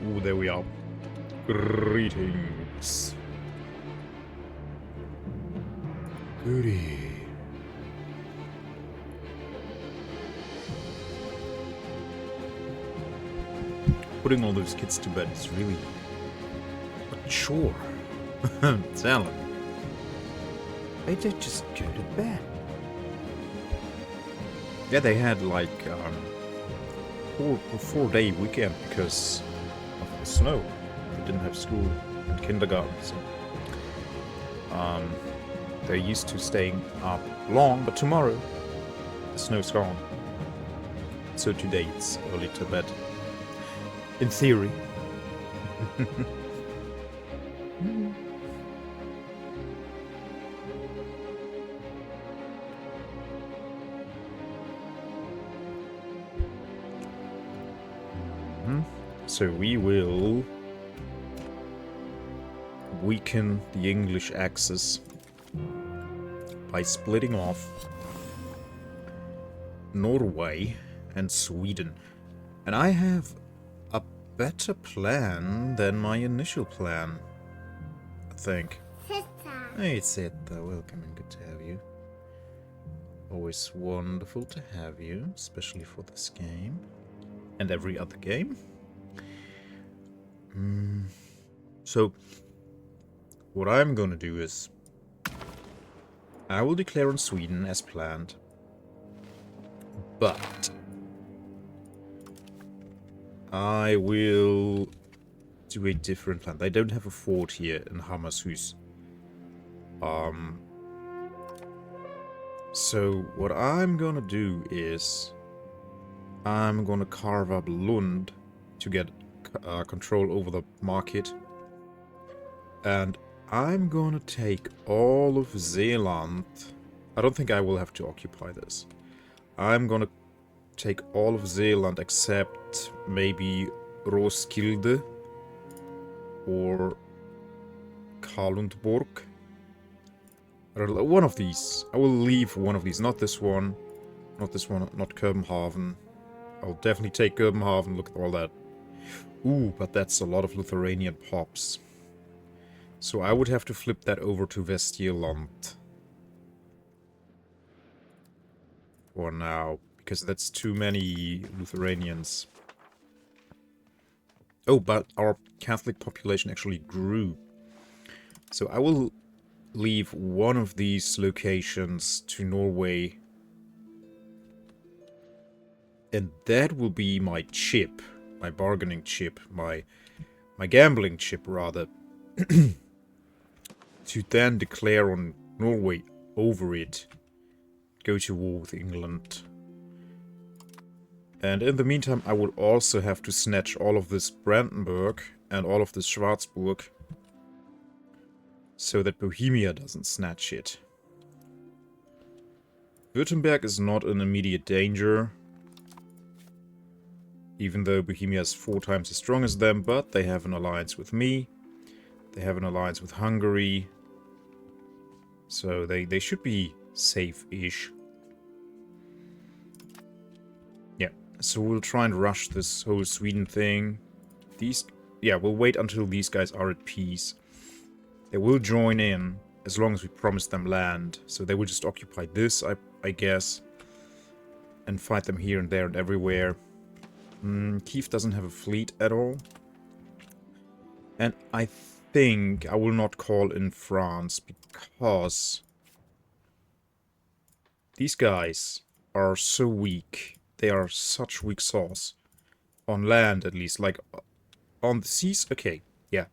Ooh, there we are. Greetings. Goody. Putting all those kids to bed is really a chore. Tell them. They did just go to bed. Yeah, they had like a 4-day weekend because of the snow. They didn't have school and kindergarten, so they're used to staying up long. But tomorrow, the snow's gone, so today it's early to bed. In theory. So we will weaken the English axis by splitting off Norway and Sweden. And I have a better plan than my initial plan, I think. Hey, Zeta, welcome and good to have you. Always wonderful to have you, especially for this game and every other game. So, what I'm gonna do is I will declare on Sweden as planned, but I will do a different plan. They don't have a fort here in Hammershus. So what I'm gonna do is I'm gonna carve up Lund to get control over the market, and I'm gonna take all of Zeeland. I don't think I will have to occupy this. I'm gonna take all of Zeeland except maybe Roskilde or Kalundborg. One of these. I will leave one of these. Not this one. Not this one. Not Copenhagen. I'll definitely take Copenhagen. Look at all that. Ooh, but that's a lot of Lithuanian pops. So I would have to flip that over to Vestjylland for now, because that's too many Lithuanians. Oh, but our Catholic population actually grew. So I will leave one of these locations to Norway. And that will be my chip. My bargaining chip. My gambling chip, rather. To then declare on Norway over it. Go to war with England. And in the meantime, I will also have to snatch all of this Brandenburg and all of this Schwarzburg, so that Bohemia doesn't snatch it. Württemberg is not in immediate danger, even though Bohemia is 4 times as strong as them, but they have an alliance with me. They have an alliance with Hungary. So they should be safe-ish. Yeah, so we'll try and rush this whole Sweden thing. Yeah, we'll wait until these guys are at peace. They will join in, as long as we promise them land. So they will just occupy this, I guess. And fight them here and there and everywhere. Kiev doesn't have a fleet at all. And I think I will not call in France, because these guys are so weak. They are such weak sauce. On land, at least. Like, on the seas, okay, yeah.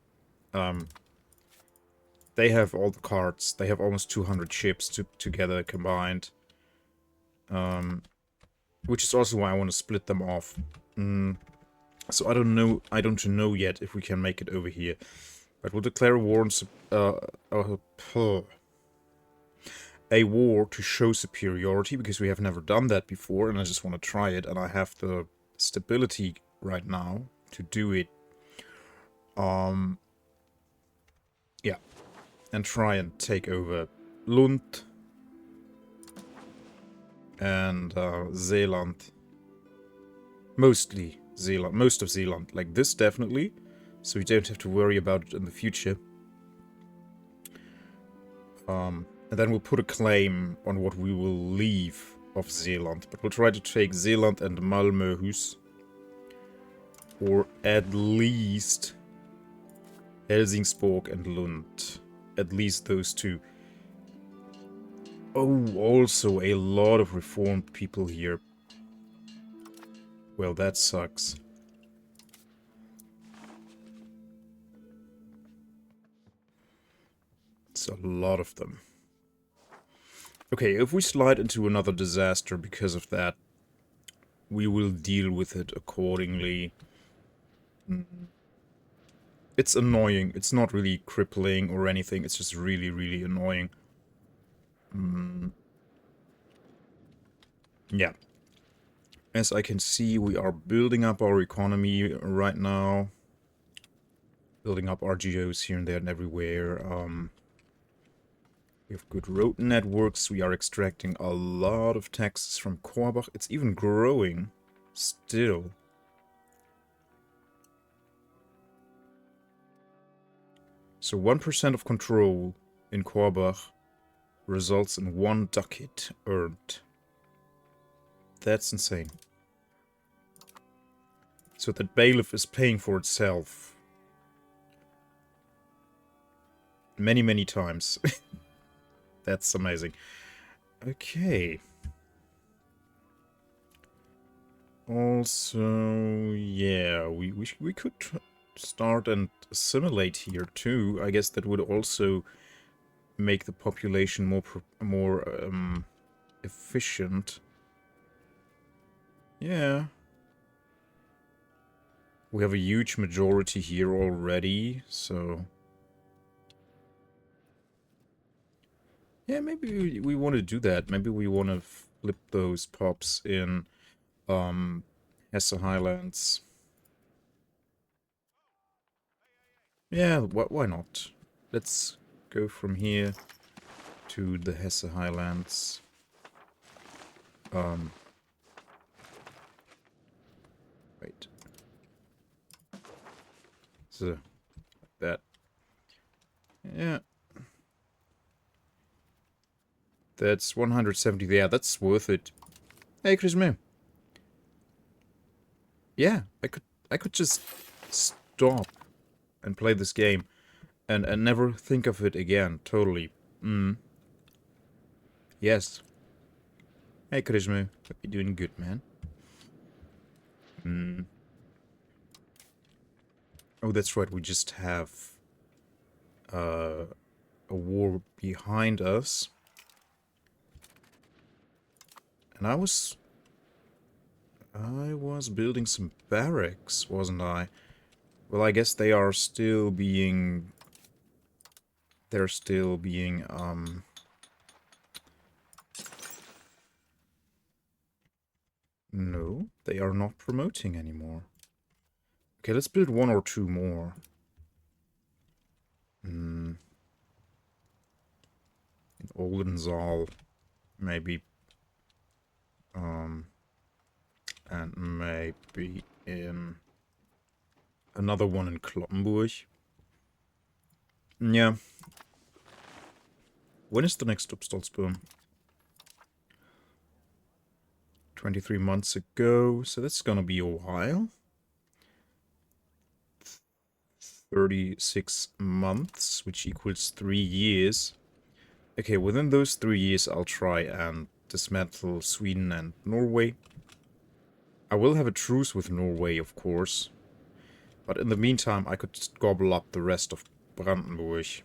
They have all the cards. They have almost 200 ships together combined. Which is also why I want to split them off. So I don't know yet if we can make it over here. But we'll declare a war a war to show superiority, because we have never done that before, and I just want to try it, and I have the stability right now to do it. Yeah. And try and take over Lund and Zeeland. Mostly Zealand, most of Zealand. Like this, definitely. So we don't have to worry about it in the future. And then we'll put a claim on what we will leave of Zealand. But we'll try to take Zealand and Malmöhus. Or at least Helsingborg and Lund. At least those two. Oh, also a lot of reformed people here. Well, that sucks. It's a lot of them. Okay, if we slide into another disaster because of that, we will deal with it accordingly. It's annoying. It's not really crippling or anything. It's just really, really annoying. Yeah. As I can see, we are building up our economy right now. Building up RGOs here and there and everywhere. We have good road networks. We are extracting a lot of taxes from Korbach. It's even growing still. So 1% of control in Korbach results in 1 ducat earned. That's insane. So that bailiff is paying for itself. Many, many times. That's amazing. Okay. Also, yeah, we could start and assimilate here too. I guess that would also make the population more efficient. Yeah. We have a huge majority here already, so... Yeah, maybe we want to do that. Maybe we want to flip those pops in Hesse Highlands. Yeah, why not? Let's go from here to the Hesse Highlands. Wait. So, like that. Yeah. That's 170. Yeah, that's worth it. Hey, Chrisme. Yeah, I could just stop and play this game and never think of it again. Totally. Yes. Hey, Chrisme. Hope you're doing good, man. Oh, that's right. We just have a war behind us. And I was building some barracks, wasn't I? Well, I guess they are still being... They're still being, No, they are not promoting anymore. Okay, let's build 1 or 2 more. In Oldenzaal, maybe. And maybe in another one in Kloppenburg. Yeah. When is the next Upstalsboom? 23 months ago, so that's gonna be a while. 36 months, which equals 3 years. Okay, within those 3 years, I'll try and dismantle Sweden and Norway. I will have a truce with Norway, of course. But in the meantime, I could just gobble up the rest of Brandenburg.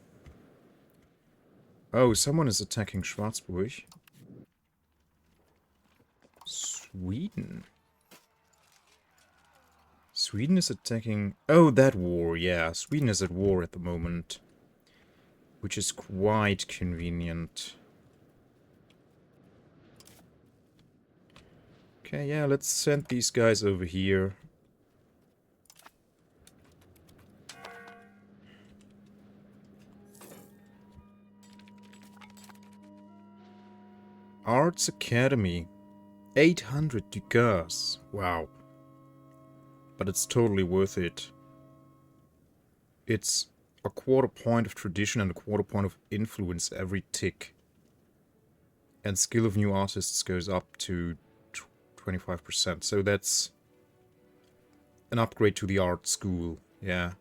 Oh, someone is attacking Schwarzburg. Sweden. Sweden is attacking... Oh, that war, yeah. Sweden is at war at the moment. Which is quite convenient. Okay, yeah, let's send these guys over here. Arts Academy. 800 ducats. Wow. but it's totally worth it. It's a quarter point of tradition and a quarter point of influence every tick. And skill of new artists goes up to 25%. So that's an upgrade to the art school. Yeah.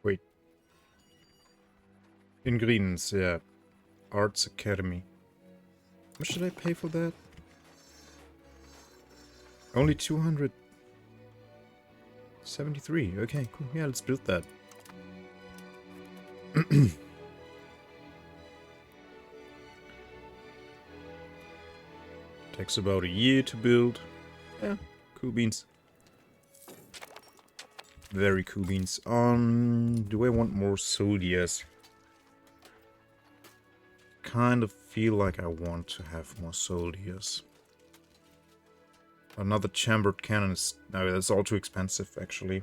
Wait. Ingredients, yeah. Arts Academy. How much did I pay for that? Only 273. Okay, cool. Yeah, let's build that. Takes about a year to build. Yeah, cool beans. Very cool beans. Do I want more soldiers? Kind of feel like I want to have more soldiers. Another chambered cannon is... No, that's all too expensive, actually.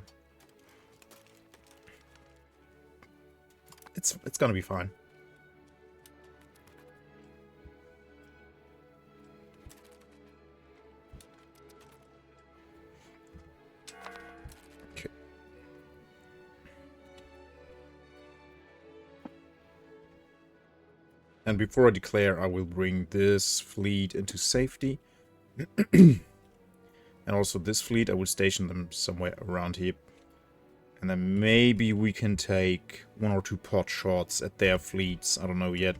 It's gonna be fine. Okay. And before I declare, I will bring this fleet into safety. And also this fleet, I will station them somewhere around here. And then maybe we can take 1 or 2 pot shots at their fleets. I don't know yet.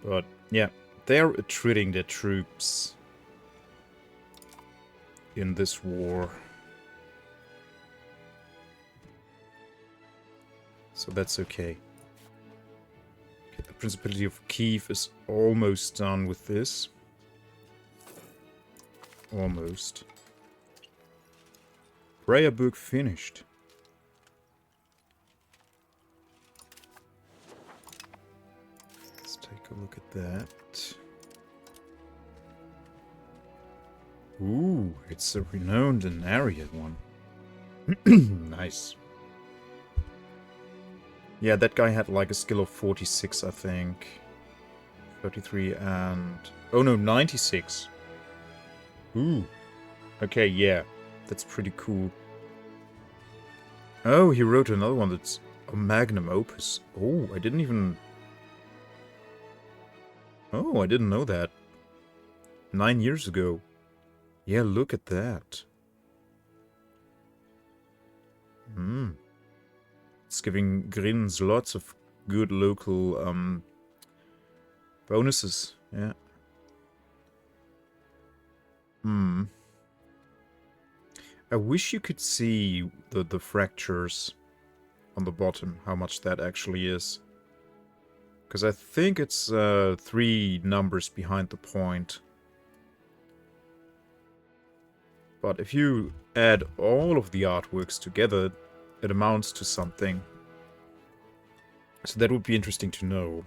But yeah, they're treating their troops in this war. So that's okay. The Principality of Kiev is almost done with this. Almost. Breyaburg finished. Let's take a look at that. Ooh, it's a renowned and Ariad one. Nice. Yeah, that guy had like a skill of 46, I think. 33 and... Oh no, 96. Ooh. Okay, yeah. That's pretty cool. Oh, he wrote another one that's a magnum opus. Oh, I didn't even... Oh, I didn't know that. 9 years ago. Yeah, look at that. It's giving Grins lots of good local bonuses. Yeah. I wish you could see the fractures on the bottom, how much that actually is. Because I think it's 3 numbers behind the point. But if you add all of the artworks together, it amounts to something. So that would be interesting to know.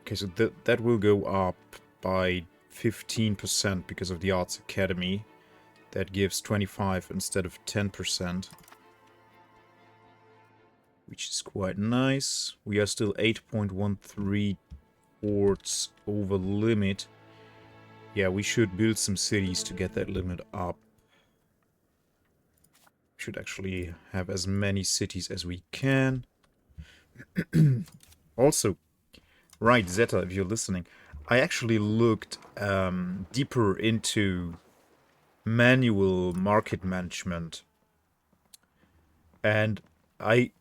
Okay, so that will go up by 15% because of the Arts Academy. That gives 25 instead of 10%. Which is quite nice. We are still 8.13 ports over limit. Yeah, we should build some cities to get that limit up. We should actually have as many cities as we can. Also, right, Zeta, if you're listening, I actually looked deeper into manual market management. And I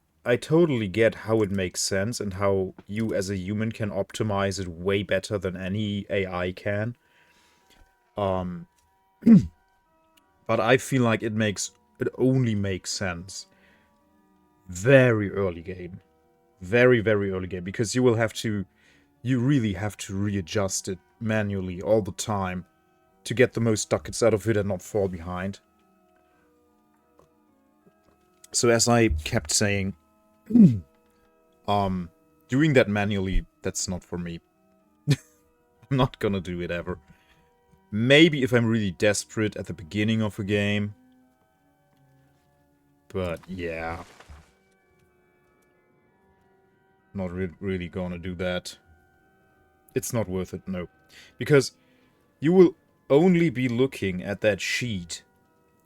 totally get how it makes sense and how you as a human can optimize it way better than any AI can. But I feel like it only makes sense very early game. Very, very early game. Because you really have to readjust it manually all the time to get the most ducats out of it and not fall behind. So as I kept saying, doing that manually, That's not for me. I'm not gonna do it ever. Maybe if I'm really desperate at the beginning of a game. But yeah. Not really gonna do that. It's not worth it, no. Because you will only be looking at that sheet,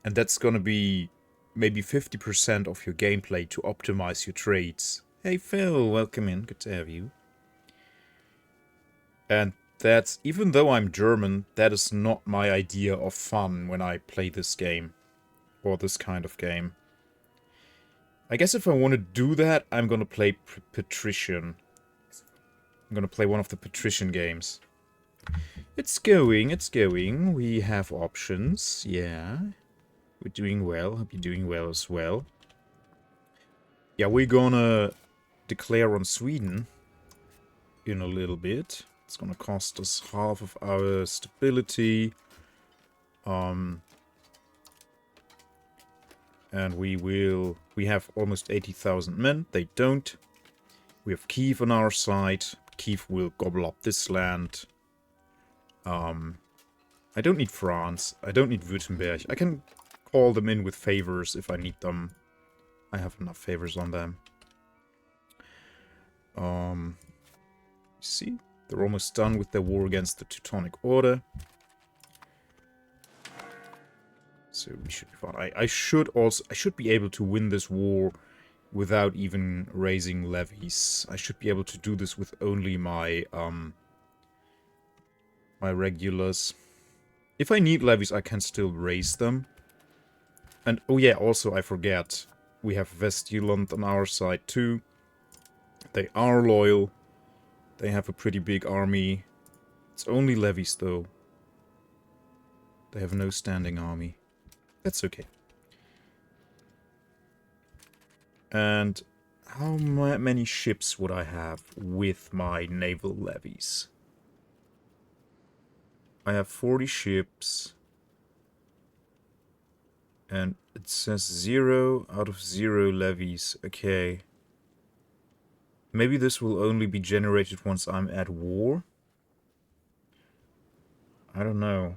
and that's gonna be maybe 50% of your gameplay to optimize your trades. Hey Phil, welcome in, good to have you. And that's, even though I'm German, that is not my idea of fun when I play this game. Or this kind of game. I guess if I want to do that, I'm gonna play Patrician. I'm gonna play one of the Patrician games. It's going, it's going. We have options, yeah. We're doing well. Hope you're doing well as well. Yeah, we're gonna declare on Sweden in a little bit. It's gonna cost us half of our stability. And we have almost 80,000 men. They don't. We have Kiev on our side. Kiev will gobble up this land. I don't need France. I don't need Württemberg. I can call them in with favors if I need them. I have enough favors on them. See? They're almost done with their war against the Teutonic Order. So we should be fine. I should be able to win this war without even raising levies. I should be able to do this with only my my regulars. If I need levies, I can still raise them. And oh yeah, also I forget, we have Vestjylland on our side too. They are loyal. They have a pretty big army. It's only levies though. They have no standing army. That's okay. And how many ships would I have with my naval levies? I have 40 ships. And it says 0 out of 0 levies. Okay. Maybe this will only be generated once I'm at war? I don't know.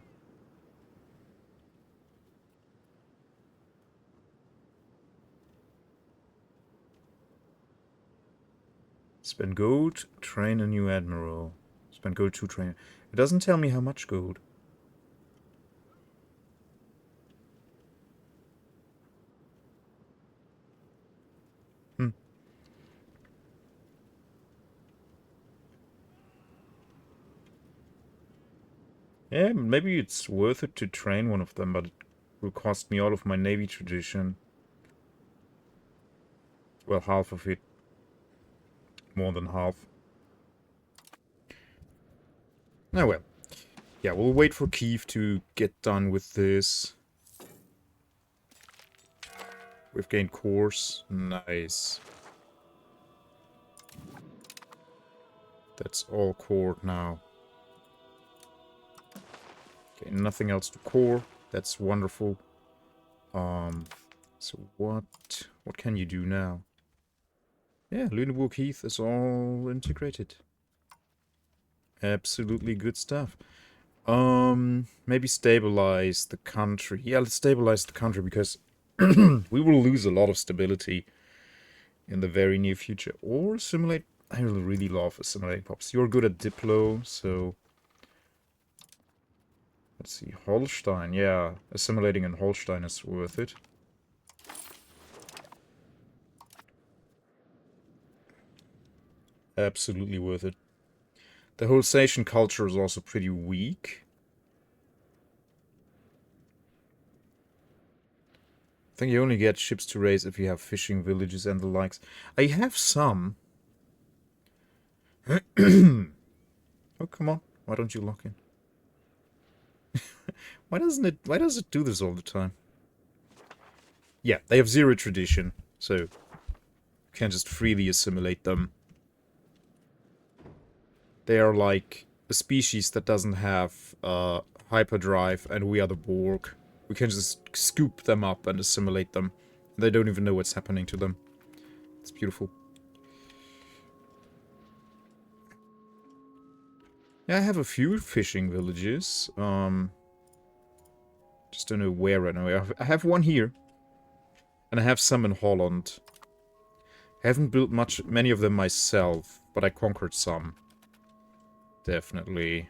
Spend gold, train a new admiral. Spend gold to train. It doesn't tell me how much gold. Yeah, maybe it's worth it to train one of them, but it will cost me all of my navy tradition. Well, half of it. More than half. Oh well. Yeah, we'll wait for Kiev to get done with this. We've gained cores. Nice. That's all cored now. Okay, nothing else to core. That's wonderful. So what can you do now? Yeah, Lüneburg Heath is all integrated. Absolutely good stuff. Maybe stabilize the country. Yeah, let's stabilize the country because we will lose a lot of stability in the very near future. Or assimilate. I really love assimilating pops. You're good at Diplo, so let's see. Holstein, yeah. Assimilating in Holstein is worth it. Absolutely worth it. The Holsatian culture is also pretty weak. I think you only get ships to raise if you have fishing villages and the likes. I have some. Oh, come on. Why don't you lock in? Why does it do this all the time? Yeah, they have 0 tradition, so you can just freely assimilate them. They are like a species that doesn't have hyperdrive, and we are the Borg. We can just scoop them up and assimilate them. They don't even know what's happening to them. It's beautiful. Yeah, I have a few fishing villages. Just don't know where right now. I have one here. And I have some in Holland. I haven't built many of them myself, but I conquered some. Definitely.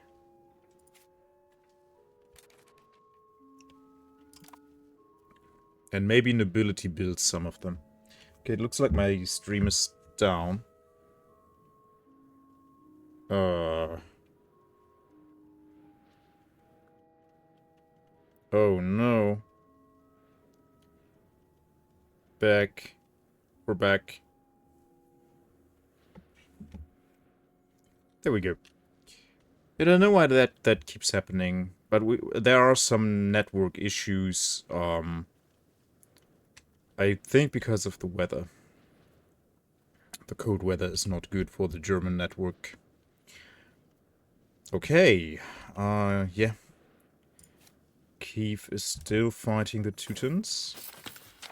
And maybe nobility builds some of them. Okay, it looks like my stream is down. Oh no. Back. We're back. There we go. I don't know why that keeps happening, but there are some network issues. I think because of the weather. The cold weather is not good for the German network. Okay. Yeah. Kiev is still fighting the Teutons.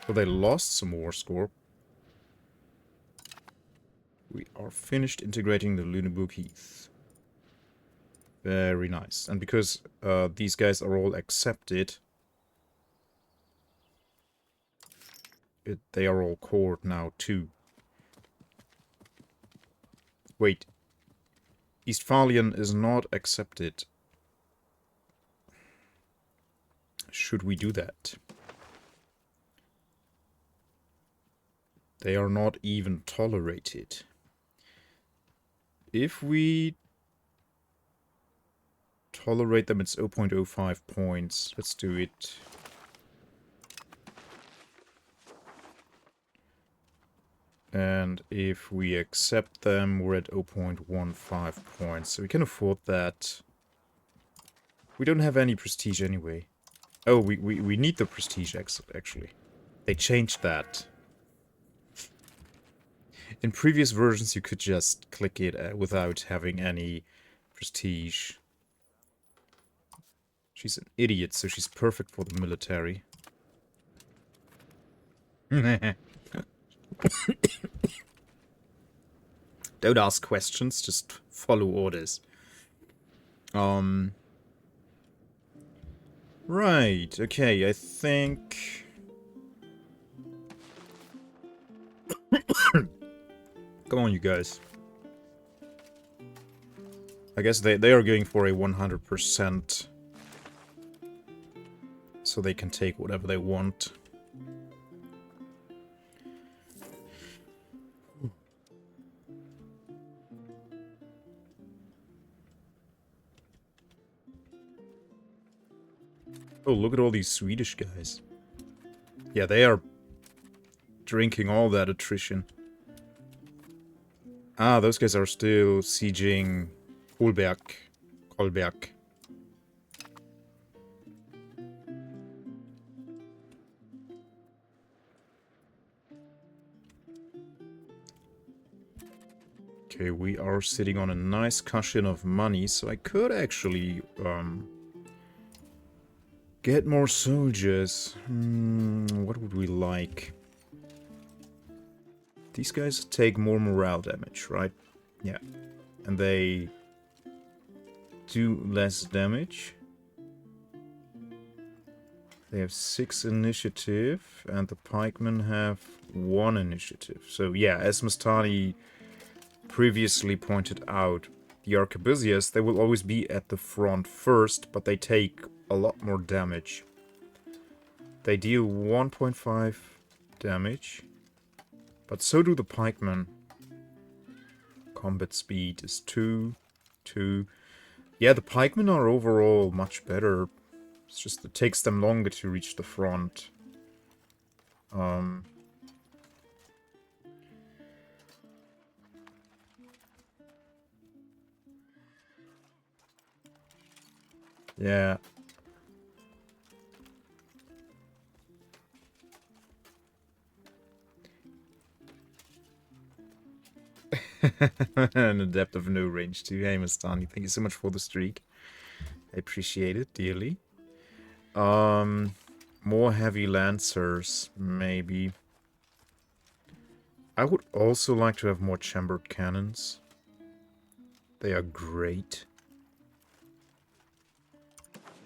But they lost some war score. We are finished integrating the Lüneburg Heath. Very nice. And because these guys are all accepted, they are all cored now too. Wait. Eastphalian is not accepted. Should we do that? They are not even tolerated. If we tolerate them, it's 0.05 points. Let's do it. And if we accept them, we're at 0.15 points. So we can afford that. We don't have any prestige anyway. Oh, we need the prestige, actually. They changed that. In previous versions, you could just click it without having any prestige. She's an idiot, so she's perfect for the military. Don't ask questions, just follow orders. Right, okay, I think... Come on, you guys. I guess they are going for a 100%. So they can take whatever they want. Oh, look at all these Swedish guys. Yeah, they are drinking all that attrition. Ah, those guys are still sieging Kolberg. Okay, we are sitting on a nice cushion of money, so I could actually get more soldiers. What would we like? These guys take more morale damage, right? Yeah. And they do less damage. They have 6 initiative, and the pikemen have 1 initiative. So yeah, as Mastani previously pointed out, the arquebusiers, they will always be at the front first, but they take a lot more damage. They deal 1.5 damage, but so do the pikemen. Combat speed is 2. Yeah, the pikemen are overall much better. It's just it takes them longer to reach the front. Yeah. And a depth of no range too. Hey, Mastani, thank you so much for the streak. I appreciate it dearly. More heavy lancers, maybe. I would also like to have more chambered cannons. They are great.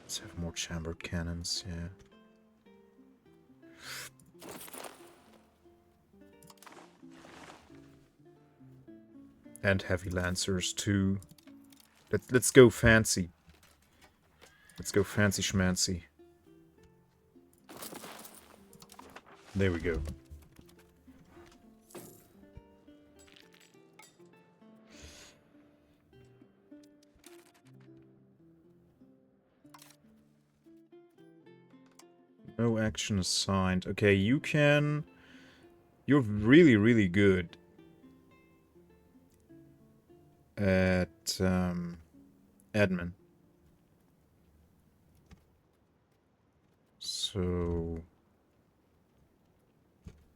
Let's have more chambered cannons, yeah. And heavy lancers too. Let's go fancy. Let's go fancy schmancy. There we go. No action assigned. Okay, you can... You're really, really good at admin. So...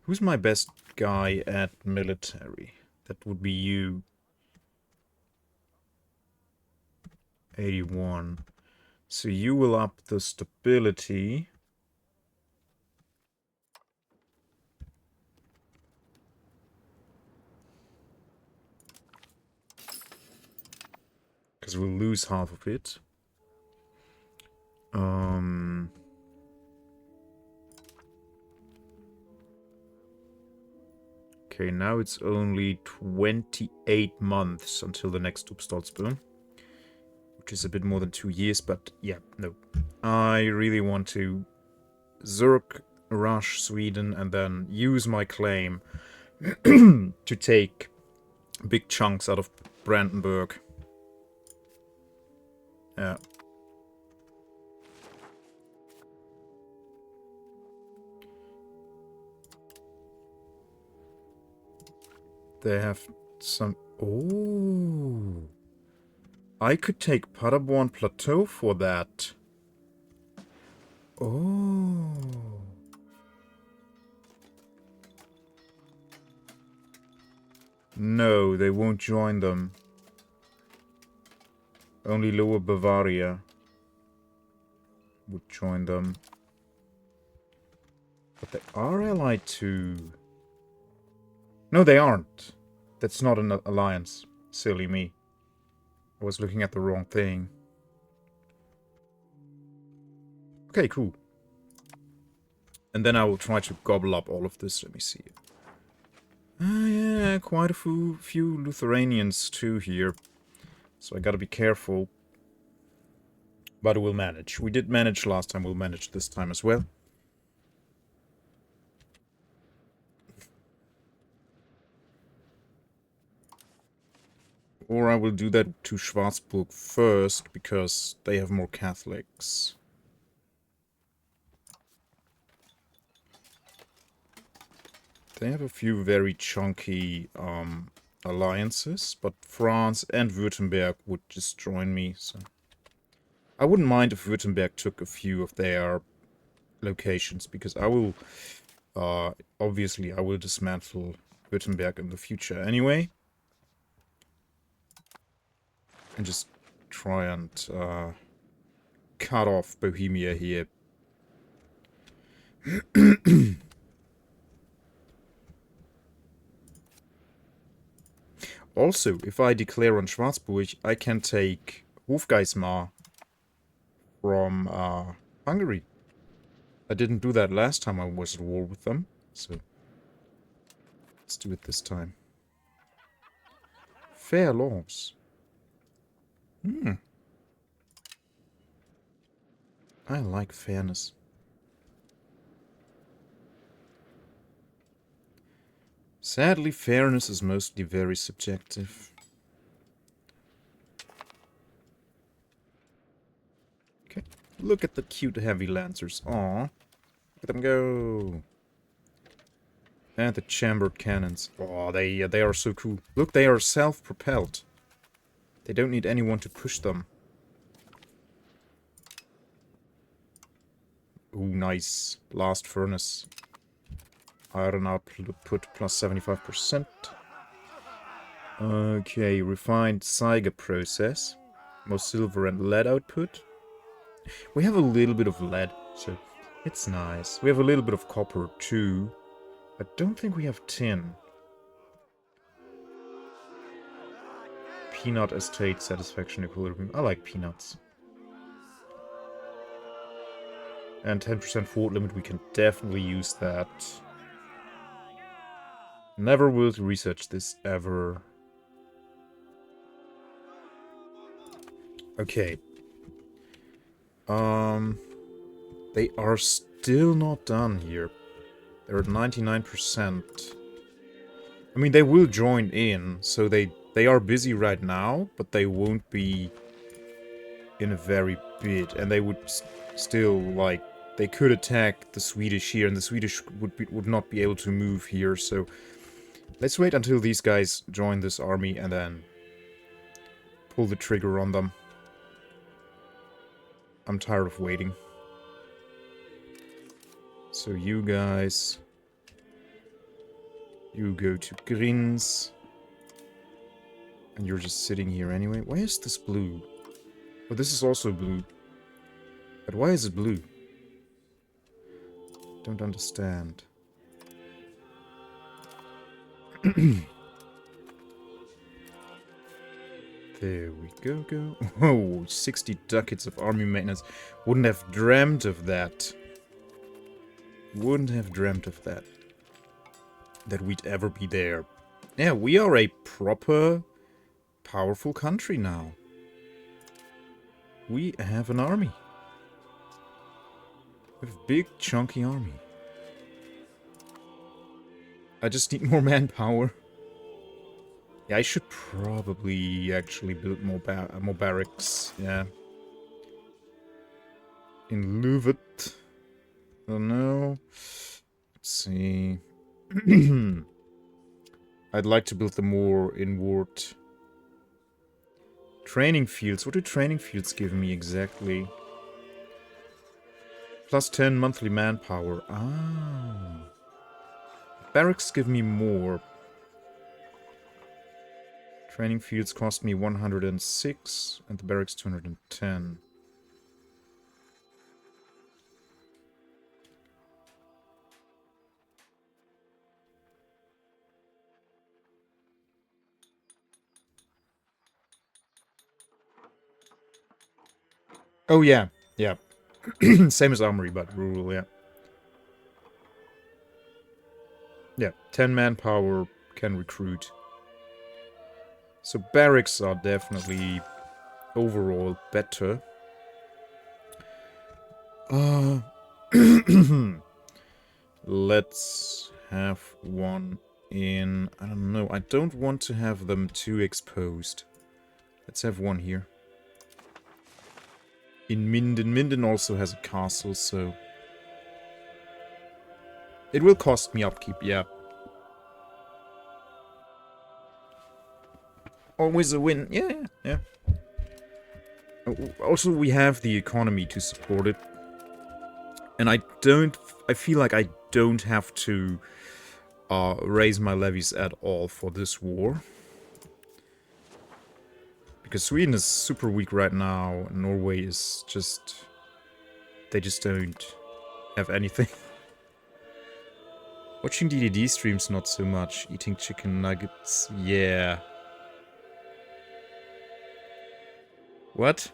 Who's my best guy at military? That would be you. 81. So you will up the stability. Because we'll lose half of it. Okay, now it's only 28 months until the next Upstalsboom. Which is a bit more than 2 years, but yeah, no. I really want to Zurich, rush Sweden, and then use my claim to take big chunks out of Brandenburg. Yeah. They have some... Oh. I could take Paderborn Plateau for that. Oh. No, they won't join them. Only Lower Bavaria would join them. But they are allied to... No, they aren't. That's not an alliance. Silly me. I was looking at the wrong thing. Okay, cool. And then I will try to gobble up all of this. Let me see. Yeah, quite a few Lithuanians too here. So I gotta be careful. But we'll manage. We did manage last time, we'll manage this time as well. Or I will do that to Schwarzburg first, because they have more Catholics. They have a few very chunky alliances, but France and Württemberg would just join me, so... I wouldn't mind if Württemberg took a few of their locations, because I will... obviously, I will dismantle Württemberg in the future anyway. And just try and cut off Bohemia here. Also, if I declare on Schwarzburg, I can take Hofgeismar from Hungary. I didn't do that last time I was at war with them, so let's do it this time. Fair laws. I like fairness. Sadly, fairness is mostly very subjective. Okay, look at the cute heavy lancers. Aww. Look at them go. And the chambered cannons. Oh, they are so cool. Look, they are self-propelled. They don't need anyone to push them. Ooh, nice. Blast furnace. Iron output plus 75%. Okay, refined Zeiger process. More silver and lead output. We have a little bit of lead, so it's nice. We have a little bit of copper too. I don't think we have tin. Peanut estate satisfaction equilibrium. I like peanuts. And 10% fort limit, we can definitely use that. Never will research this ever. Okay. They are still not done here. They're at 99%. I mean, they will join in, so they are busy right now, but they won't be in a very bit, and they would still, like, they could attack the Swedish here, and the Swedish would not be able to move here, so let's wait until these guys join this army, and then pull the trigger on them. I'm tired of waiting. So you guys... You go to Grins. And you're just sitting here anyway. Why is this blue? Oh, this is also blue. But why is it blue? Don't understand. There we go. Oh, 60 ducats of army maintenance. Wouldn't have dreamt of that. Wouldn't have dreamt of that. That we'd ever be there. Yeah, we are a proper, powerful country now. We have an army. We have a big, chunky army. I just need more manpower. Yeah, I should probably actually build more barracks. Yeah. In Louvet. I don't know. Let's see. I'd like to build them more inward. Training fields. What do training fields give me exactly? Plus 10 monthly manpower. Ah. Barracks give me more. Training fields cost me 106 and the barracks 210. Oh yeah, yeah. Same as armory, but rural, yeah. Yeah, 10 manpower can recruit. So barracks are definitely overall better. Let's have one in... I don't know. I don't want to have them too exposed. Let's have one here. In Minden. Minden also has a castle, so... It will cost me upkeep, yeah. Always a win. Yeah. Also, we have the economy to support it. And I feel like I don't have to raise my levies at all for this war. Because Sweden is super weak right now. Norway is just... They just don't have anything. Watching DDD streams not so much. Eating chicken nuggets, yeah. What?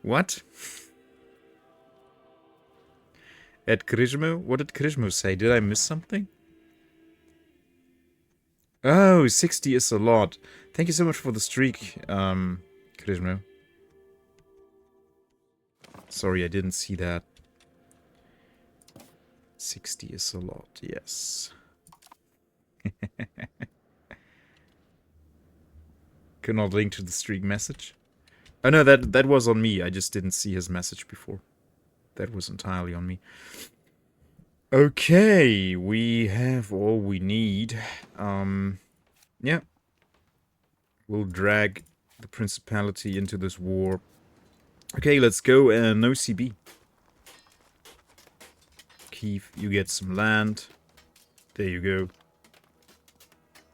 What? At Krishmo? What did Krishmo say? Did I miss something? Oh, 60 is a lot. Thank you so much for the streak, Krishmo. Sorry, I didn't see that. 60 is a lot, yes. Could not link to the streak message. Oh no, that was on me. I just didn't see his message before. That was entirely on me. Okay, we have all we need. Yeah. We'll drag the Principality into this war. Okay, let's go. No CB. Kiev, you get some land. There you go.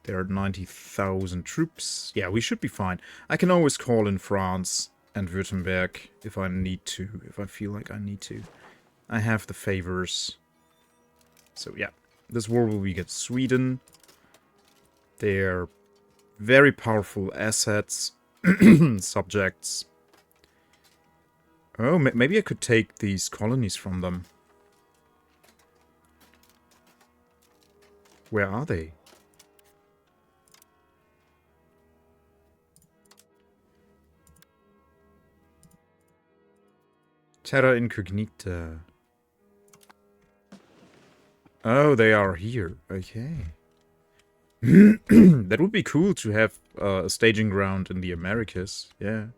There are 90,000 troops. Yeah, we should be fine. I can always call in France and Württemberg if I need to, if I feel like I need to. I have the favors. So yeah, this war will be against Sweden. They're very powerful assets, subjects. Oh, maybe I could take these colonies from them. Where are they? Terra Incognita. Oh, they are here. Okay. That would be cool to have a staging ground in the Americas. Yeah.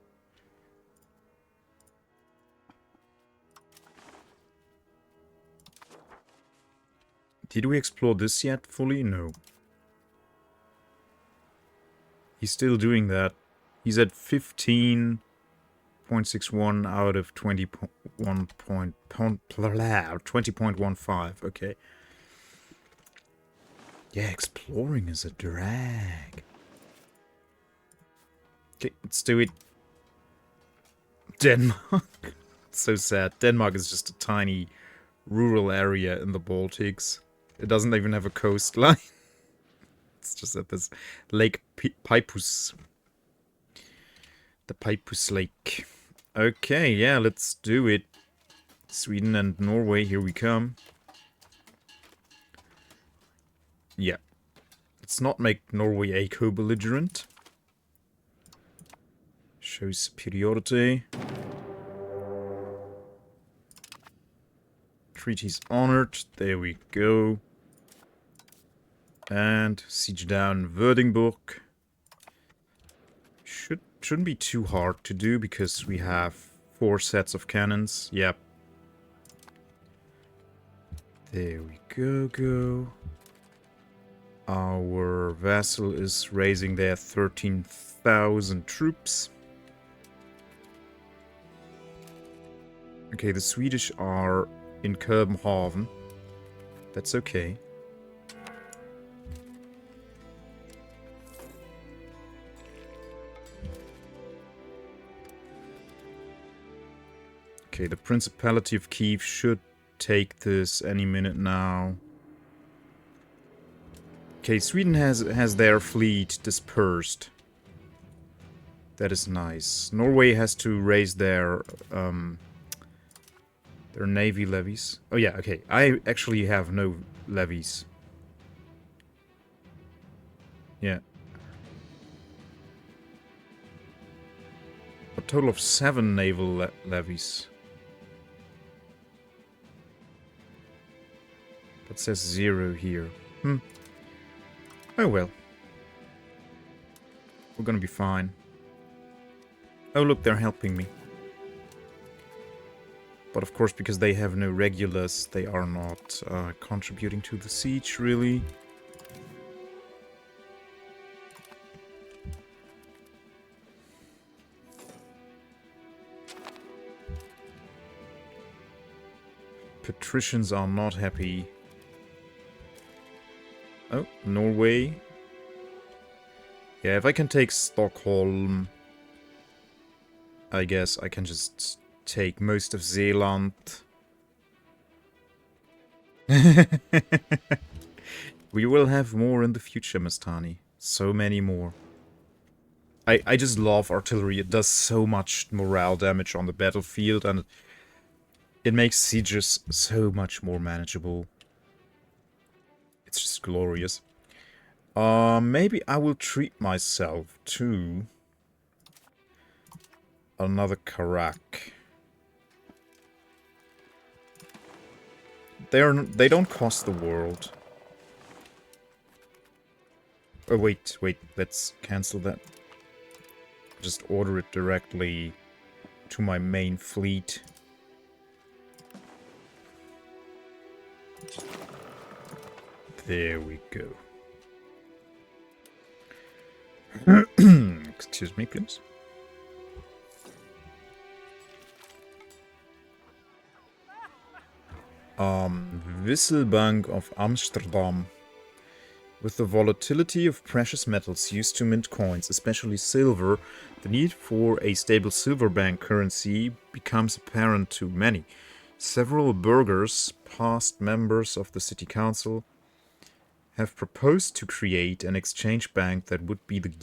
Did we explore this yet fully? No. He's still doing that. He's at 15.61 out of 20.15. Okay. Yeah, exploring is a drag. Okay, let's do it. Denmark. So sad. Denmark is just a tiny rural area in the Baltics. It doesn't even have a coastline. It's just at this Lake Peipus. The Peipus Lake. Okay, yeah, let's do it. Sweden and Norway, here we come. Yeah. Let's not make Norway a co-belligerent. Show superiority. Treaties honored. There we go. And siege down Württemberg. Shouldn't be too hard to do because we have 4 sets of cannons. Yep. There we go. Our vassal is raising their 13,000 troops. Okay, the Swedish are in Köbenhavn. That's okay. Okay, the Principality of Kiev should take this any minute now. Okay, Sweden has their fleet dispersed. That is nice. Norway has to raise their navy levies. Oh yeah, okay. I actually have no levies. Yeah. A total of 7 naval levies. That says 0 here. Oh well. We're gonna be fine. Oh look, they're helping me. But of course, because they have no regulars, they are not contributing to the siege, really. Patricians are not happy. Oh, Norway. Yeah, if I can take Stockholm, I guess I can just take most of Zeeland. We will have more in the future, Mastani. So many more. I just love artillery. It does so much morale damage on the battlefield, and it makes sieges so much more manageable. It's just glorious. Maybe I will treat myself to another Karak. They don't cost the world. Oh wait, let's cancel that. Just order it directly to my main fleet. There we go. Excuse me, please. Wisselbank of Amsterdam. With the volatility of precious metals used to mint coins, especially silver, the need for a stable silver bank currency becomes apparent to many. Several burghers, past members of the city council, have proposed to create an exchange bank that would be the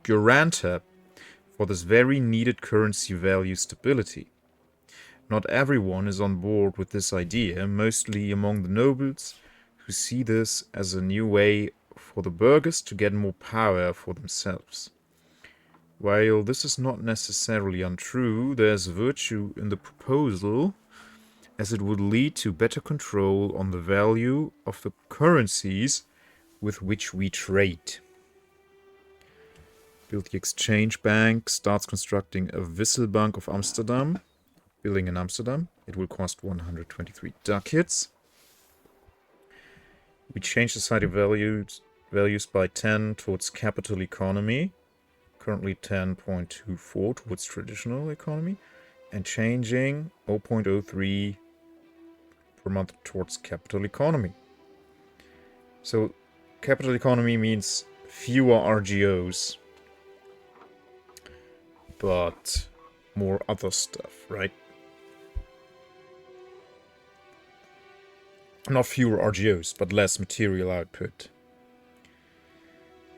guarantor for this very needed currency value stability. Not everyone is on board with this idea, mostly among the nobles, who see this as a new way for the burghers to get more power for themselves. While this is not necessarily untrue, there's virtue in the proposal, as it would lead to better control on the value of the currencies with which we trade. Build the exchange bank, starts constructing a Wisselbank of Amsterdam. Building in Amsterdam. It will cost 123 ducats. We change society values by 10 towards capital economy. Currently 10.24 towards traditional economy. And changing 0.03 per month towards capital economy. So capital economy means fewer RGOs. But more other stuff, right? Not fewer RGOs, but less material output.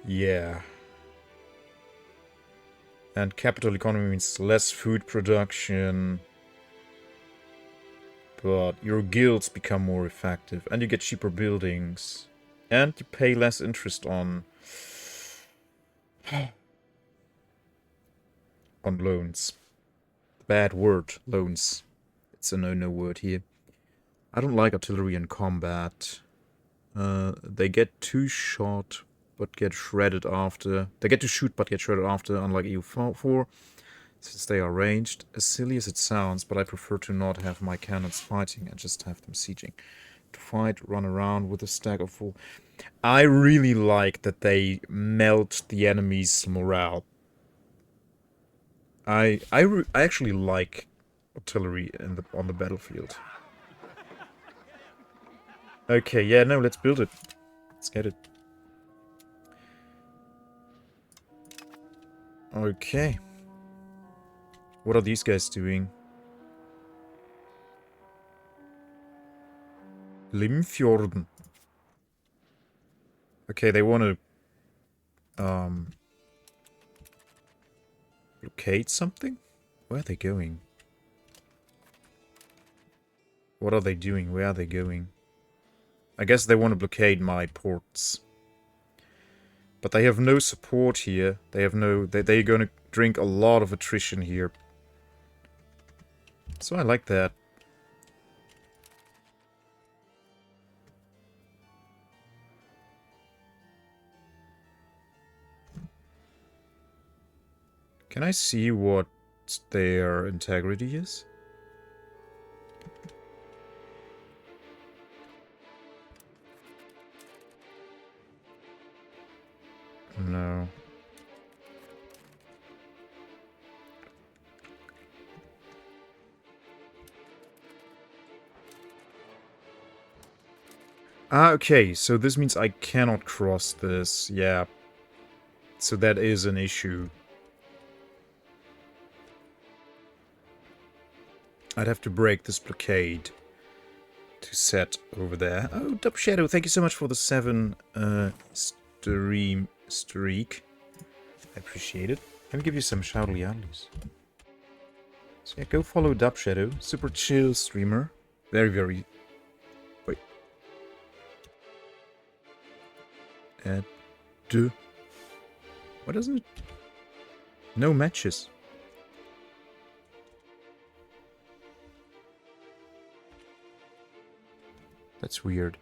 Yeah. And capital economy means less food production. But your guilds become more effective. And you get cheaper buildings. And you pay less interest on loans. Bad word, loans. It's a no-no word here. I don't like artillery in combat. They get to shot, but get shredded after. They get to shoot, but get shredded after, unlike EU4, since they are ranged. As silly as it sounds, but I prefer to not have my cannons fighting and just have them sieging. To fight, run around with a stack of full. I really like that they melt the enemy's morale. I actually like artillery on the battlefield. Okay, yeah, no, let's build it. Let's get it. Okay. What are these guys doing? Limfjorden. Okay, they want to blockade something? Where are they going? What are they doing? Where are they going? I guess they want to blockade my ports. But they have no support here. They have no... They're going to drink a lot of attrition here. So I like that. Can I see what their integrity is? No. Ah, okay, so this means I cannot cross this, yeah. So that is an issue. I'd have to break this blockade to set over there. Oh, Dub Shadow, thank you so much for the 7 streak. I appreciate it. Let me give you some shoutly outlies. So yeah, go follow Dub Shadow. Super chill streamer. Very, very... Wait. Add... What is it? No matches. That's weird.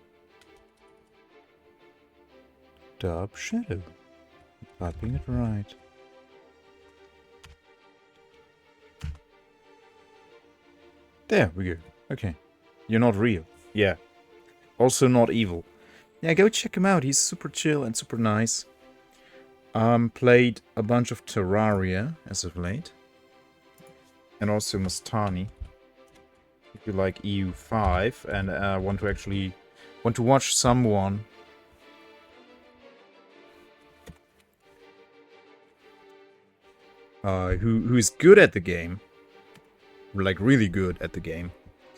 Dub Shadow. Typing it right. There we go. Okay. You're not real. Yeah. Also not evil. Yeah, go check him out. He's super chill and super nice. Played a bunch of Terraria as of late. And also Mastani. If you like EU5 and want to watch someone who is good at the game, like really good at the game,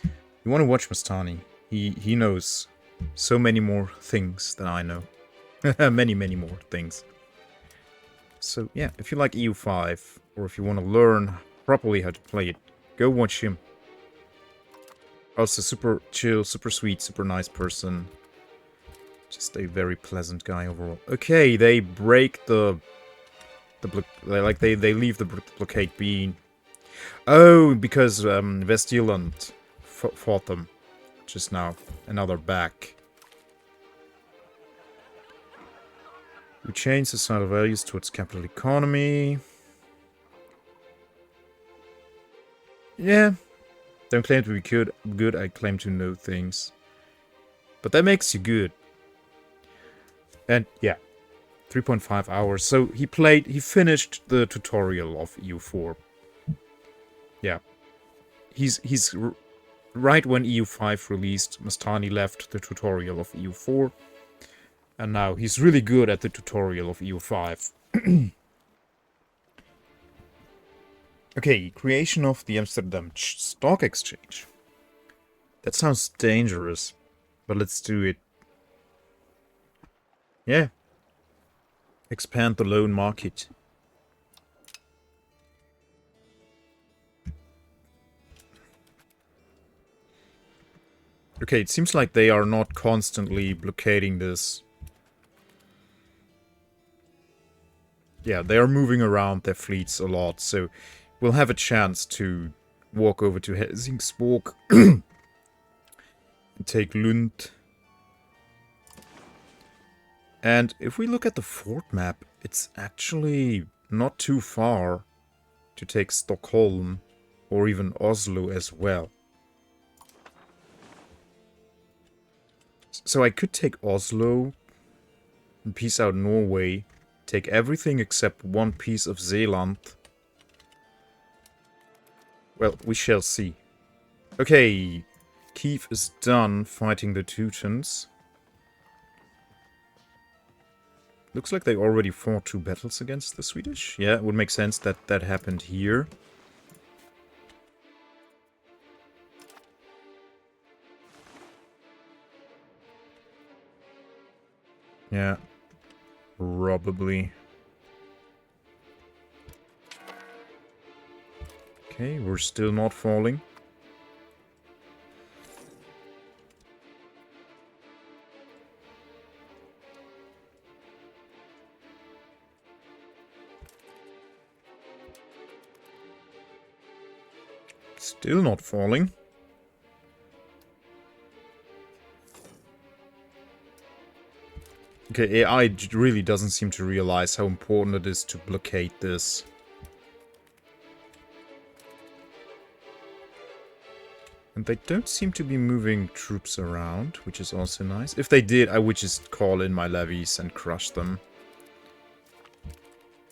you want to watch Mastani. He knows so many more things than I know. Many more things. So yeah, if you like EU5, or if you want to learn properly how to play it, go watch him. Also super chill, super sweet, super nice person. Just a very pleasant guy overall. Okay, they break they leave the blockade being. Oh, because Vestjylland fought them just now, and now they're back. We change societal values towards capital economy. Yeah, don't claim to be good. I claim to know things, but that makes you good. And yeah, 3.5 hours. So he finished the tutorial of EU4. Yeah. He's right when EU5 released, Mastani left the tutorial of EU4. And now he's really good at the tutorial of EU5. Okay, creation of the Amsterdam Stock Exchange. That sounds dangerous, but let's do it. Yeah. Expand the loan market. Okay, it seems like they are not constantly blockading this. Yeah, they are moving around their fleets a lot, so we'll have a chance to walk over to Helsingborg and take Lund. And if we look at the fort map, it's actually not too far to take Stockholm or even Oslo as well. So I could take Oslo and piece out Norway, take everything except one piece of Zeeland. Well, we shall see. Okay, Kiev is done fighting the Teutons. Looks like they already fought 2 battles against the Swedish. Yeah, it would make sense that that happened here. Yeah, probably. Okay, we're still not falling. Still not falling. Okay, AI really doesn't seem to realize how important it is to blockade this. And they don't seem to be moving troops around, which is also nice. If they did, I would just call in my levies and crush them.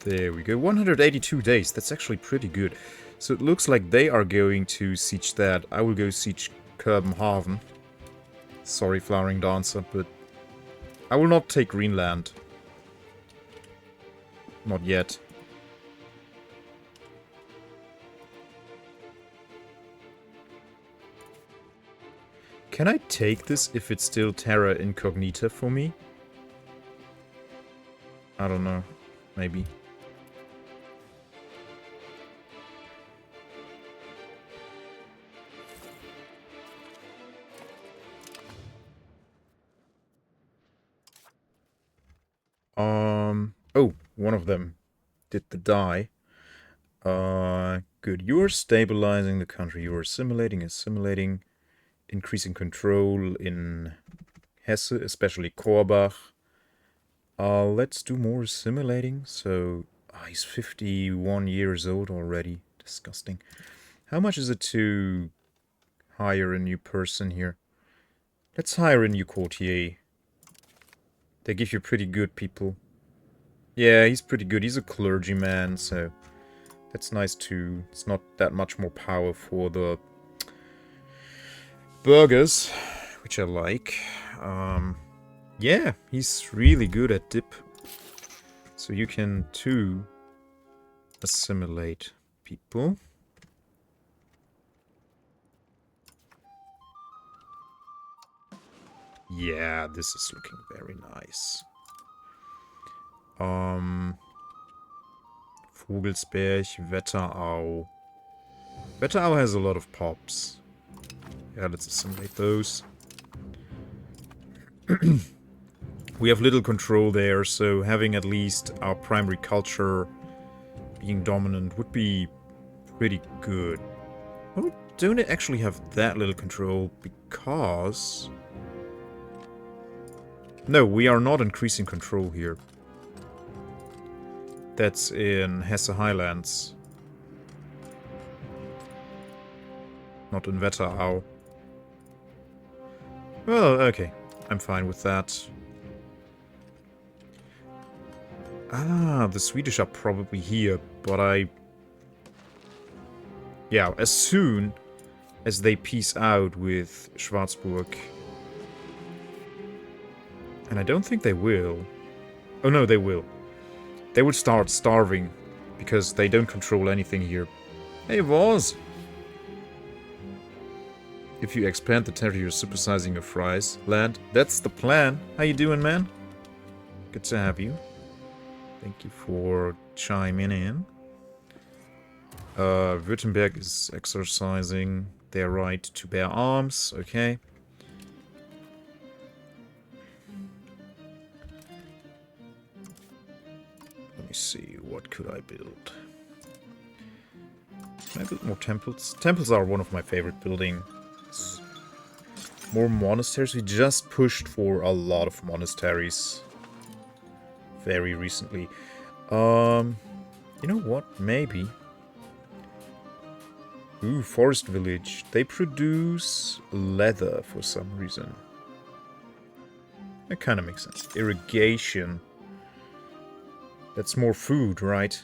There we go. 182 days. That's actually pretty good. So it looks like they are going to siege that. I will go siege Copenhagen. Sorry, Flowering Dancer, but I will not take Greenland. Not yet. Can I take this if it's still Terra Incognita for me? I don't know. Maybe. Oh, one of them did the die. Good. You are stabilizing the country. You are assimilating, increasing control in Hesse, especially Korbach. Let's do more assimilating. So, he's 51 years old already. Disgusting. How much is it to hire a new person here? Let's hire a new courtier. They give you pretty good people. Yeah, he's pretty good. He's a clergyman, so that's nice too. It's not that much more power for the burghers, which I like. Yeah, he's really good at dip. So you can too assimilate people. Yeah, this is looking very nice. Vogelsberg, Wetterau. Wetterau has a lot of pops. Yeah, let's assimilate those. We have little control there, so having at least our primary culture being dominant would be pretty good. But we don't actually have that little control because... No, we are not increasing control here. That's in Hesse Highlands. Not in Wetterau. Well, okay. I'm fine with that. Ah, the Swedish are probably here, but yeah, as soon as they peace out with Schwarzburg. And I don't think they will. Oh no, they will. They would start starving, because they don't control anything here. Hey, Voz! If you expand the territory, you're supersizing your fries. Land, that's the plan. How you doing, man? Good to have you. Thank you for chiming in. Württemberg is exercising their right to bear arms. Okay. Let me see. What could I build? Can I build more temples? Temples are one of my favorite buildings. More monasteries. We just pushed for a lot of monasteries very recently. You know what? Maybe. Ooh, forest village. They produce leather for some reason. That kind of makes sense. Irrigation. That's more food, right?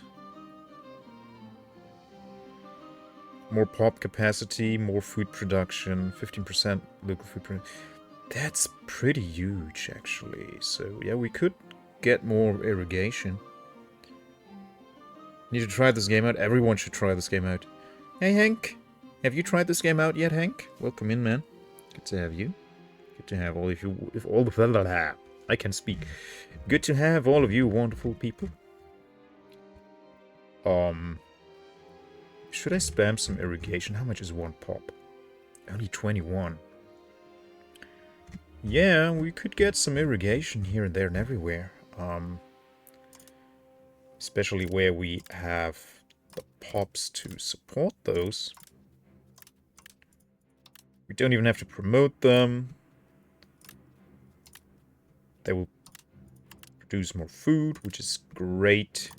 More pop capacity, more food production, 15% local food production. That's pretty huge, actually. So, yeah, we could get more irrigation. Need to try this game out. Everyone should try this game out. Hey, Hank. Have you tried this game out yet, Hank? Welcome in, man. Good to have you. Good to have all of you. If all the I can speak. Good to have all of you wonderful people. Should I spam some irrigation? How much is one pop? Only 21. Yeah, we could get some irrigation here and there and everywhere. Especially where we have the pops to support those. We don't even have to promote them. They will produce more food, which is great.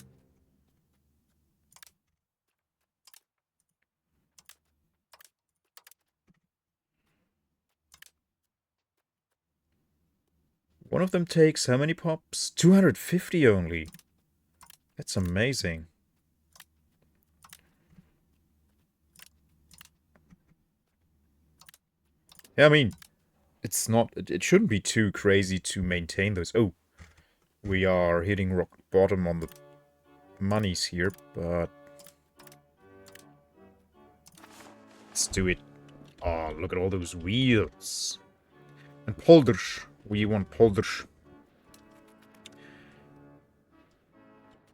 One of them takes how many pops? 250 only. That's amazing. Yeah, I mean, it's not... It shouldn't be too crazy to maintain those. Oh, we are hitting rock bottom on the monies here, but... Let's do it. Oh, look at all those wheels. And polders. We want polders.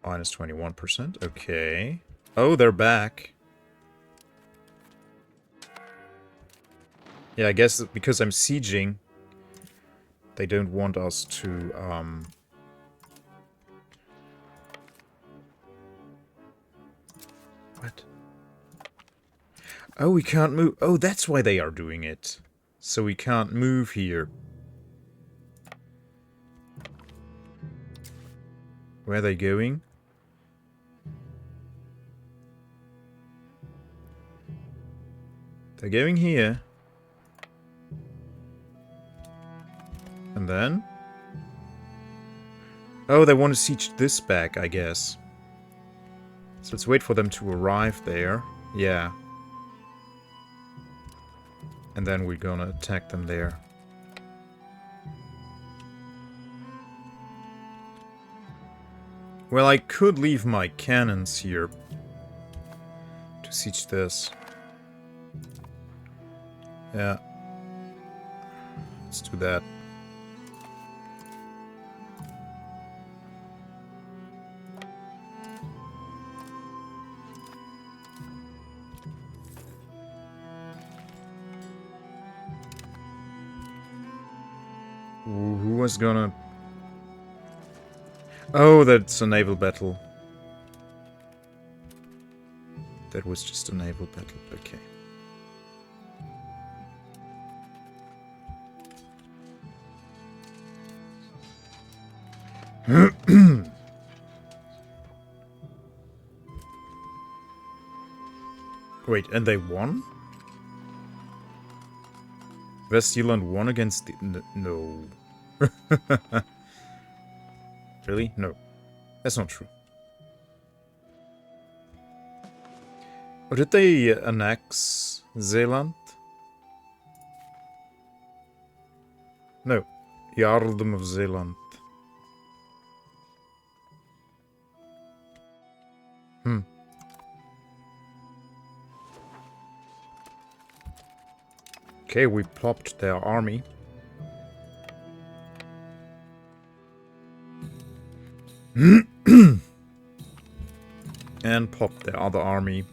Minus 21%. Okay. Oh, they're back. Yeah, I guess because I'm sieging, they don't want us to, What? Oh, we can't move. Oh, that's why they are doing it. So we can't move here. Where are they going? They're going here. And then? Oh, they want to siege this back, I guess. So let's wait for them to arrive there. Yeah. And then we're gonna attack them there. Well, I could leave my cannons here to siege this. Yeah. Let's do that. was gonna... Oh, that's a naval battle. That was just a naval battle, okay. Wait, and they won? West Zealand won against the... No. Really? No. That's not true. Or did they annex Zeeland? No. Jarldom of Zeeland. Okay, we plopped their army. And popped their other army.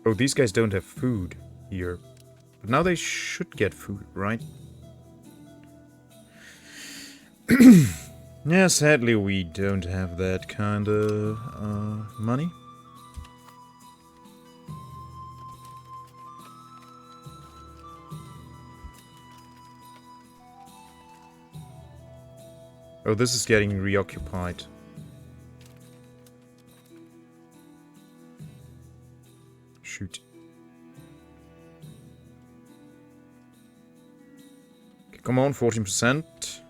Oh, these guys don't have food here. But now they should get food, right? Yeah, sadly we don't have that kind of money. Oh, this is getting reoccupied. Shoot. Okay, come on, 14%.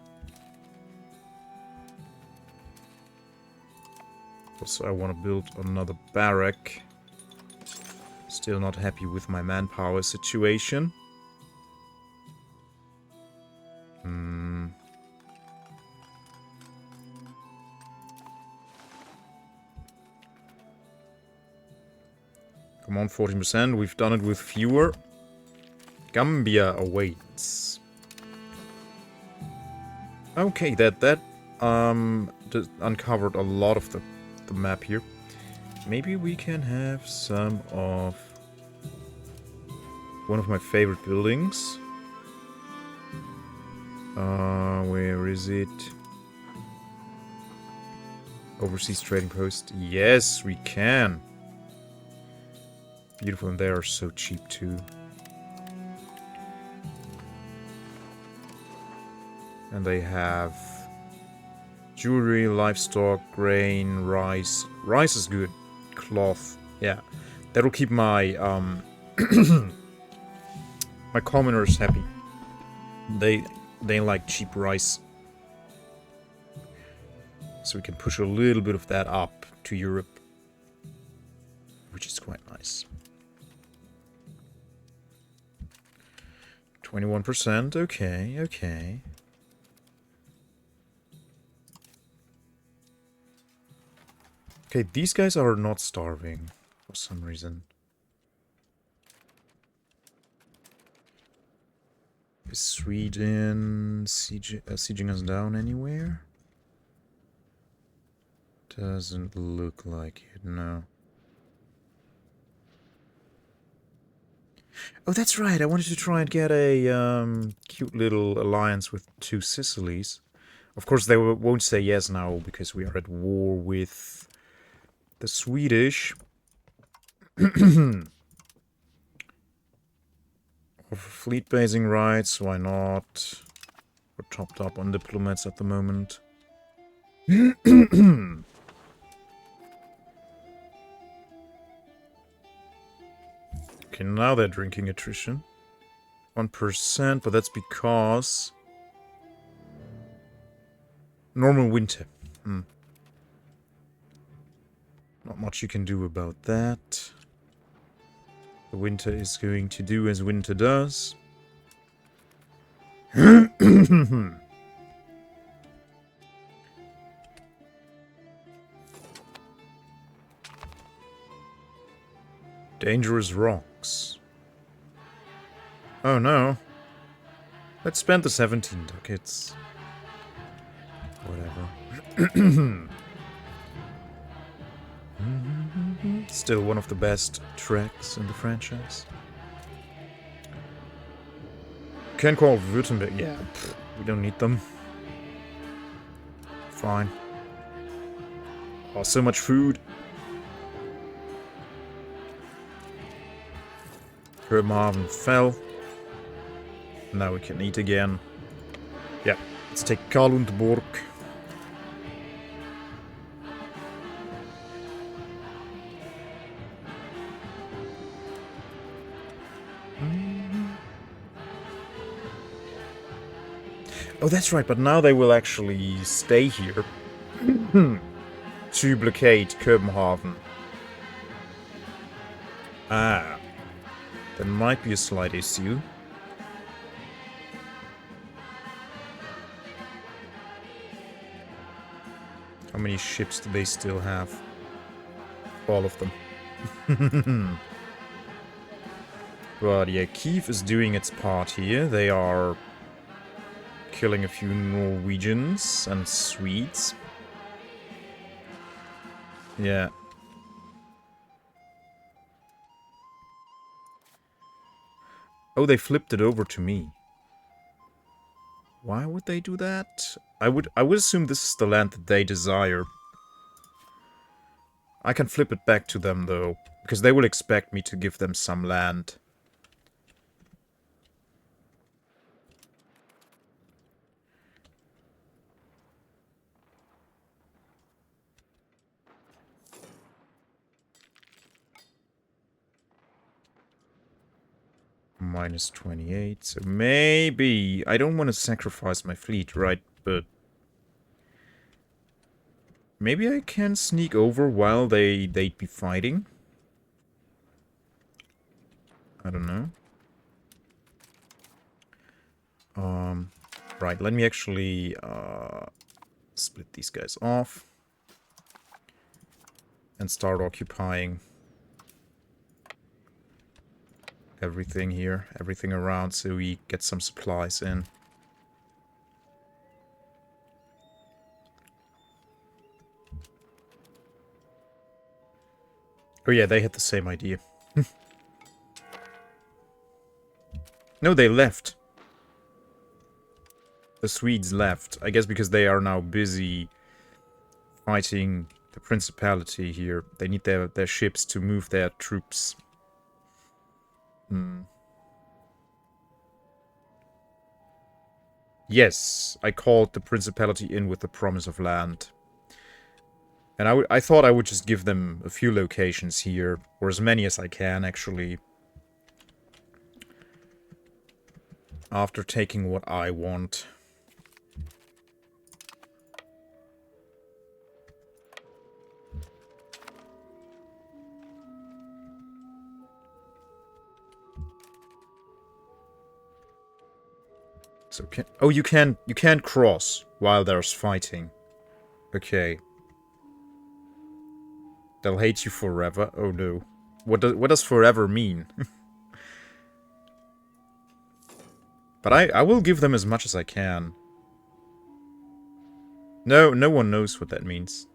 Also, I want to build another barrack. Still not happy with my manpower situation. Come on, 14%. We've done it with fewer. Gambia awaits. Okay, that uncovered a lot of the map here. Maybe we can have some of one of my favorite buildings. Where is it? Overseas trading post. Yes, we can. Beautiful, and they are so cheap too. And they have jewelry, livestock, grain, rice. Rice is good. Cloth. Yeah. That'll keep my my commoners happy. They like cheap rice. So we can push a little bit of that up to Europe, which is quite nice. 21%, okay, okay. Okay, these guys are not starving for some reason. Is Sweden sieging us down anywhere? Doesn't look like it, no. Oh, that's right. I wanted to try and get a cute little alliance with two Sicilies. Of course, they won't say yes now because we are at war with the Swedish. Fleet basing rights, why not? We're topped up on diplomats at the moment. Okay, now they're drinking attrition. 1%, but that's because... normal winter. Not much you can do about that. The winter is going to do as winter does. Dangerous rocks. Oh no. Let's spend the 17 ducats. Whatever. Still one of the best tracks in the franchise. Can call Württemberg. Yeah, we don't need them. Fine. Oh, so much food. Hermarven fell. Now we can eat again. Yeah, let's take Karlundborg. Oh, that's right, but now they will actually stay here to blockade Copenhagen. Ah, there might be a slight issue. How many ships do they still have? All of them. But yeah, Kiev is doing its part here. They are killing a few Norwegians and Swedes. Yeah. Oh, they flipped it over to me. Why would they do that? I would assume this is the land that they desire. I can flip it back to them though, because they will expect me to give them some land. Minus 28, so maybe... I don't want to sacrifice my fleet, right? But... maybe I can sneak over while they'd be fighting? I don't know. Right, let me actually split these guys off. And start occupying everything here, everything around, so we get some supplies in. Oh yeah, they had the same idea. No, they left. The Swedes left. I guess because they are now busy fighting the Principality here. They need their ships to move their troops. Yes, I called the Principality in with the promise of land. And I thought I would just give them a few locations here, or as many as I can, actually. After taking what I want. So you can't cross while there's fighting. Okay. They'll hate you forever. Oh no. What does forever mean? But I will give them as much as I can. No one knows what that means.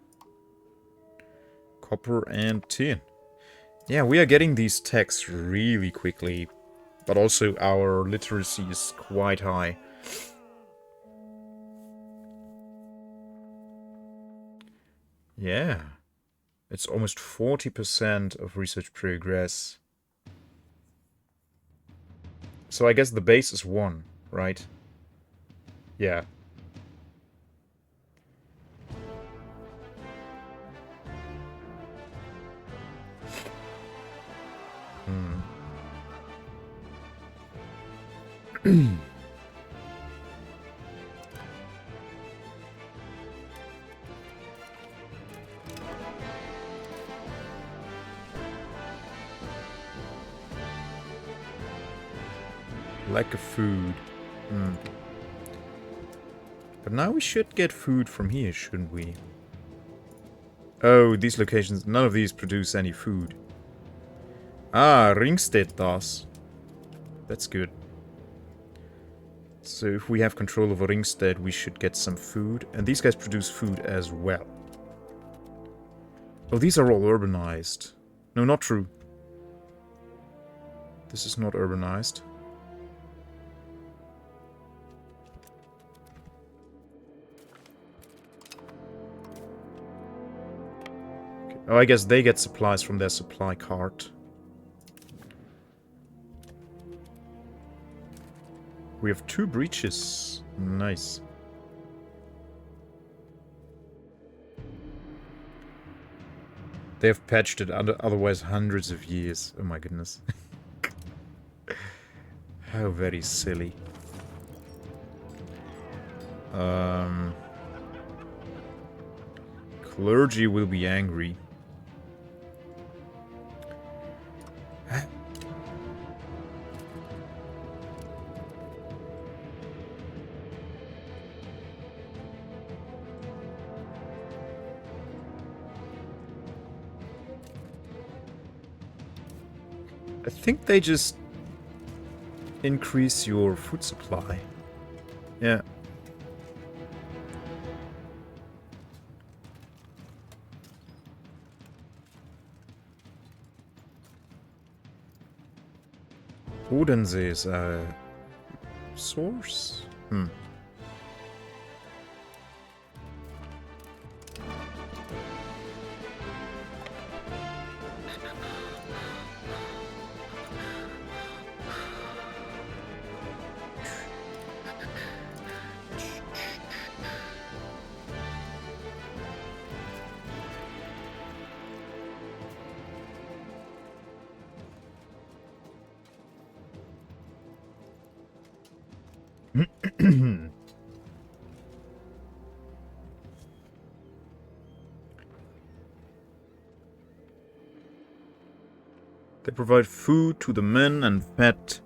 Copper and tin. Yeah, we are getting these techs really quickly. But also our literacy is quite high. Yeah. It's almost 40% of research progress. So I guess the base is 1, right? Yeah. Lack of food. But now we should get food from here, shouldn't we? Oh, these locations, none of these produce any food. Ah, Ringstedt does. That's good. So if we have control over Ringstedt, we should get some food. And these guys produce food as well. Oh, these are all urbanized. No, not true. This is not urbanized. Okay. Oh, I guess they get supplies from their supply cart. We have 2 breaches. Nice. They have patched it otherwise hundreds of years. Oh my goodness. How very silly. Clergy will be angry. I think they just increase your food supply. Yeah. Bodensee is a source? They provide food to the men and fat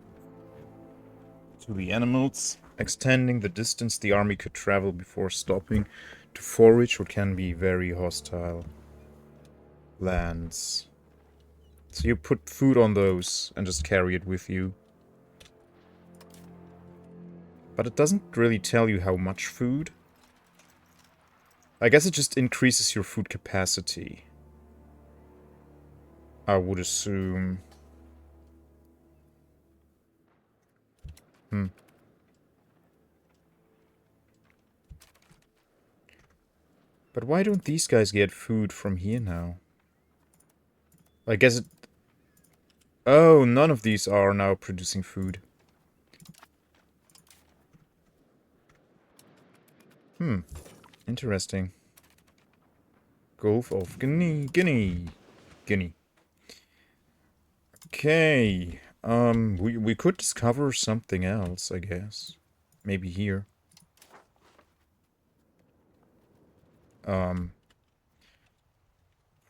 to the animals, extending the distance the army could travel before stopping to forage what can be very hostile lands. So you put food on those and just carry it with you. But it doesn't really tell you how much food. I guess it just increases your food capacity. I would assume. But why don't these guys get food from here now? I guess it... Oh, none of these are now producing food. Interesting. Gulf of Guinea. Okay. We could discover something else, I guess. Maybe here.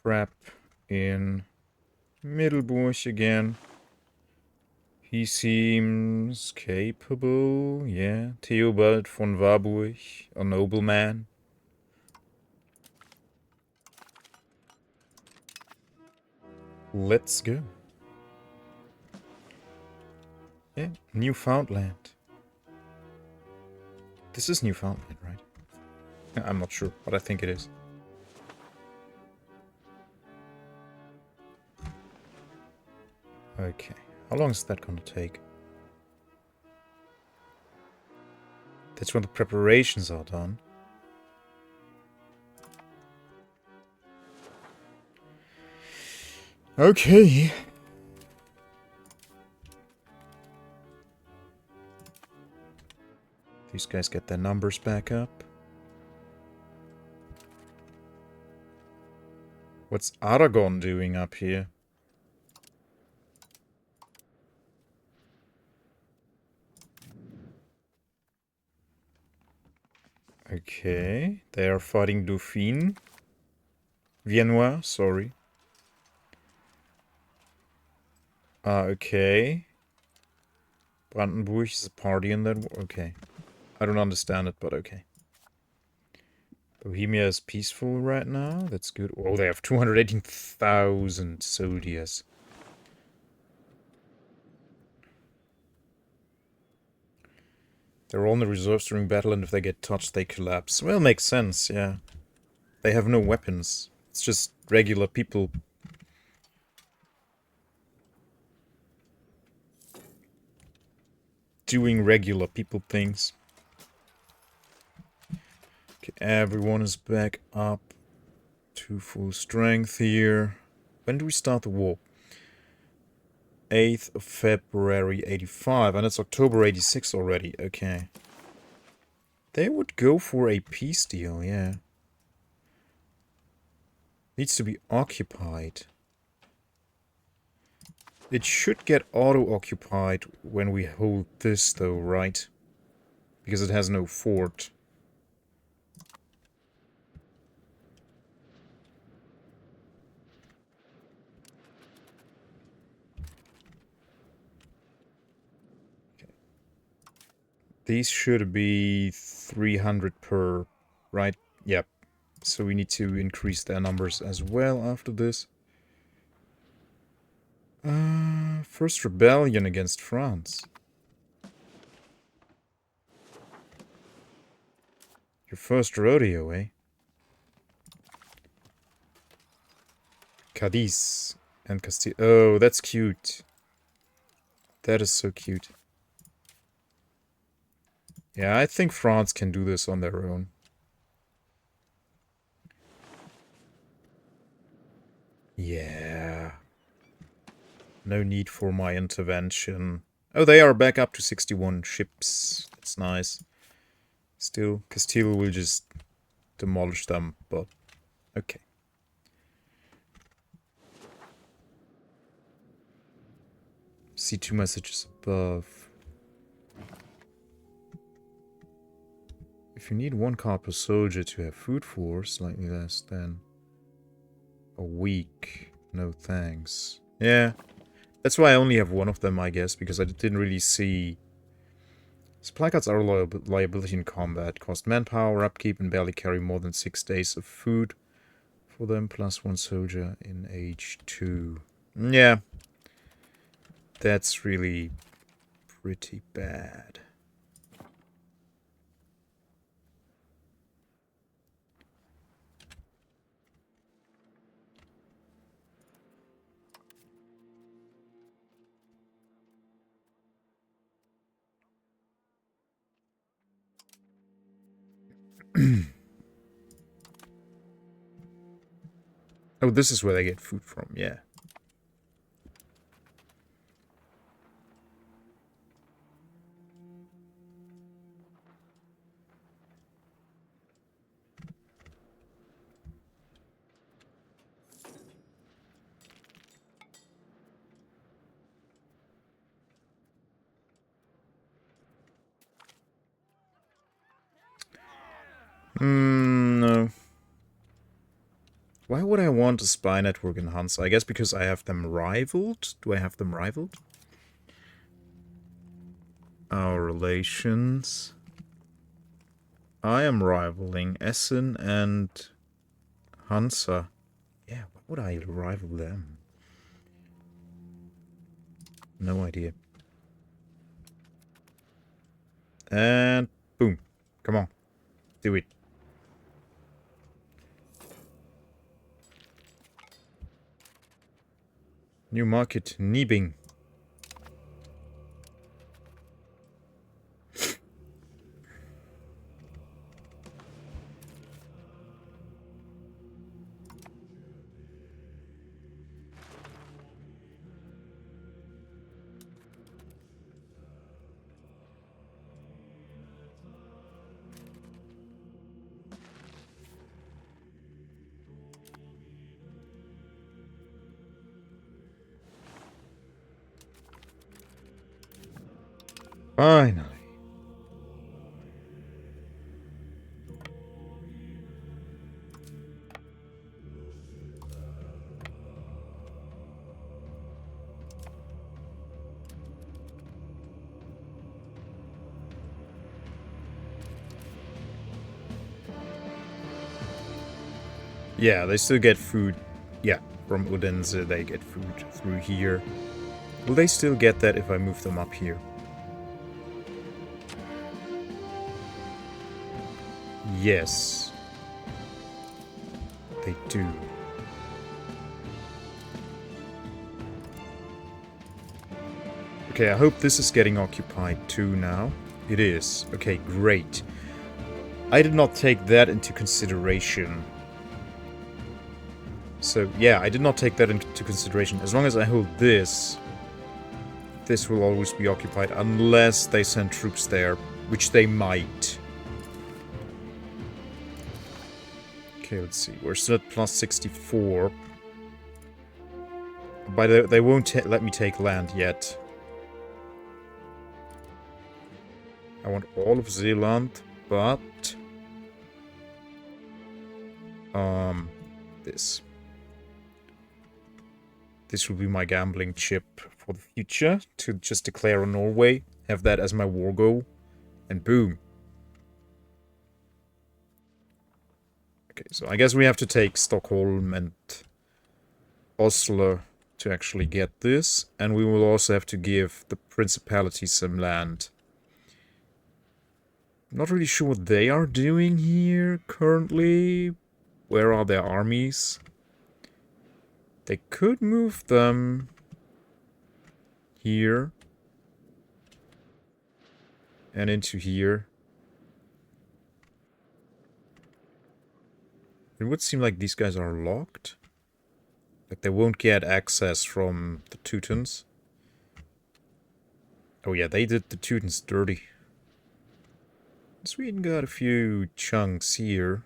Crap in Middelburg again. He seems capable, yeah. Theobald von Warburg, a nobleman. Let's go. Yeah, Newfoundland. This is Newfoundland, right? I'm not sure, but I think it is. Okay, how long is that gonna take? That's when the preparations are done. Okay. These guys get their numbers back up. What's Aragon doing up here? Okay, they are fighting Dauphine. Viennois, sorry. Okay. Brandenburg is a party in that war. Okay. I don't understand it, but okay. Bohemia is peaceful right now. That's good. Oh, they have 218,000 soldiers. They're only reserves during battle, and if they get touched, they collapse. Well, makes sense, yeah. They have no weapons. It's just regular people. Doing regular people things. Okay, everyone is back up to full strength here. When do we start the war? 8th of February 85, and it's October 86 already. Okay. They would go for a peace deal, yeah. Needs to be occupied. It should get auto-occupied when we hold this, though, right? Because it has no fort. Okay. These should be 300 per, right? Yep. So we need to increase their numbers as well after this. First rebellion against France. Your first rodeo, eh? Cadiz and Castile. Oh, that's cute. That is so cute. Yeah, I think France can do this on their own. Yeah. No need for my intervention. Oh, they are back up to 61 ships. That's nice. Still, Castile will just demolish them, but okay. See 2 messages above. If you need 1 car per soldier to have food for, slightly less than a week. No thanks. Yeah. That's why I only have 1 of them, I guess, because I didn't really see... Supply cards are a liability in combat. Cost manpower, upkeep, and barely carry more than 6 days of food for them, plus 1 soldier in age 2. Yeah. That's really pretty bad. Oh, this is where they get food from, yeah. No. Why would I want a spy network in Hansa? I guess because I have them rivaled? Do I have them rivaled? Our relations. I am rivaling Essen and Hansa. Yeah, why would I rival them? No idea. And boom. Come on. Do it. New market, Niebing. Finally. Yeah, they still get food. Yeah, from Odense they get food through here. Will they still get that if I move them up here? Yes. They do. Okay, I hope this is getting occupied too now. It is. Okay, great. I did not take that into consideration. So, yeah, I did not take that into consideration. As long as I hold this, this will always be occupied, unless they send troops there, which they might. Okay, let's see. We're still at plus 64. But they won't let me take land yet. I want all of Zeeland, but... this. This will be my gambling chip for the future, to just declare on Norway, have that as my war goal, and boom. Okay, so I guess we have to take Stockholm and Oslo to actually get this, and we will also have to give the Principality some land. Not really sure what they are doing here currently. Where are their armies? They could move them here and into here. It would seem like these guys are locked. Like they won't get access from the Teutons. Oh yeah, they did the Teutons dirty. Sweden got a few chunks here.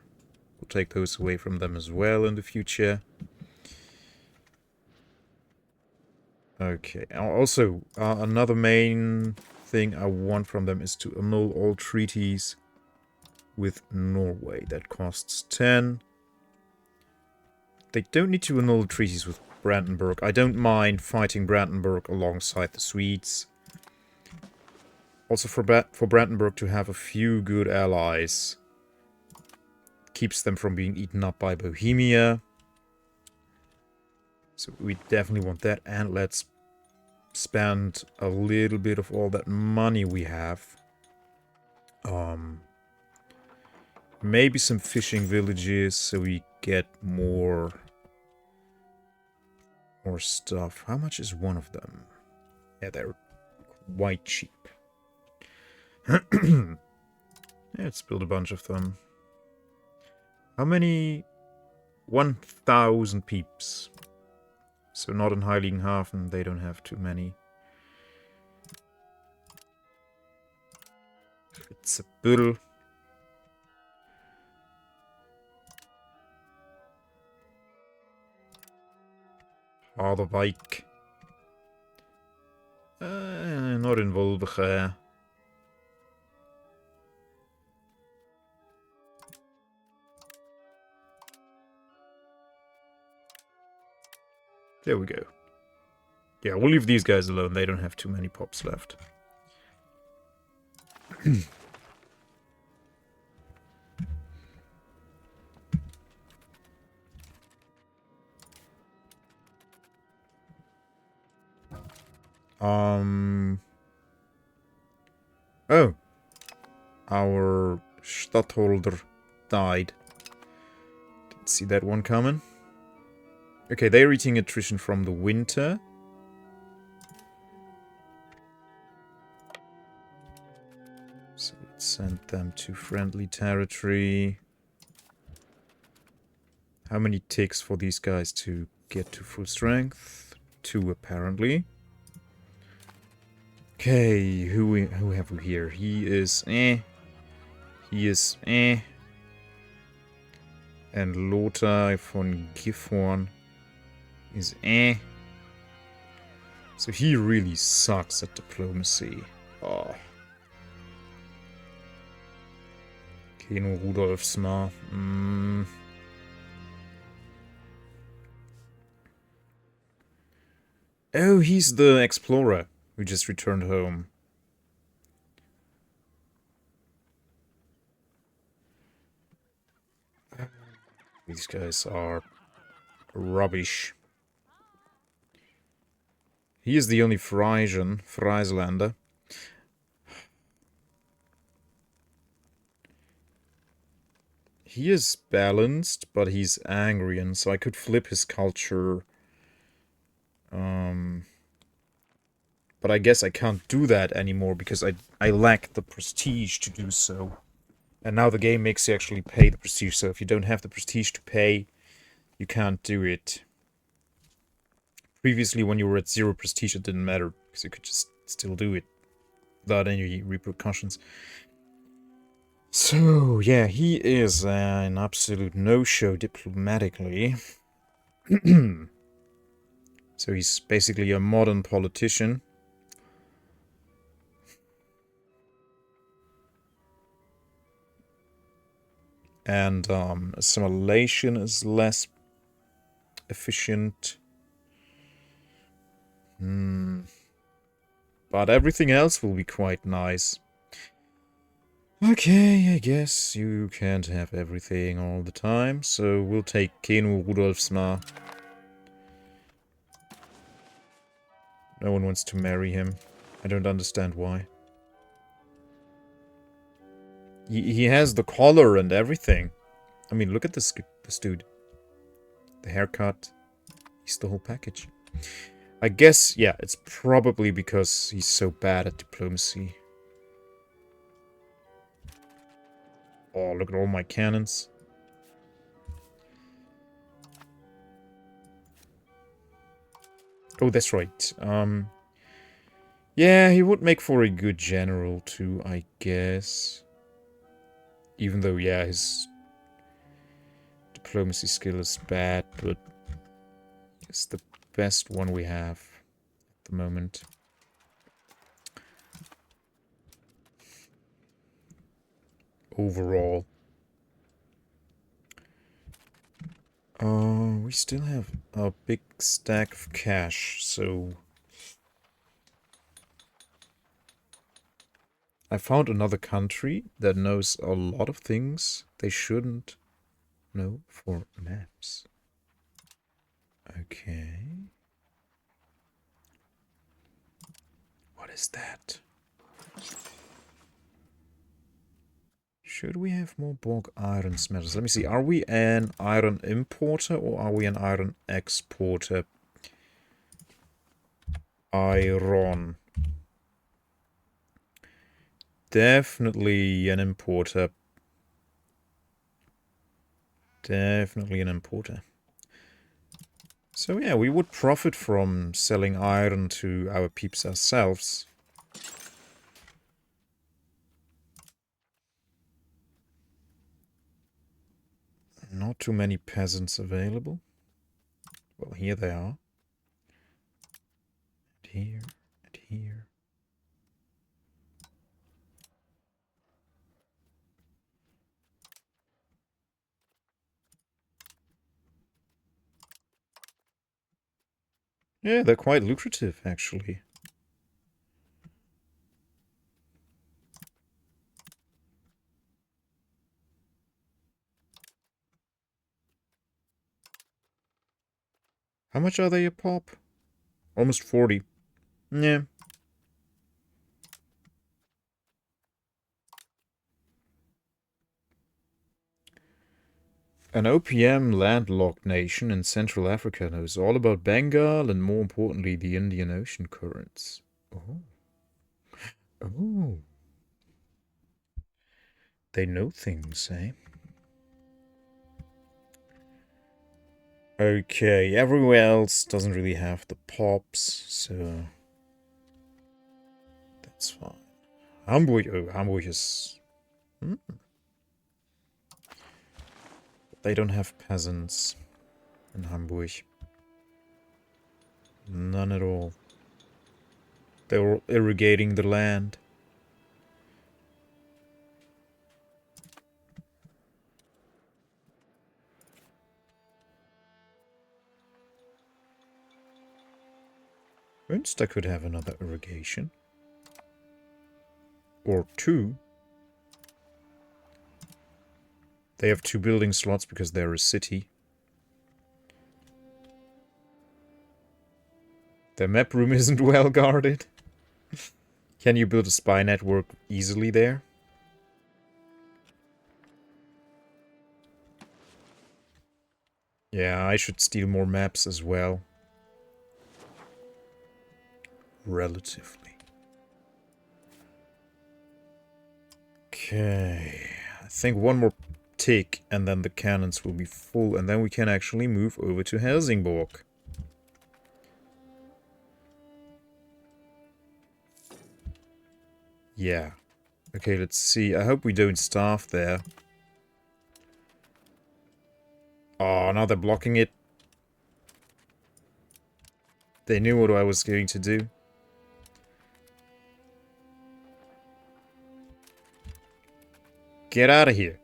We'll take those away from them as well in the future. Okay, also, another main thing I want from them is to annul all treaties with Norway. That costs 10. They don't need to annul treaties with Brandenburg. I don't mind fighting Brandenburg alongside the Swedes. Also for Brandenburg to have a few good allies. Keeps them from being eaten up by Bohemia. So we definitely want that. And let's spend a little bit of all that money we have. Maybe some fishing villages so we get more stuff. How much is one of them? Yeah, they're quite cheap. Yeah, let's build a bunch of them. How many? 1,000 peeps. So not in Heiligenhafen, they don't have too many. It's a bull. Harderwijk. Not in Wolbege. There we go. Yeah, we'll leave these guys alone. They don't have too many pops left. Oh. Our Stadtholder died. Didn't see that one coming. Okay, they're eating attrition from the winter. So let's send them to friendly territory. How many ticks for these guys to get to full strength? 2 apparently. Okay, who have we here? He is He is And Lothar von Gifhorn is So he really sucks at diplomacy. Oh. Keno Rudolfsmar. Oh, he's the explorer who just returned home. These guys are rubbish. He is the only Frieslander. He is balanced, but he's angry, and so I could flip his culture. But I guess I can't do that anymore because I lack the prestige to do so. And now the game makes you actually pay the prestige, so if you don't have the prestige to pay, you can't do it. Previously, when you were at 0 prestige, it didn't matter, because you could just still do it without any repercussions. So, yeah, he is an absolute no-show diplomatically. So he's basically a modern politician. And assimilation is less efficient. But everything else will be quite nice. Okay, I guess you can't have everything all the time, so we'll take Kenu Rudolfsmar. No one wants to marry him. I don't understand why. He has the collar and everything. I mean, look at this dude. The haircut. He's the whole package. I guess, yeah, it's probably because he's so bad at diplomacy. Oh, look at all my cannons. Oh, that's right. Yeah, he would make for a good general too, I guess. Even though, yeah, his diplomacy skill is bad, but it's the best one we have at the moment. Overall. We still have a big stack of cash, so... I found another country that knows a lot of things they shouldn't know for maps. Okay. What is that? Should we have more bog iron smelters? Let me see. Are we an iron importer or are we an iron exporter? Iron. Definitely an importer. Definitely an importer. So yeah, we would profit from selling iron to our peeps ourselves. Not too many peasants available. Well, here they are. And here, and here. Yeah, they're quite lucrative, actually. How much are they a pop? Almost 40. Yeah. An OPM landlocked nation in Central Africa knows all about Bengal and, more importantly, the Indian Ocean currents. Oh. Oh. They know things, eh? Okay, everywhere else doesn't really have the pops, so... that's fine. Hamburg... oh, Hamburg is... They don't have peasants in Hamburg. None at all. They were irrigating the land. Münster could have another irrigation. Or 2. They have 2 building slots because they're a city. Their map room isn't well guarded. Can you build a spy network easily there? Yeah, I should steal more maps as well. Relatively. Okay. I think one more tick and then the cannons will be full and then we can actually move over to Helsingborg. Yeah. Okay, let's see. I hope we don't starve there. Oh, now they're blocking it. They knew what I was going to do. Get out of here.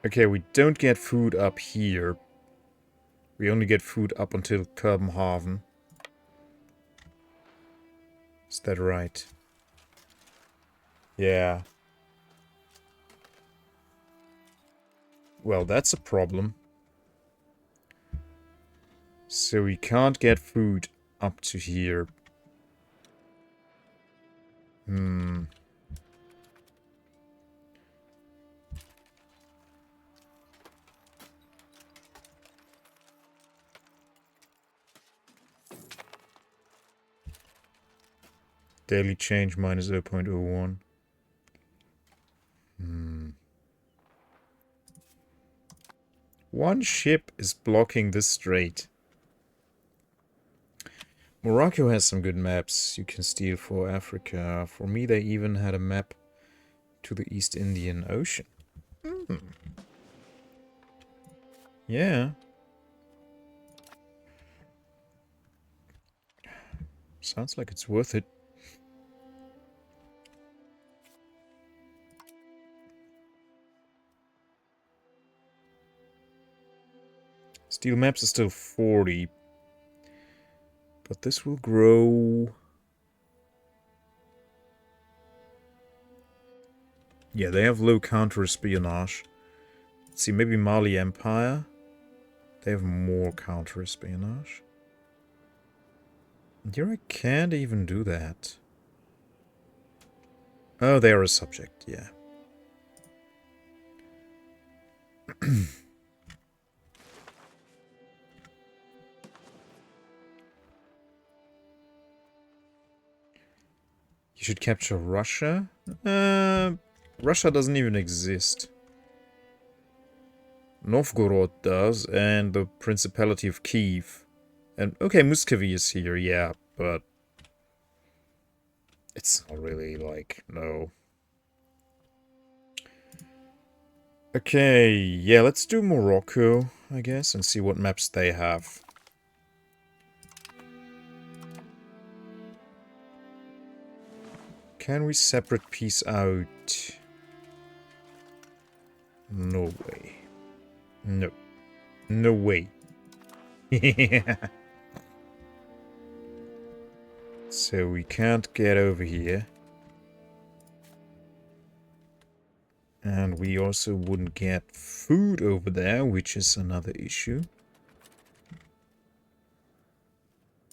Okay, we don't get food up here. We only get food up until Copenhagen. Is that right? Yeah. Well, that's a problem. So we can't get food up to here. Hmm. Daily change minus 0.01. Hmm. One ship is blocking this strait. Morocco has some good maps you can steal for Africa. For me, they even had a map to the East Indian Ocean. Hmm. Yeah. Sounds like it's worth it. Steel maps are still 40. But this will grow. Yeah, they have low counter-espionage. Let's see, maybe Mali Empire. They have more counter-espionage. And here I can't even do that. Oh, they are a subject, yeah. You should capture Russia? Russia doesn't even exist. Novgorod does, and the Principality of Kiev. And, okay, Muscovy is here, yeah, but... it's not really, like, no. Okay, yeah, let's do Morocco, I guess, and see what maps they have. Can we separate piece out? No way. No. No way. So we can't get over here. And we also wouldn't get food over there, which is another issue.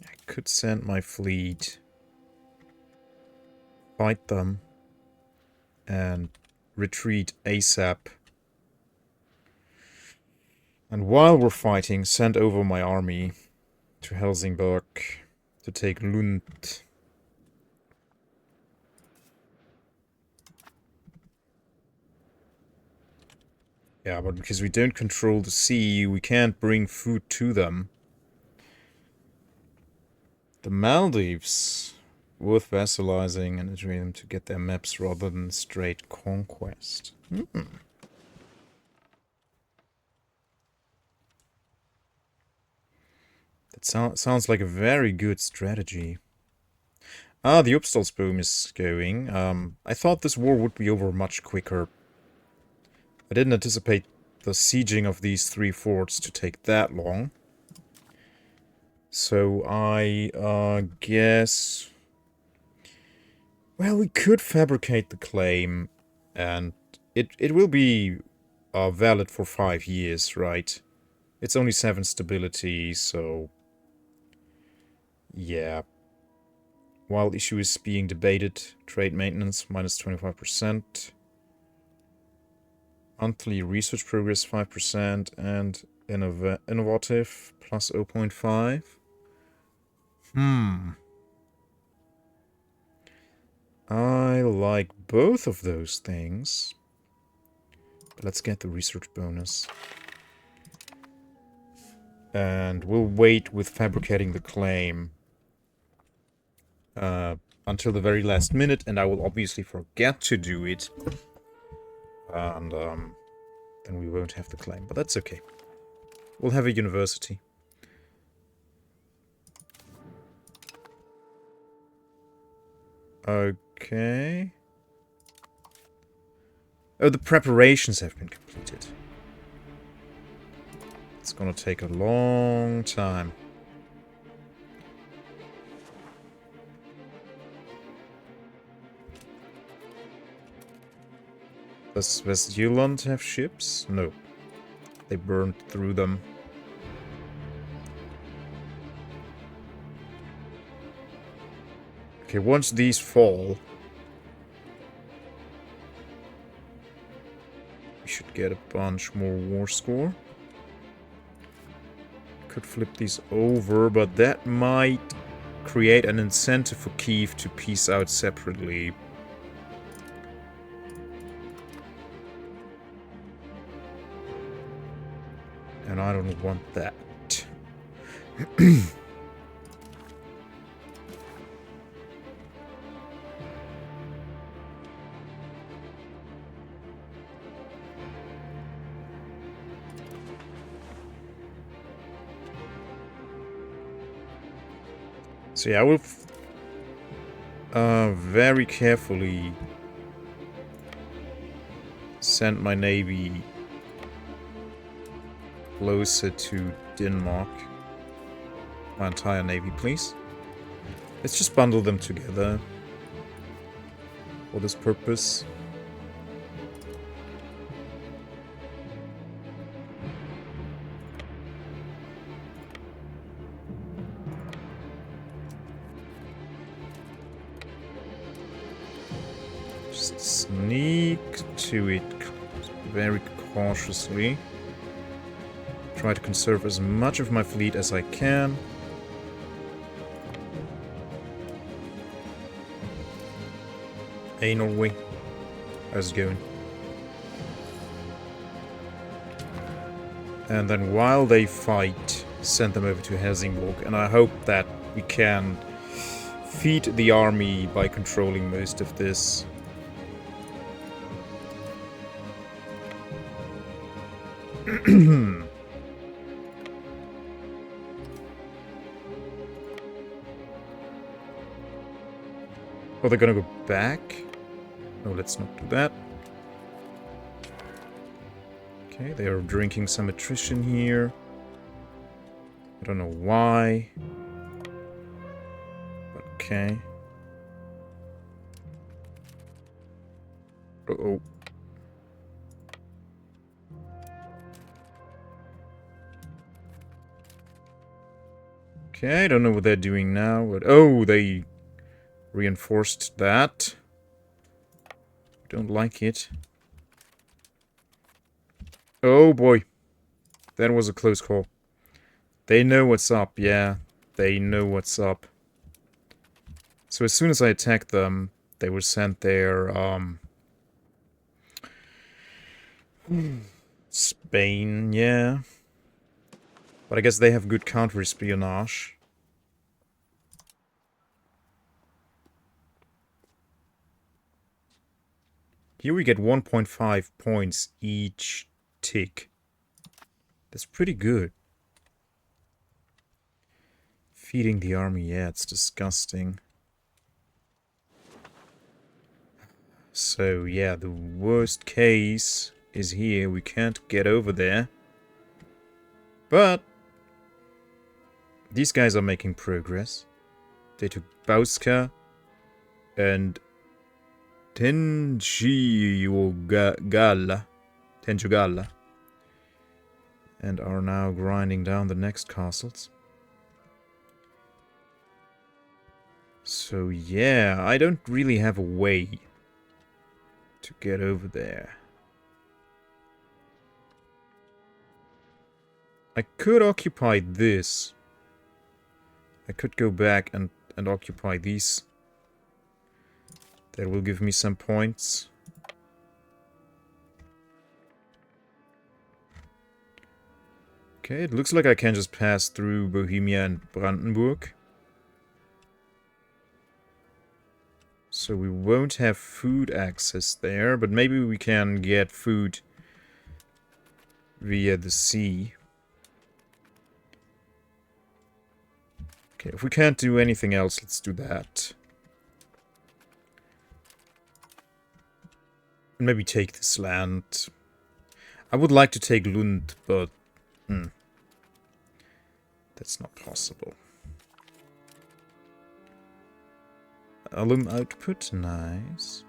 I could send my fleet, fight them, and retreat ASAP. And while we're fighting, send over my army to Helsingborg to take Lund. Yeah, but because we don't control the sea, we can't bring food to them. The Maldives, worth vassalizing and entering them to get their maps rather than straight conquest. That sounds like a very good strategy. Ah, the Upstalsboom is going. I thought this war would be over much quicker. I didn't anticipate the sieging of these 3 forts to take that long. So I guess... well, we could fabricate the claim, and it will be valid for 5 years, right? It's only 7 stability, so... yeah. While issue is being debated, trade maintenance minus 25%. Monthly research progress 5% and innovative plus 0.5. I like both of those things. But let's get the research bonus. And we'll wait with fabricating the claim until the very last minute, and I will obviously forget to do it. And then we won't have the claim, but that's okay. We'll have a university. Okay. Oh, the preparations have been completed. It's gonna take a long time. Does Westjylland have ships? No. They burned through them. Okay, once these fall, we should get a bunch more war score. Could flip these over, but that might create an incentive for Kiev to peace out separately. And I don't want that. So yeah, I will very carefully send my navy closer to Denmark. My entire navy, please. Let's just bundle them together for this purpose. Just sneak to it very cautiously. Try to conserve as much of my fleet as I can. Hey, Norway. How's it going? And then while they fight, send them over to Helsingborg. And I hope that we can feed the army by controlling most of this. Oh, they're gonna go back? No, let's not do that. Okay, they are drinking some attrition here. I don't know why. Okay. Uh-oh. Okay, I don't know what they're doing now, but oh, they reinforced that. Don't like it. Oh boy. That was a close call. They know what's up, yeah. They know what's up. So as soon as I attack them, they will send their, Spain, yeah. But I guess they have good counter-espionage. Here we get 1.5 points each tick. That's pretty good. Feeding the army, yeah, it's disgusting. So, yeah, the worst case is here. We can't get over there. But these guys are making progress. They took Bauska and Tenjugala, and are now grinding down the next castles. So yeah, I don't really have a way to get over there. I could occupy this. I could go back and occupy these. That will give me some points. Okay, it looks like I can just pass through Bohemia and Brandenburg. So we won't have food access there, but maybe we can get food via the sea. Okay, if we can't do anything else, let's do that. And maybe take this land. I would like to take Lund, but that's not possible. Alum output, nice.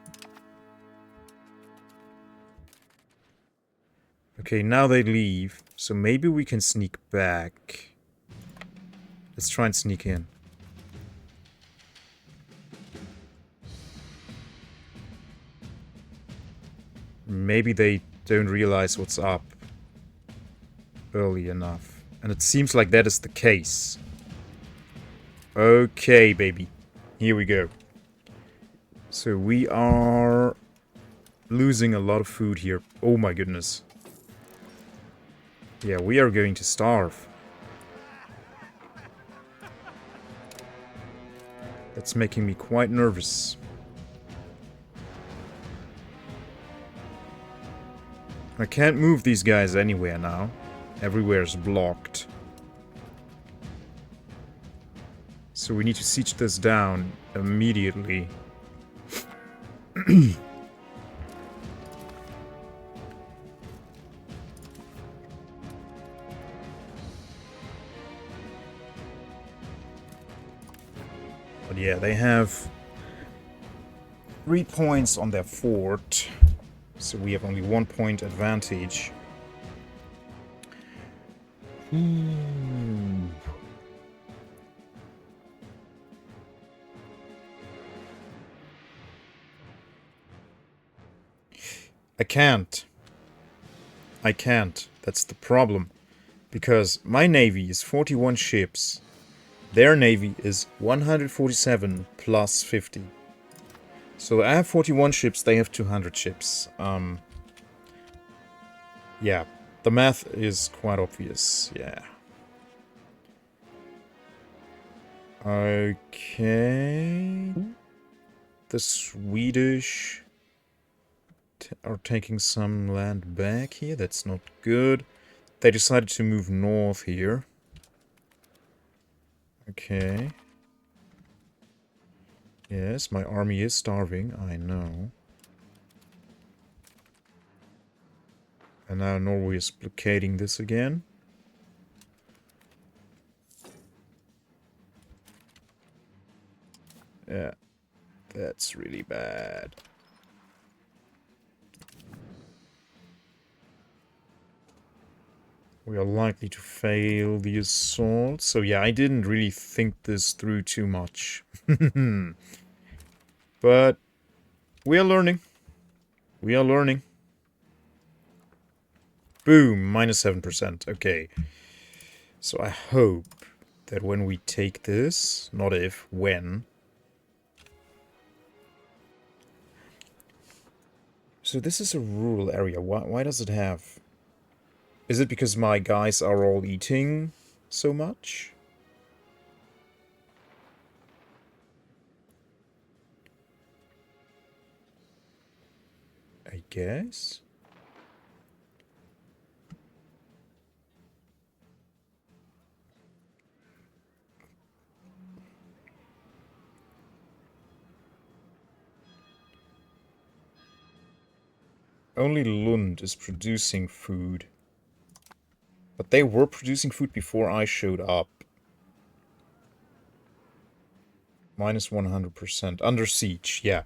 Okay, now they leave, so maybe we can sneak back. Let's try and sneak in. Maybe they don't realize what's up early enough. And it seems like that is the case. Okay, baby. Here we go. So we are losing a lot of food here. Oh my goodness. Yeah, we are going to starve. That's making me quite nervous. I can't move these guys anywhere now. Everywhere is blocked. So we need to siege this down immediately. But yeah, they have 3 points on their fort. So we have only 1 point advantage. I can't. That's the problem. Because my navy is 41 ships. Their navy is 147 plus 50. So I have 41 ships, they have 200 ships. Yeah, the math is quite obvious, yeah. Okay. The Swedish are taking some land back here, that's not good. They decided to move north here. Okay. Yes, my army is starving, I know. And now Norway is blockading this again. Yeah, that's really bad. We are likely to fail the assault. So yeah, I didn't really think this through too much. But we are learning. We are learning. Boom, minus 7%. Okay. So I hope that when we take this, not if, when. So this is a rural area. Why does it have... Is it because my guys are all eating so much? I guess. Only Lund is producing food. But they were producing food before I showed up. Minus 100%. Under siege, yeah.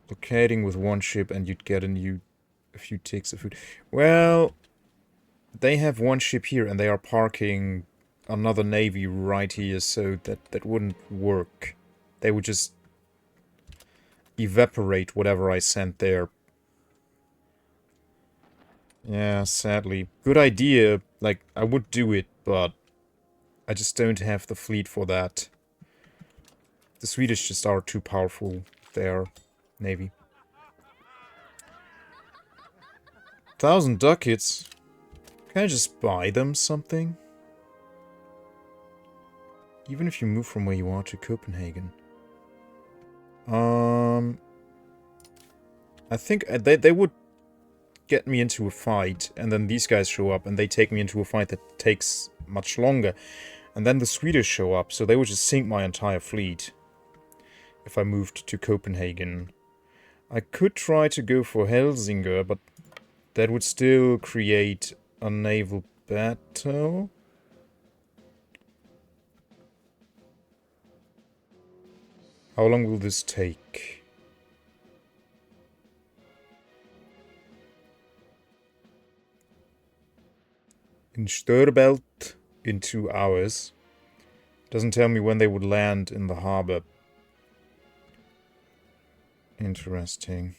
Blockading with one ship and you'd get a few ticks of food. Well, they have one ship here and they are parking another navy right here, so that wouldn't work. They would just... evaporate whatever I sent there. Yeah, sadly. Good idea. Like, I would do it, but I just don't have the fleet for that. The Swedish just are too powerful, their navy. 1,000 ducats? Can I just buy them something? Even if you move from where you are to Copenhagen. I think they would get me into a fight, and then these guys show up, and they take me into a fight that takes much longer. And then the Swedish show up, so they would just sink my entire fleet. If I moved to Copenhagen. I could try to go for Helsinger, but that would still create a naval battle. How long will this take? In Störbelt in 2 hours. Doesn't tell me when they would land in the harbor. Interesting.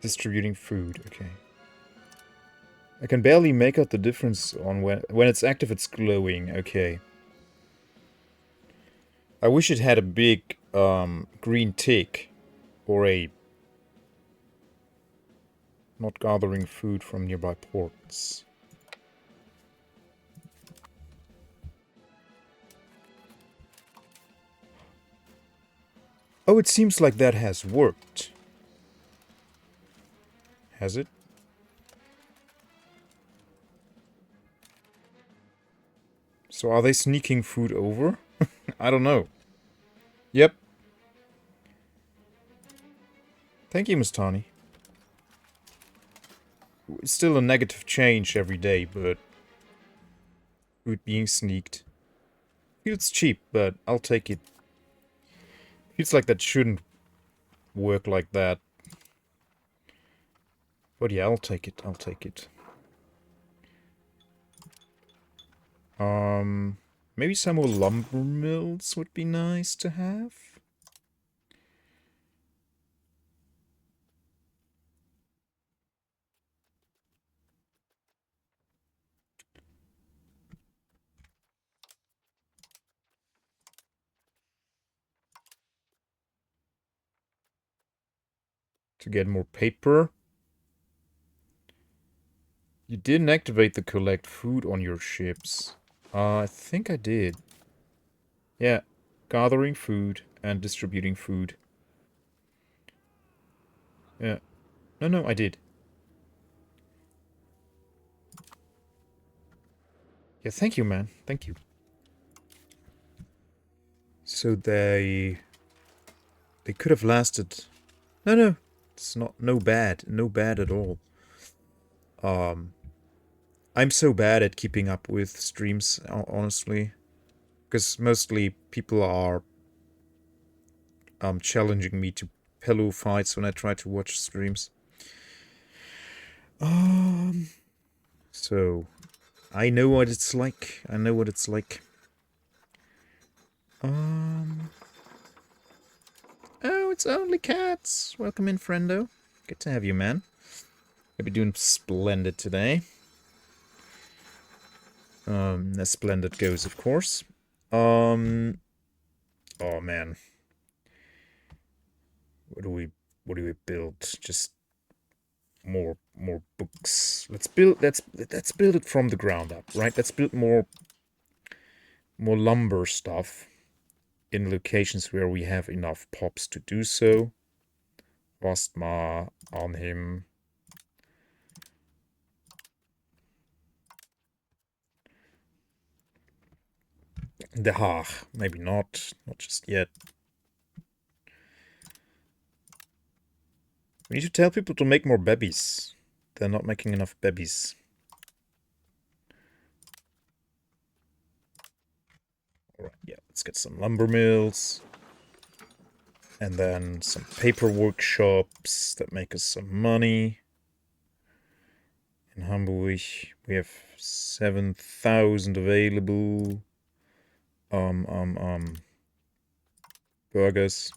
Distributing food, okay. I can barely make out the difference on when it's active it's glowing, okay. I wish it had a big green tick or a not gathering food from nearby ports. Oh, it seems like that has worked. Has it? So are they sneaking food over? I don't know. Yep. Thank you, Miss Tani. It's still a negative change every day, but food being sneaked. Feels cheap, but I'll take it. Feels like that shouldn't work like that. But yeah, I'll take it. I'll take it. Maybe some more lumber mills would be nice to have. To get more paper. You didn't activate the collect food on your ships. I think I did. Yeah, gathering food and distributing food. Yeah. No, I did. Yeah, thank you, man. Thank you. So they could have lasted. No. It's no bad at all. I'm so bad at keeping up with streams, honestly. Because mostly people are challenging me to pillow fights when I try to watch streams. So I know what it's like. Oh, it's only cats. Welcome in, friendo. Good to have you, man. You'll be doing splendid today. As splendid goes, of course. Oh man. What do we build? Just more books. Let's build it from the ground up, right? Let's build more lumber stuff in locations where we have enough pops to do so. Vastma on him. The Haag, maybe not just yet. We need to tell people to make more babies. They're not making enough babies. Alright, yeah, let's get some lumber mills. And then some paper workshops that make us some money. In Hamburg, we have 7,000 available. Burgers.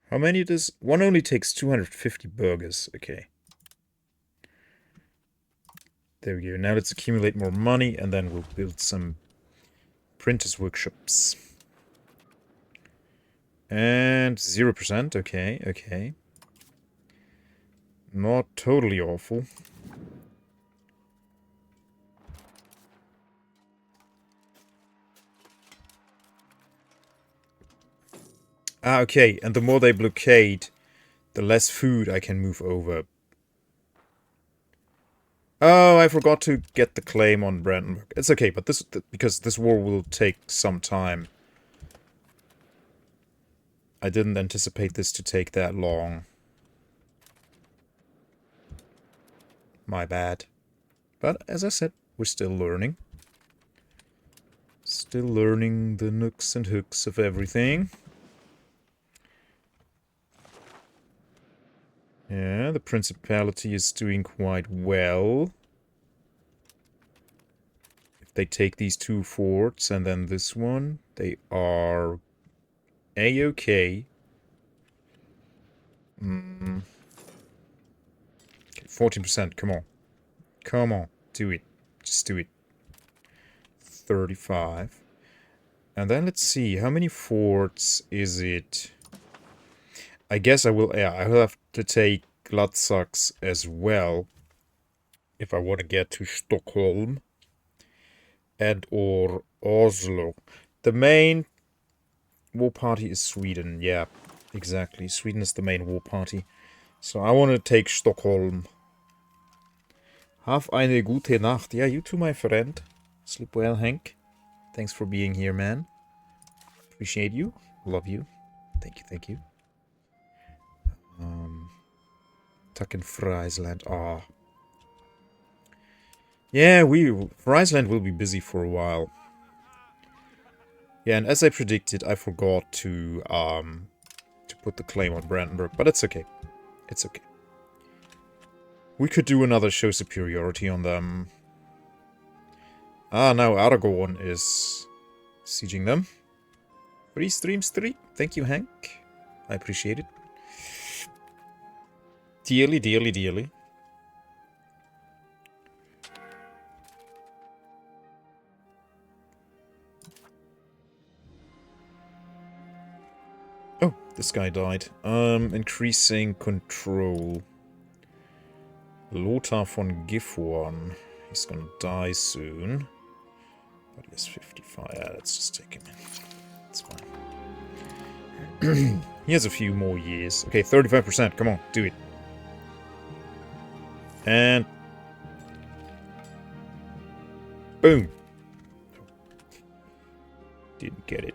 How many does... One only takes 250 burgers. Okay. There we go. Now let's accumulate more money, and then we'll build some printers workshops. And 0%. Okay, okay. Not totally awful. Ah, okay. And the more they blockade, the less food I can move over. Oh, I forgot to get the claim on Brandenburg. It's okay, but this because this war will take some time. I didn't anticipate this to take that long. My bad. But as I said, we're still learning. Still learning the nooks and hooks of everything. Yeah, the Principality is doing quite well. If they take these two forts and then this one, they are A-okay. 14%, come on. Come on, do it. Just do it. 35. And then let's see, how many forts is it? I guess I will have to take Gladsax as well. If I want to get to Stockholm. And or Oslo. The main war party is Sweden, yeah. Exactly, Sweden is the main war party. So I want to take Stockholm. Have eine gute Nacht. Yeah, you too, my friend. Sleep well, Hank. Thanks for being here, man. Appreciate you. Love you. Thank you, thank you. Tuck Friesland. Ah. Yeah, Friesland will be busy for a while. Yeah, and as I predicted, I forgot to put the claim on Brandenburg, but it's okay. It's okay. We could do another show superiority on them. Ah, now Aragorn is sieging them. 3 streams 3. Thank you, Hank. I appreciate it. Dearly, dearly, dearly. Oh, this guy died. Increasing control. Lothar von Gifhorn. He's gonna die soon. But he has 55. Yeah, let's just take him in. It's fine. He has a few more years. Okay, 35%. Come on, do it. And... boom. Didn't get it.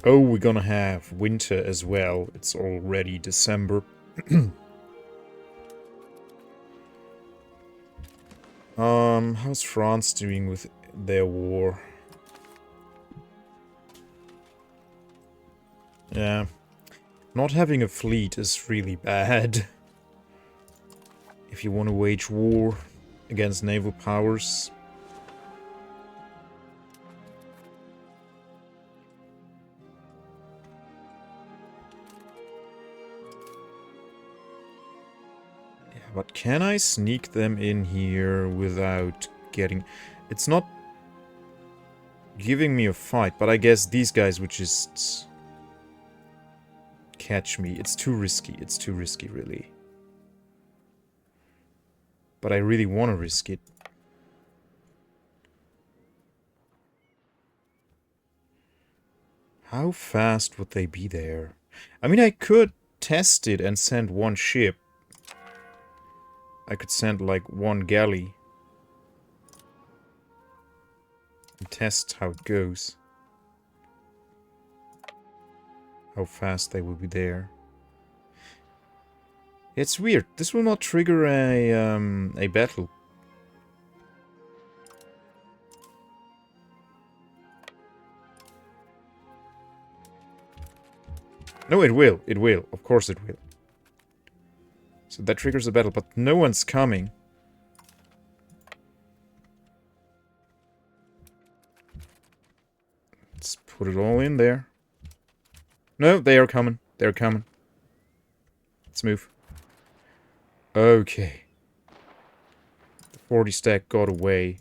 Oh, we're gonna have winter as well. It's already December. How's France doing with their war? Yeah. Not having a fleet is really bad. If you want to wage war against naval powers. Yeah, but can I sneak them in here without getting... It's not giving me a fight, but I guess these guys would just catch me. It's too risky. It's too risky, really. But I really want to risk it. How fast would they be there? I mean, I could test it and send one ship. I could send, like, one galley. And test how it goes. How fast they will be there. It's weird. This will not trigger a battle. No, it will. It will. Of course it will. So that triggers a battle, but no one's coming. Let's put it all in there. No, they are coming. They're coming. Let's move. Okay. The 40 stack got away.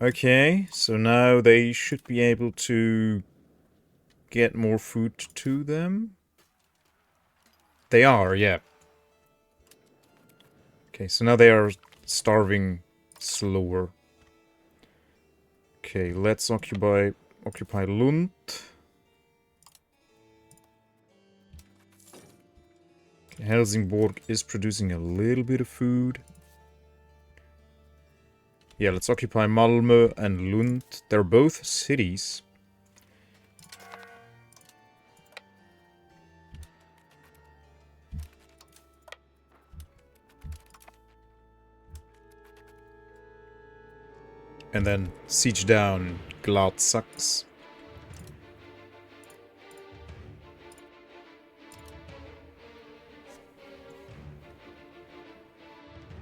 Okay, so now they should be able to get more food to them. They are, yeah. Okay, so now they are starving slower. Okay, let's occupy Lund. Okay, Helsingborg is producing a little bit of food. Yeah, let's occupy Malmö and Lund. They're both cities. And then siege down Gladsax.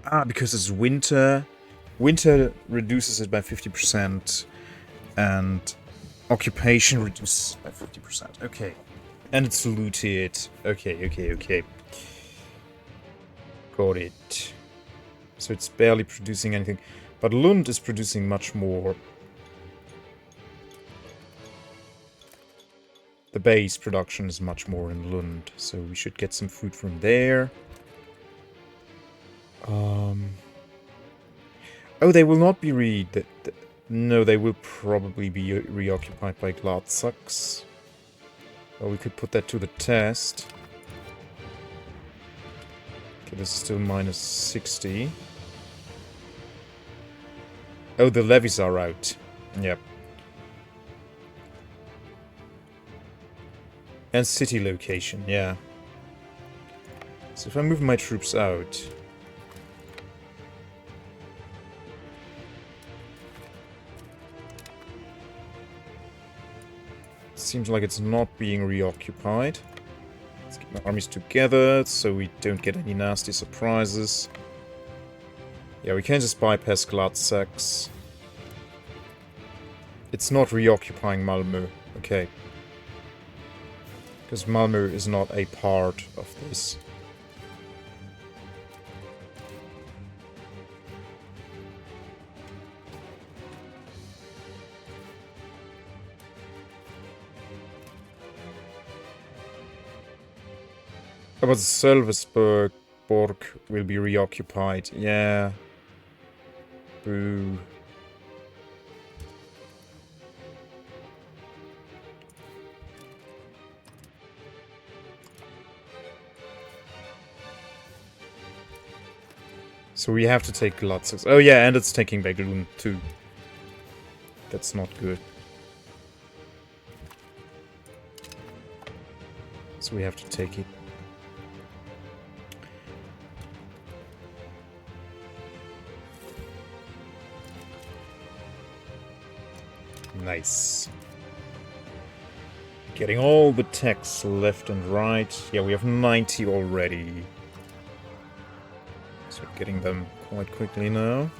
Ah, because it's winter. Winter reduces it by 50%. And occupation reduces by 50%. Okay. And it's looted. Okay. Got it. So it's barely producing anything. But Lund is producing much more. The base production is much more in Lund. So we should get some food from there. Oh, they will not be no, they will probably be reoccupied by Gladsax. Well, we could put that to the test. Okay, this is still minus 60. Oh, the levies are out. Yep. And city location, yeah. So if I move my troops out... Seems like it's not being reoccupied. Let's get my armies together so we don't get any nasty surprises. Yeah, we can just bypass Gladsax. It's not reoccupying Malmö. Okay. Because Malmö is not a part of this. Oh, but Sölvesborg will be reoccupied. Yeah. Boo. So we have to take Gladsax. Oh yeah, and it's taking Beglun too. That's not good. So we have to take it. Nice. Getting all the techs left and right. Yeah, we have 90 already. So getting them quite quickly now.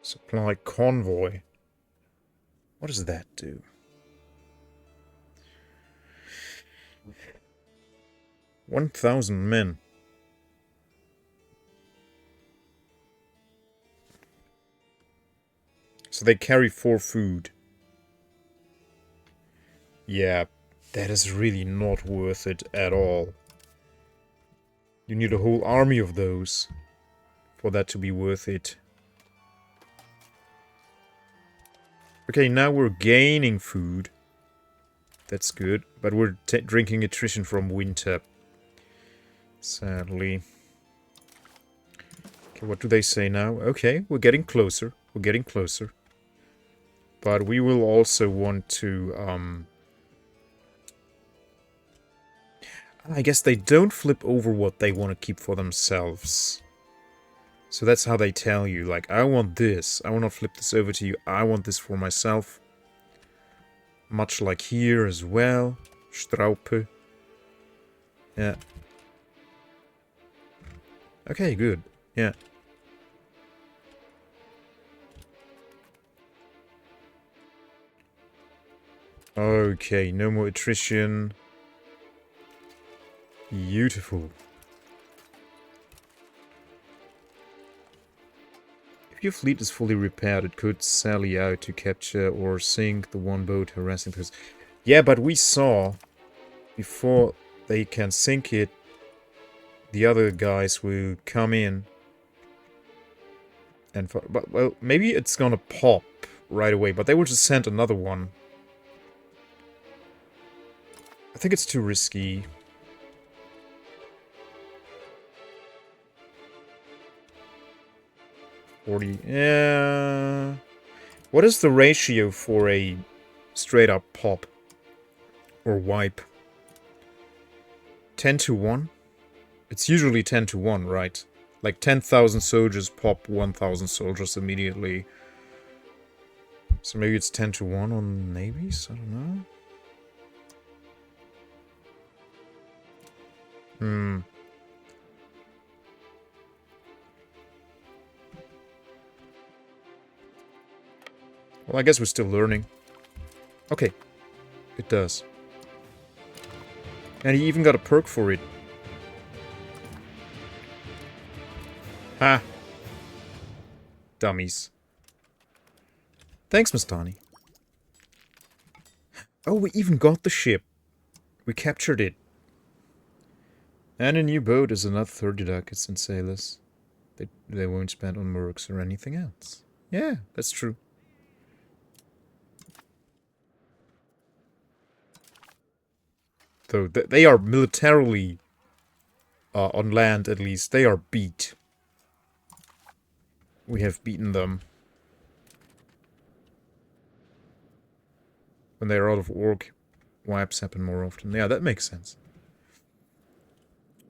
Supply convoy. What does that do? $1,000 men. So they carry 4 food. Yeah, that is really not worth it at all. You need a whole army of those for that to be worth it. Okay, now we're gaining food. That's good. But we're drinking attrition from winter. Sadly. Okay, what do they say now? Okay, we're getting closer. We're getting closer. But we will also want to, I guess they don't flip over what they want to keep for themselves. So that's how they tell you, like, I want this. I will not flip this over to you. I want this for myself. Much like here as well. Straupe. Yeah. Okay, good. Yeah. Okay, no more attrition. Beautiful. If your fleet is fully repaired, it could sally out to capture or sink the one boat harassing us. Yeah, but we saw, before they can sink it, the other guys will come in. And but, well, maybe it's gonna pop right away, but they will just send another one. I think it's too risky. Yeah. What is the ratio for a straight up pop? Or wipe? 10 to 1? It's usually 10 to 1, right? Like 10,000 soldiers pop 1,000 soldiers immediately. So maybe it's 10 to 1 on navies? I don't know. Well, I guess we're still learning. Okay. It does. And he even got a perk for it. Ha! Dummies. Thanks, Mastani. Oh, we even got the ship. We captured it. And a new boat is another 30 ducats and sailors. They won't spend on mercs or anything else. Yeah, that's true. Though they are militarily, on land at least, they are beat. We have beaten them. When they're out of orc, wipes happen more often. Yeah, that makes sense.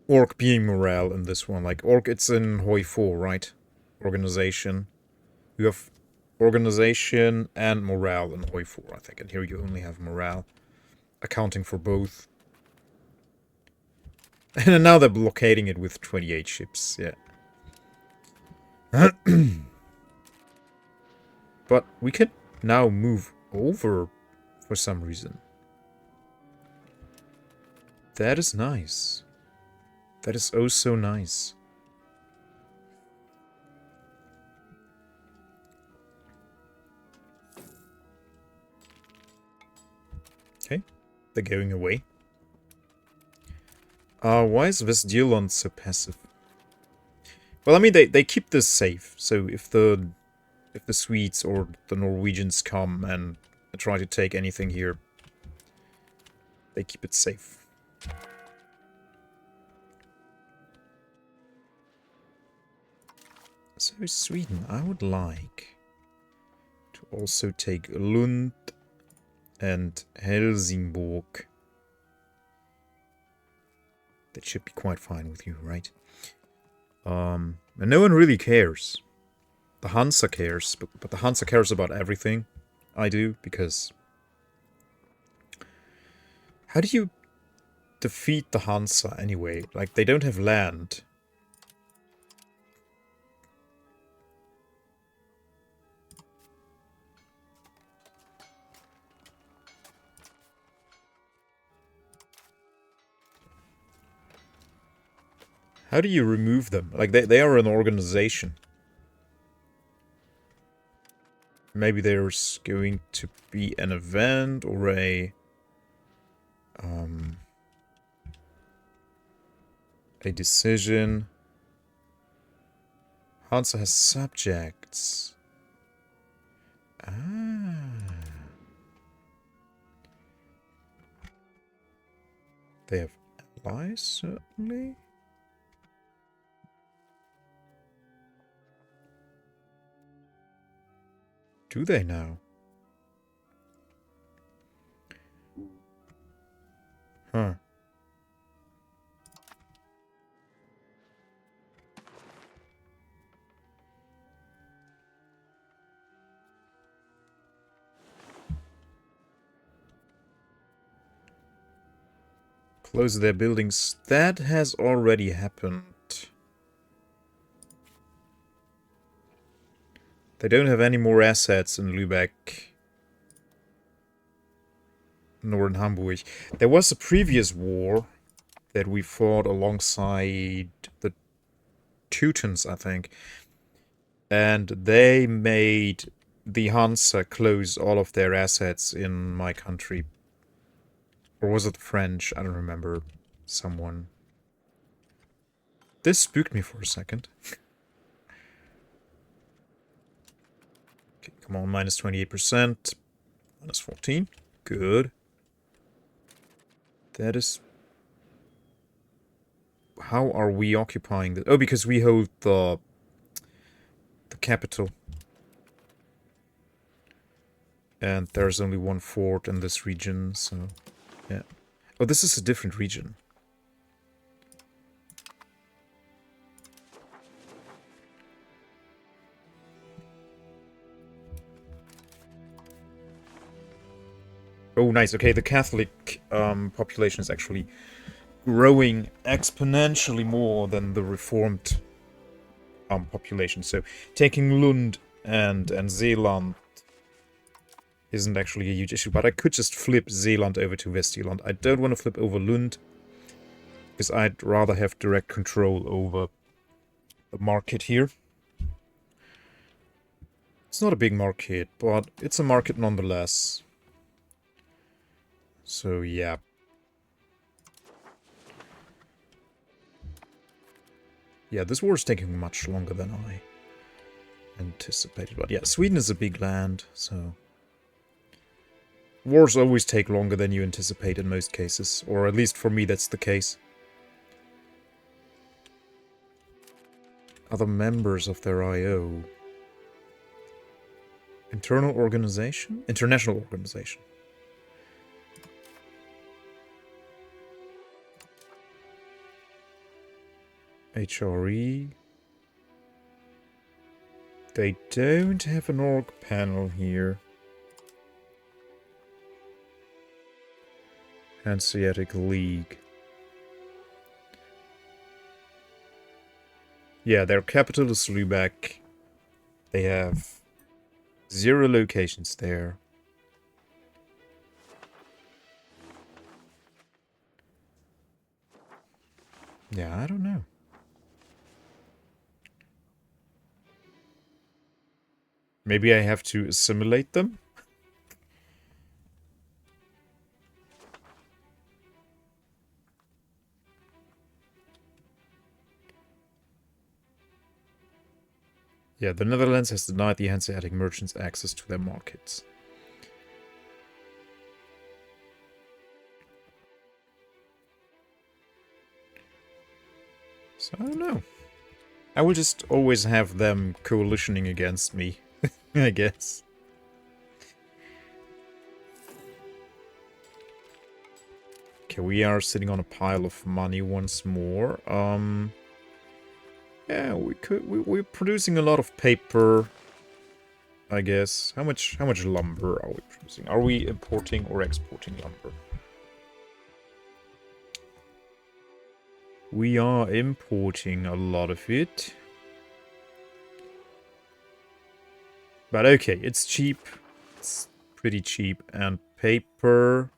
Orc being morale in this one. Like, orc, it's in Hoi 4, right? Organization. You have organization and morale in Hoi 4, I think. And here you only have morale. Accounting for both. And now they're blockading it with 28 ships, yeah. But we can now move over for some reason. That is nice. That is oh so nice. Okay, they're going away. Why is Vestdilon so passive? Well, I mean, they keep this safe. So if the Swedes or the Norwegians come and try to take anything here, they keep it safe. So Sweden, I would like to also take Lund and Helsingborg. That should be quite fine with you, right? And no one really cares. The Hansa cares, but the Hansa cares about everything. I do, because... How do you defeat the Hansa anyway? Like, they don't have land. How do you remove them? Like, they are an organization. Maybe there's going to be an event or a decision. Hansa has subjects. Ah. They have allies, certainly. Do they now? Huh. Close their buildings. That has already happened. They don't have any more assets in Lübeck. Nor in Hamburg. There was a previous war that we fought alongside the Teutons, I think. And they made the Hansa close all of their assets in my country. Or was it the French? I don't remember. Someone. This spooked me for a second. Okay, come on, minus 28%. Minus 14. Good. That is... How are we occupying this? Oh, because we hold the capital. And there's only one fort in this region, so... Yeah. Oh, this is a different region. Oh, nice. Okay, the Catholic population is actually growing exponentially more than the Reformed population. So taking Lund and Zeeland isn't actually a huge issue. But I could just flip Zeeland over to Vestjylland. I don't want to flip over Lund, because I'd rather have direct control over the market here. It's not a big market, but it's a market nonetheless. So, yeah. Yeah, this war is taking much longer than I anticipated. But yeah, Sweden is a big land, so... Wars always take longer than you anticipate in most cases. Or at least for me, that's the case. Other members of their IO. Internal organization? International organization. HRE. They don't have an org panel here. Hanseatic League. Yeah, their capital is Lübeck. They have 0 locations there. Yeah, I don't know. Maybe I have to assimilate them? Yeah, the Netherlands has denied the Hanseatic merchants access to their markets. So, I don't know. I will just always have them coalitioning against me, I guess. Okay, we are sitting on a pile of money once more. Yeah, we're producing a lot of paper, I guess. How much lumber are we producing? Are we importing or exporting lumber? We are importing a lot of it. But okay, it's cheap. It's pretty cheap. And paper...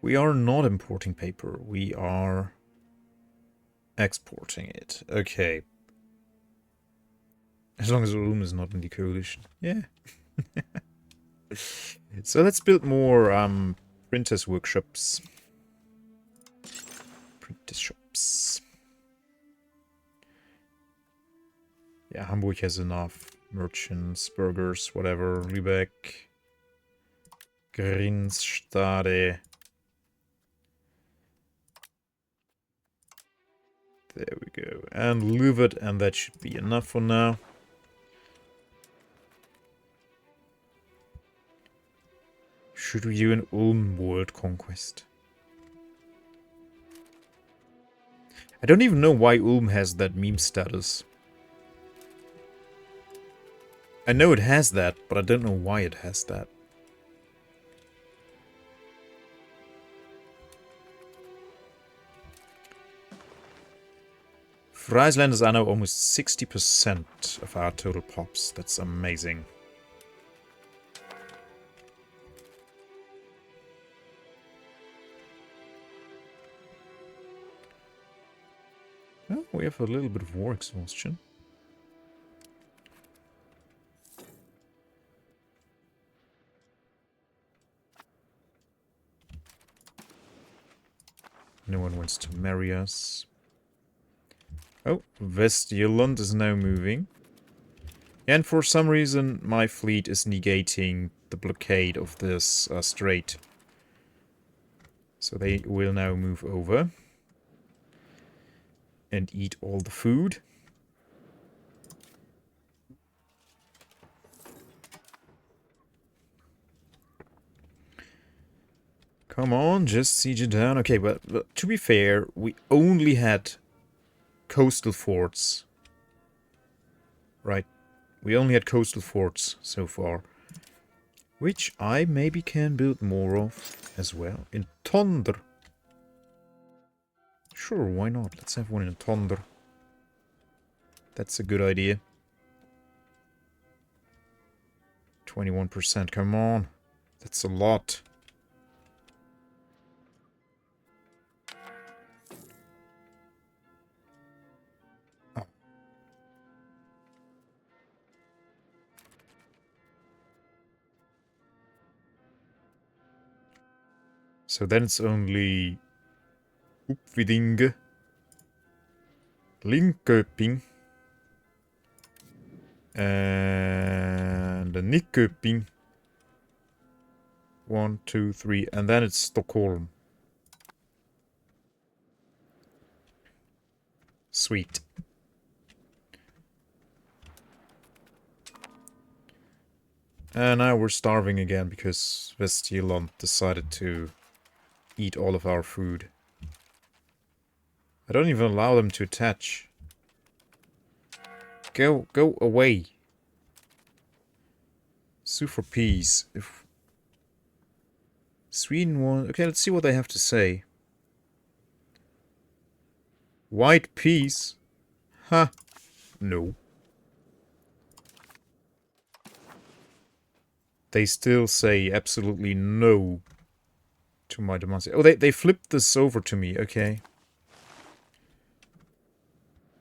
We are not importing paper. We are exporting it. Okay. As long as Ulm is not in the coalition. Yeah. So let's build more Printers workshops. Printers shops. Yeah, Hamburg has enough. Merchants, burgers, whatever. Lübeck. Grinstade. There we go. And Lüvet, and that should be enough for now. Should we do an Ulm world conquest? I don't even know why Ulm has that meme status. I know it has that, but I don't know why it has that. Frieslanders are now almost 60% of our total pops. That's amazing. Oh, we have a little bit of war exhaustion. No one wants to marry us. Oh, Westjylland is now moving. And for some reason, my fleet is negating the blockade of this strait. So they will now move over. And eat all the food. Come on, just siege it down. Okay, but to be fair, we only had coastal forts. Right. We only had coastal forts so far. Which I maybe can build more of as well. In Tonder. Sure, why not? Let's have one in Tonder. That's a good idea. 21%, come on. That's a lot. Oh. So then it's only Uppvidinge, Linköping, and Nyköping. 1, 2, 3, and then it's Stockholm. Sweet. And now we're starving again because Westjylland decided to eat all of our food. I don't even allow them to attach. Go away. Sue for peace. If Sweden wants... Okay, let's see what they have to say. White peace? Huh. No. They still say absolutely no to my demands. Oh, they flipped this over to me. Okay.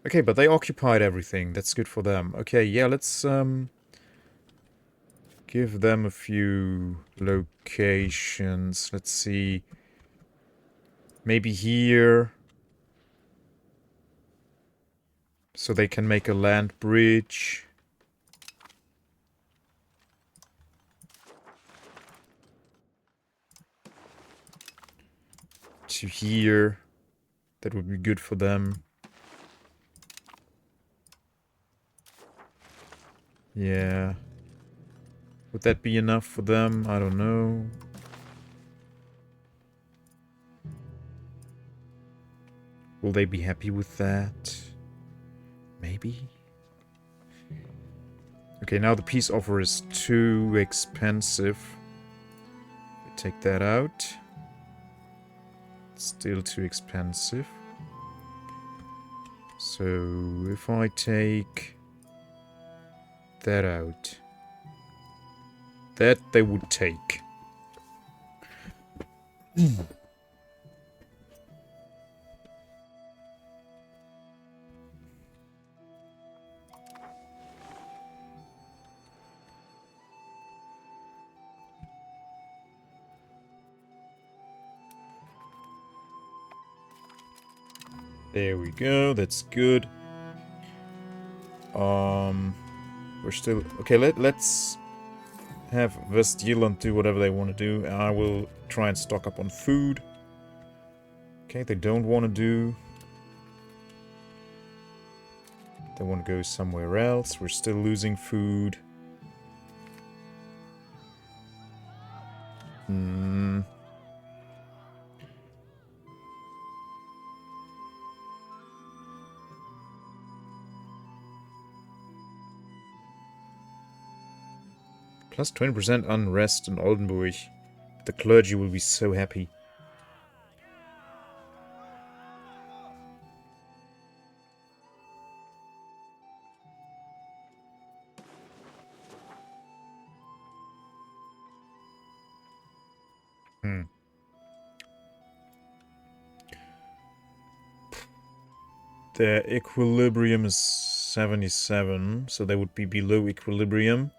Okay, but they occupied everything. That's good for them. Okay, yeah, let's give them a few locations. Let's see. Maybe here. So they can make a land bridge. To here. That would be good for them. Yeah. Would that be enough for them? I don't know. Will they be happy with that? Maybe. Okay, now the peace offer is too expensive. Take that out. Still too expensive. So if I take that out, that they would take. There we go, that's good. We're still... Okay, let's have West-Zealand do whatever they want to do. And I will try and stock up on food. Okay, they don't want to do... They want to go somewhere else. We're still losing food. Plus 20% unrest in Oldenburg. The clergy will be so happy. Their equilibrium is 77, so they would be below equilibrium.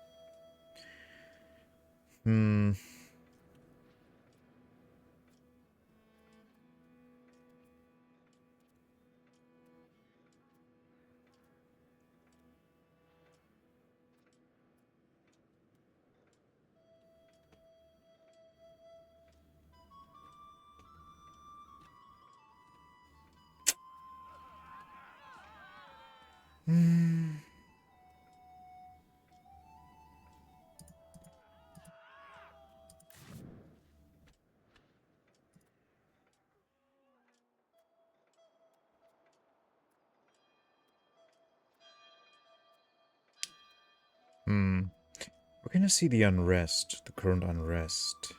We're gonna see the unrest, the current unrest.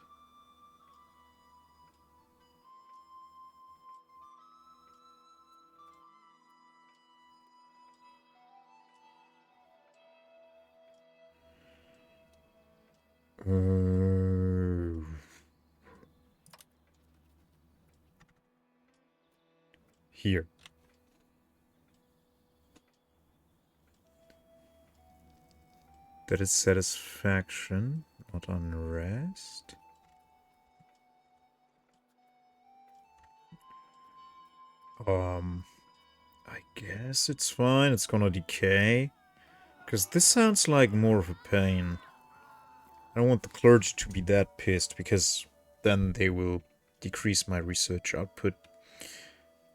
Here. That is satisfaction, not unrest. I guess it's fine. It's gonna decay. Because this sounds like more of a pain. I don't want the clergy to be that pissed, because then they will decrease my research output.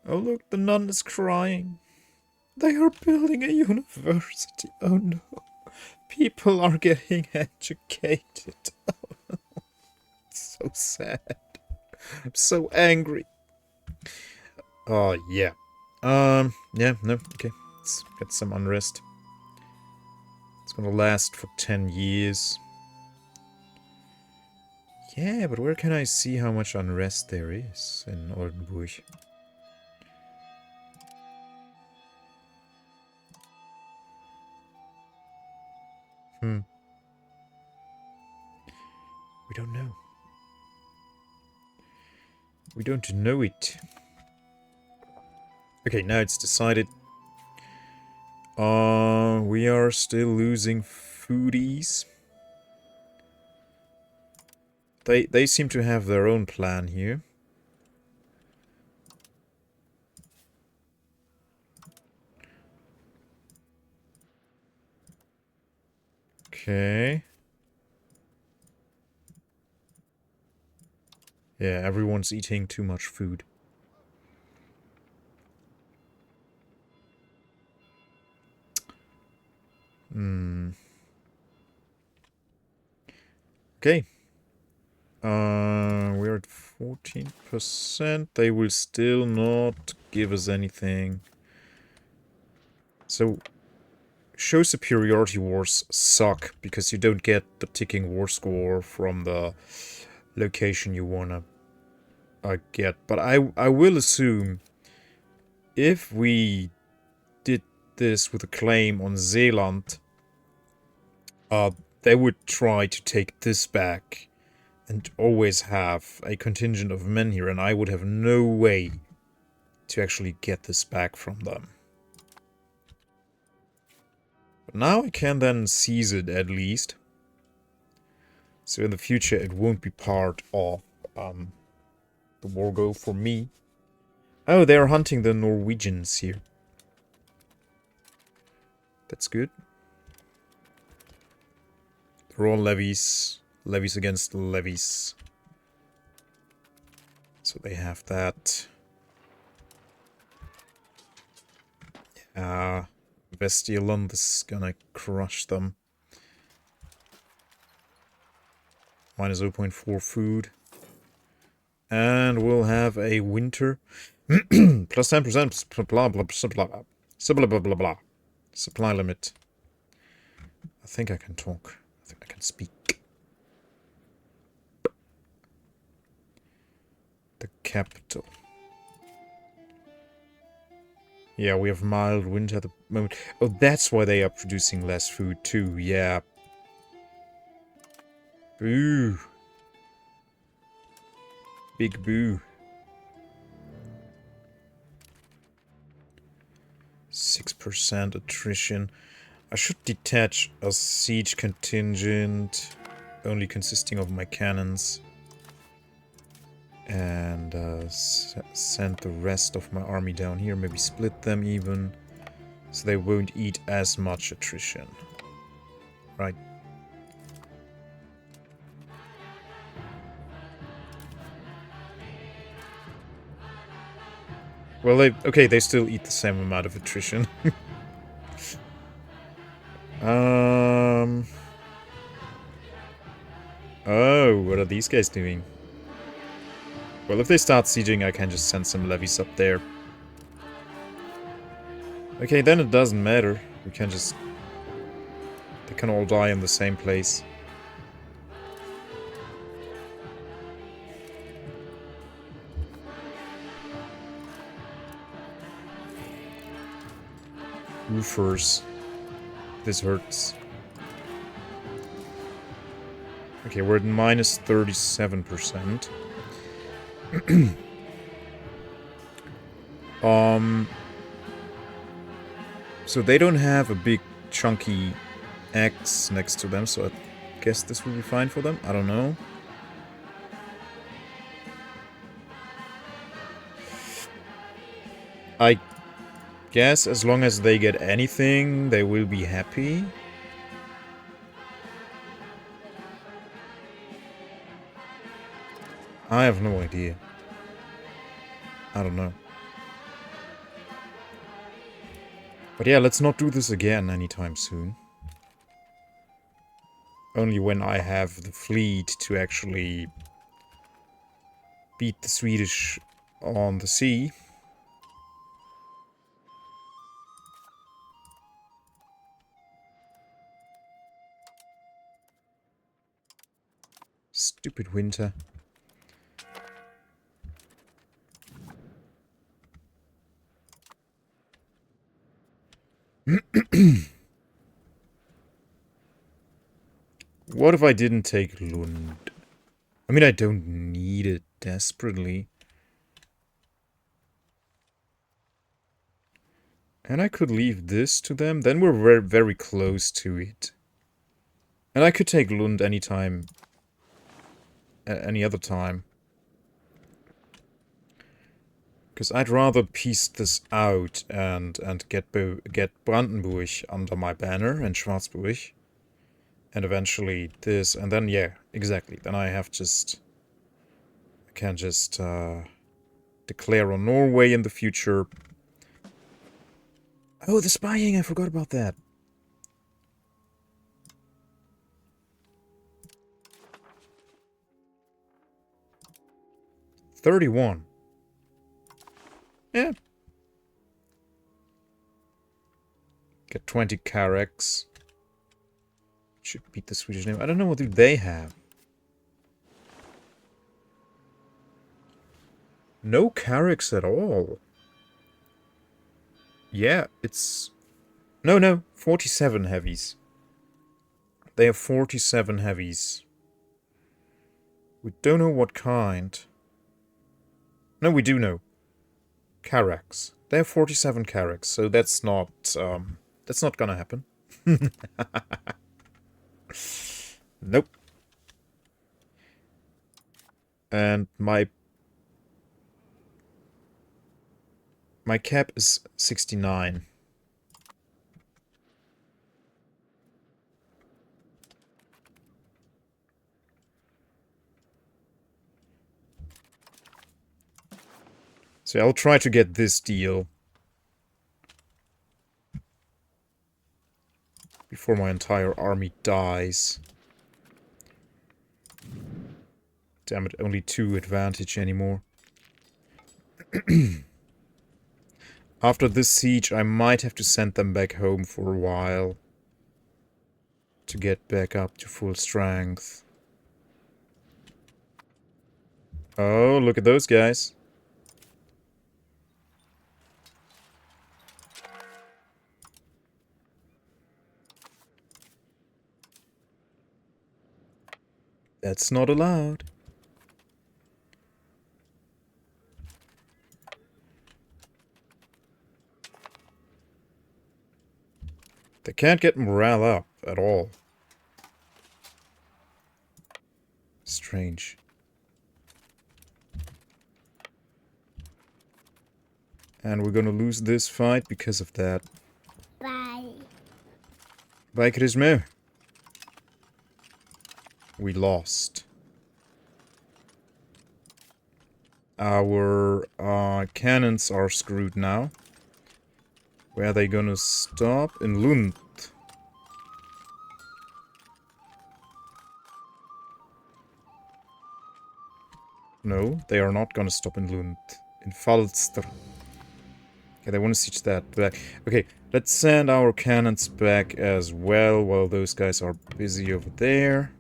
Oh look, the nun is crying. They are building a university. Oh no. People are getting educated. Oh no. It's so sad. I'm so angry. Oh yeah. Yeah, no, okay. Let's get some unrest. It's gonna last for 10 years. Yeah, but where can I see how much unrest there is in Oldenburg? We don't know. We don't know it. Okay, now it's decided. We are still losing foodies. They seem to have their own plan here. Okay. Yeah, everyone's eating too much food. Okay. We're at 14%. They will still not give us anything. So, show superiority wars suck because you don't get the ticking war score from the location you wanna get. But I will assume if we did this with a claim on Zeeland, they would try to take this back and always have a contingent of men here, and I would have no way to actually get this back from them. But now I can then seize it at least. So in the future it won't be part of the war goal for me. Oh, they're hunting the Norwegians here. That's good. They're all levies. Levies against levies. So they have that. Vestialand is gonna crush them. Minus 0.4 food. And we'll have a winter. Plus 10%. Blah, blah, blah, blah, blah, blah, blah, blah. Supply limit. I think I can talk. I think I can speak. The capital. Yeah, we have mild winter at the moment. Oh, that's why they are producing less food too. Yeah. Boo. Big boo. 6% attrition. I should detach a siege contingent only consisting of my cannons. And send the rest of my army down here. Maybe split them even. So they won't eat as much attrition. Right. Well, they still eat the same amount of attrition. Oh, what are these guys doing? Well, if they start sieging, I can just send some levies up there. Okay, then it doesn't matter. We can just... They can all die in the same place. Roofers. This hurts. Okay, we're at minus 37%. So they don't have a big chunky X next to them, so I guess this will be fine for them. I don't know. I guess as long as they get anything, they will be happy. I have no idea. I don't know. But yeah, let's not do this again anytime soon. Only when I have the fleet to actually beat the Swedish on the sea. Stupid winter. What if I didn't take Lund? I mean, I don't need it desperately. And I could leave this to them. Then we're very, very close to it. And I could take Lund anytime. Any other time. Because I'd rather piece this out and get Brandenburg under my banner and Schwarzburg. And eventually this, and then, yeah, exactly. Then I have just... I can just declare on Norway in the future. Oh, the spying! I forgot about that. $31. Yeah. Get 20 Carracks. Should beat the Swedish name. I don't know what do they have. No Carracks at all. Yeah, it's... No, 47 heavies. They have 47 heavies. We don't know what kind. No, we do know. Carracks. They have 47 Carracks, so that's not gonna happen. Nope. And my My cap is 69. So I'll try to get this deal before my entire army dies. Damn it, only 2 advantage anymore. After this siege, I might have to send them back home for a while to get back up to full strength. Oh, look at those guys. That's not allowed. They can't get morale up at all. Strange. And we're gonna lose this fight because of that. Bye. Bye, Crisme. We lost. Our cannons are screwed now. Where are they gonna stop? In Lund. No, they are not gonna stop in Lund. In Falster. Okay, they want to siege that back. Okay, let's send our cannons back as well while those guys are busy over there.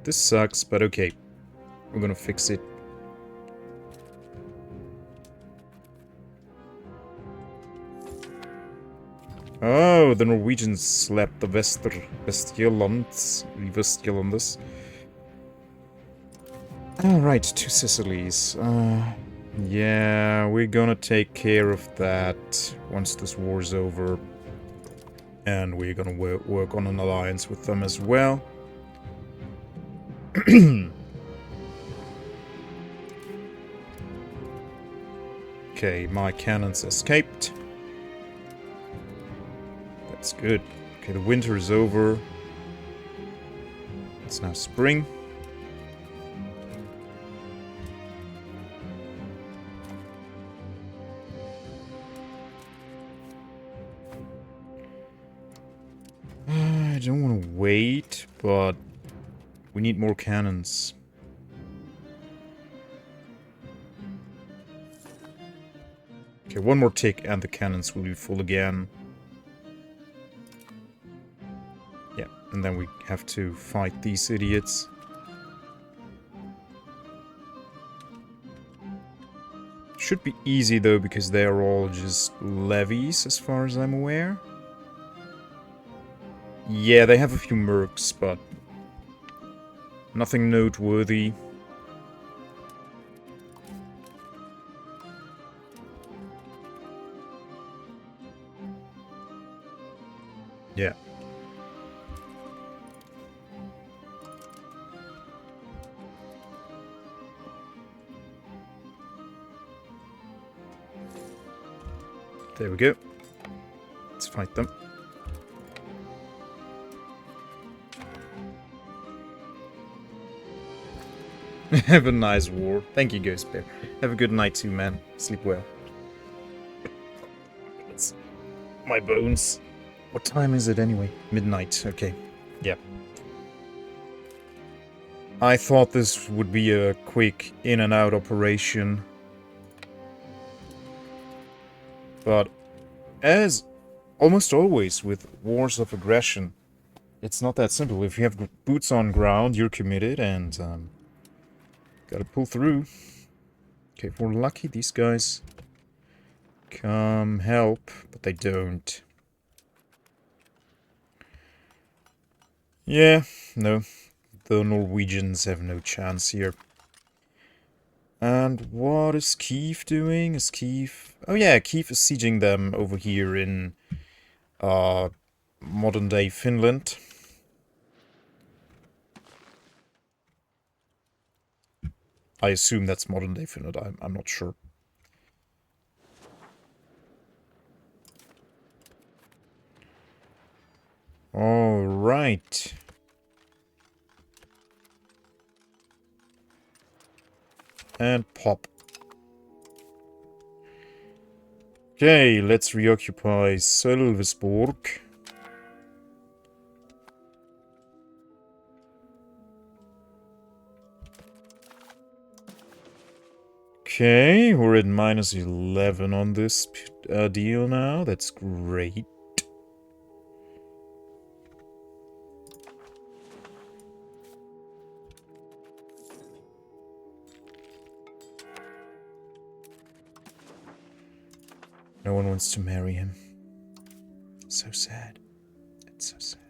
This sucks, but okay. We're gonna fix it. Oh, the Norwegians slapped the Vestjelands. Alright, 2 Sicilies. Yeah, we're gonna take care of that once this war's over. And we're gonna work on an alliance with them as well. Okay, my cannons escaped. That's good. Okay, the winter is over. It's now spring. I don't want to wait, but we need more cannons. Okay, one more tick and the cannons will be full again. Yeah, and then we have to fight these idiots. Should be easy though, because they are all just levies as far as I'm aware. Yeah, they have a few mercs, but nothing noteworthy. Yeah. There we go. Let's fight them. Have a nice war. Thank you, Ghost Bear. Have a good night too, man. Sleep well. It's my bones. What time is it anyway? Midnight. Okay. Yeah. I thought this would be a quick in and out operation. But as almost always with wars of aggression, it's not that simple. If you have boots on ground, you're committed and gotta pull through. Okay, if we're lucky, these guys come help, but they don't. Yeah, no. The Norwegians have no chance here. And what is Kiev doing? Is Kiev... Oh yeah, Kiev is sieging them over here in modern-day Finland. I assume that's modern day Finland. I'm not sure. All right. And pop. Okay, let's reoccupy Sölvesborg. Okay, we're at -11 on this deal now. That's great. No one wants to marry him. So sad. It's so sad.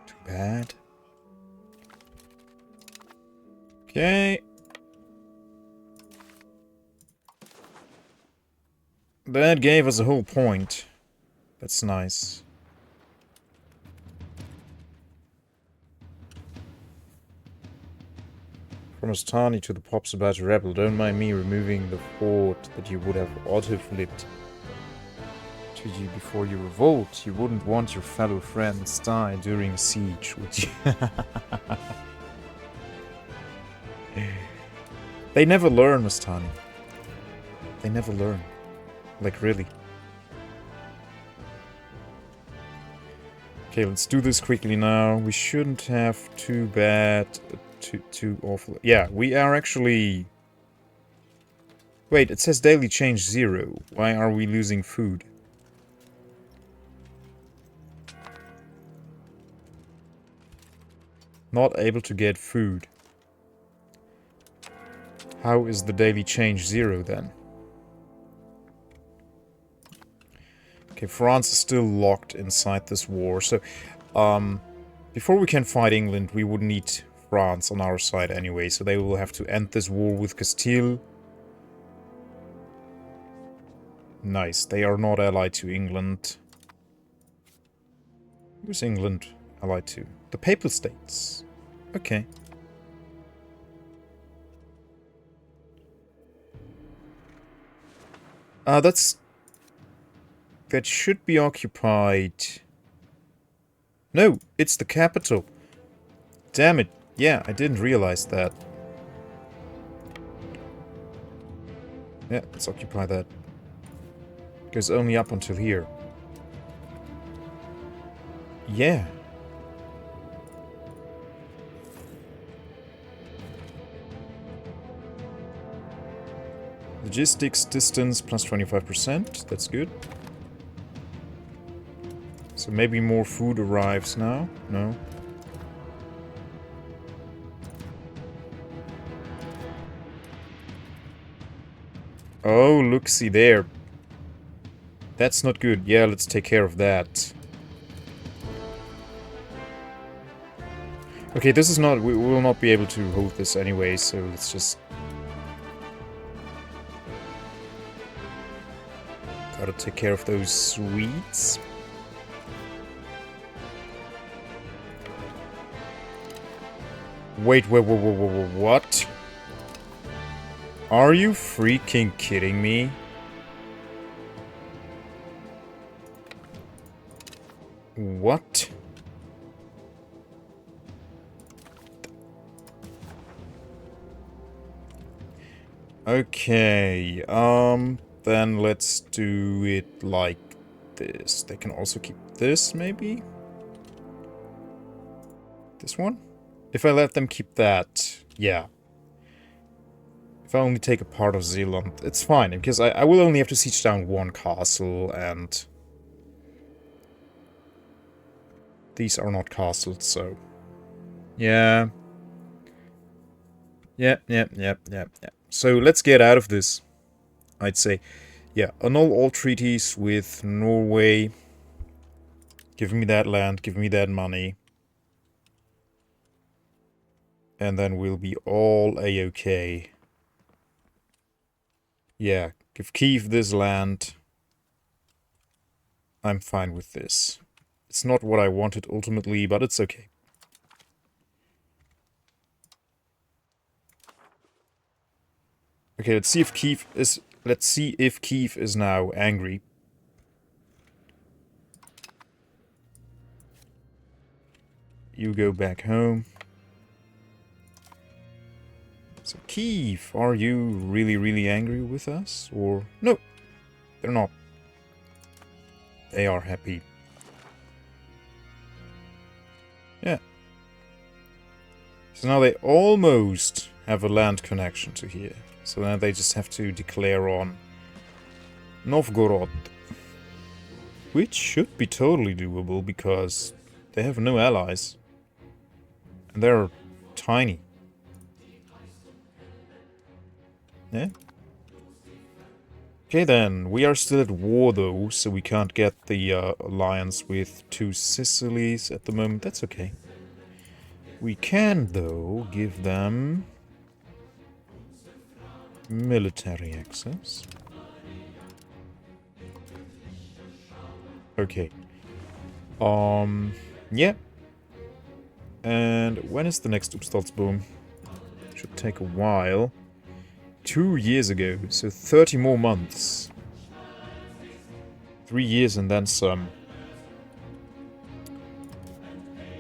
Too bad. Okay. That gave us a whole point. That's nice. From Astani to the Pops about to rebel. Don't mind me removing the fort that you would have auto-flipped to you before you revolt. You wouldn't want your fellow friends die during a siege, would you? They never learn, Mastani. They never learn. Like, really. Okay, let's do this quickly now. We shouldn't have too bad... Too awful... Yeah, we are actually... Wait, it says daily change 0. Why are we losing food? Not able to get food. How is the daily change 0 then? Okay, France is still locked inside this war, so before we can fight England, we would need France on our side anyway, so they will have to end this war with Castile. Nice, they are not allied to England. Who's England allied to? The Papal States. Okay. That should be occupied. No, it's the capital. Damn it. Yeah, I didn't realize that. Yeah, let's occupy that. Goes only up until here. Yeah. Logistics distance plus 25%. That's good. So maybe more food arrives now? No? Oh, look, see there. That's not good. Yeah, let's take care of that. Okay, this is not... We will not be able to hold this anyway, so let's just... Gotta take care of those Swedes. Wait, what? Are you freaking kidding me? What? Okay, then let's do it like this. They can also keep this, maybe? This one? If I let them keep that, yeah. If I only take a part of Zealand, it's fine, because I will only have to siege down one castle, and... These are not castles, so... Yeah. Yep. So let's get out of this, I'd say. Yeah, annul all treaties with Norway. Give me that land, give me that money. And then we'll be all a-okay. Yeah, give Kiev this land. I'm fine with this. It's not what I wanted ultimately, but it's okay. Okay, let's see if Keith is now angry. You go back home. So, Keith, are you really, really angry with us? Or... No, they're not. They are happy. Yeah. So now they almost have a land connection to here. So now they just have to declare on Novgorod. Which should be totally doable because they have no allies. And they're tiny. Yeah? Okay then, we are still at war though, so we can't get the alliance with two Sicilies at the moment. That's okay. We can though give them military access. Okay. Yeah. And when is the next Upstaltsboom? Should take a while. 2 years ago, so 30 more months. 3 years and then some.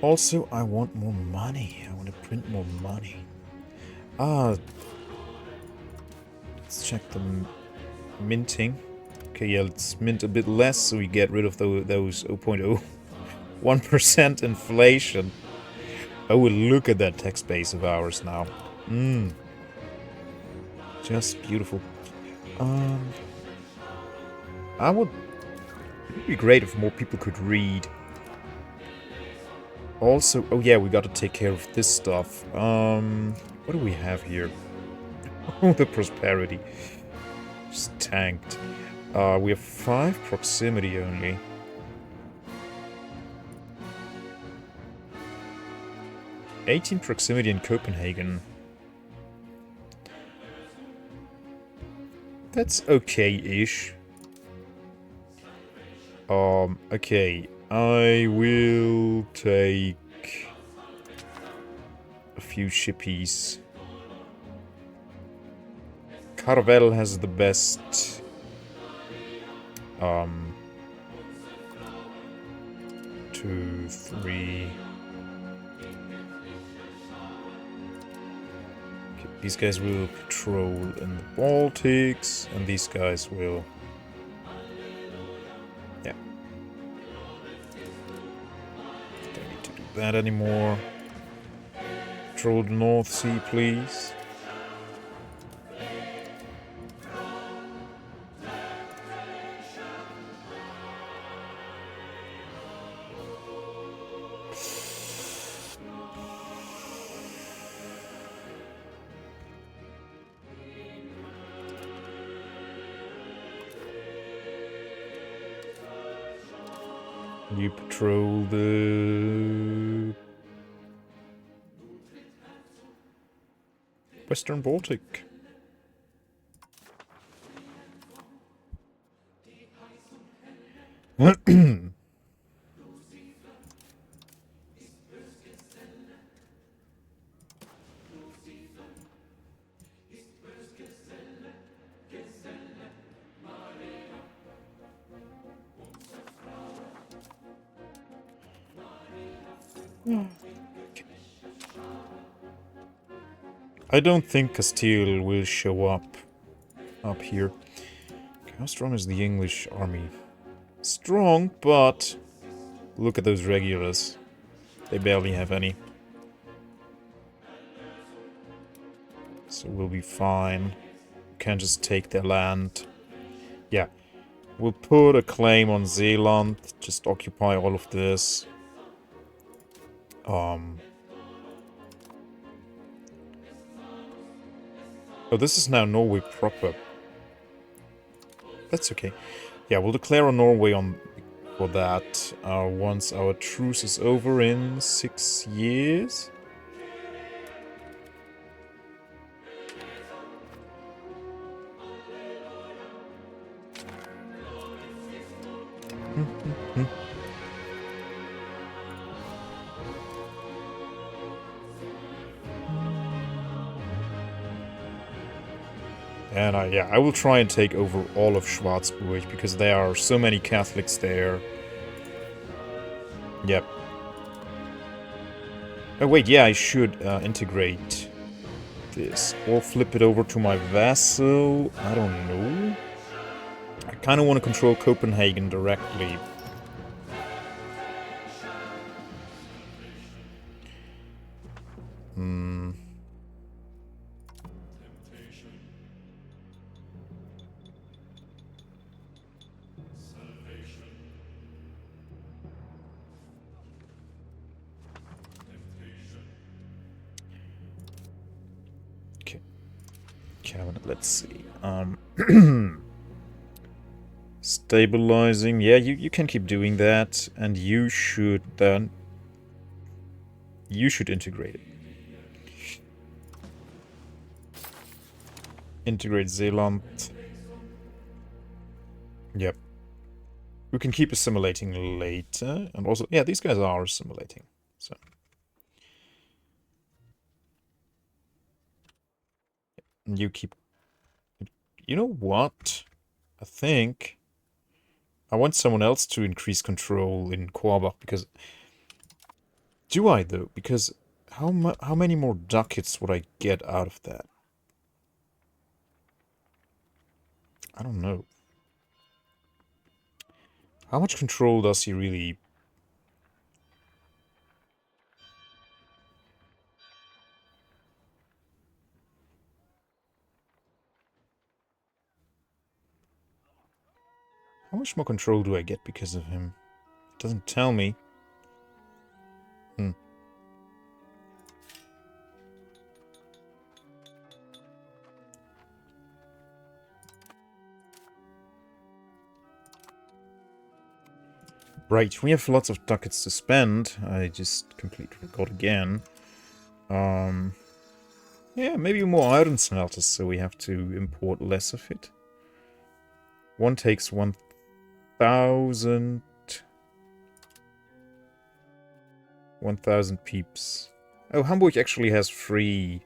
Also, I want more money. I want to print more money. Ah. Let's check the minting. Okay, yeah, let's mint a bit less so we get rid of those 0.01% inflation. Oh, look at that text base of ours now. Just beautiful. It would be great if more people could read. Also, oh yeah, we gotta take care of this stuff. What do we have here? Oh, the prosperity. Just tanked. We have 5 proximity only. '18 proximity in Copenhagen. That's okay-ish. Okay. I will take a few shippies. Carvel has the best... 2, 3... These guys will patrol in the Baltics, and these guys will... Yeah. Don't need to do that anymore. Patrol the North Sea, please. You patrol the Western Baltic. I don't think Castile will show up here. Okay, how strong is the English army? Strong, but look at those regulars. They barely have any. So we'll be fine. Can just take their land. Yeah. We'll put a claim on Zeeland. Just occupy all of this. Oh, this is now Norway proper. That's okay. Yeah, we'll declare on Norway for that once our truce is over in 6 years. And I will try and take over all of Schwarzburg, because there are so many Catholics there. Yep. Oh wait, yeah, I should integrate this. Or flip it over to my vassal. I don't know. I kind of want to control Copenhagen directly. Okay. Cabinet, let's see. Stabilizing. Yeah, you can keep doing that. And you should then... You should integrate it. Integrate Zeeland. Yep. We can keep assimilating later. And also, yeah, these guys are assimilating. So. And you keep... You know what? I think... I want someone else to increase control in Korbach, because... Do I, though? Because how many more ducats would I get out of that? I don't know. How much control does he really... How much more control do I get because of him? It doesn't tell me. Right, we have lots of ducats to spend. I just completely forgot again. Yeah, maybe more iron smelters, so we have to import less of it. One takes 1,000... 1,000 peeps. Oh, Hamburg actually has free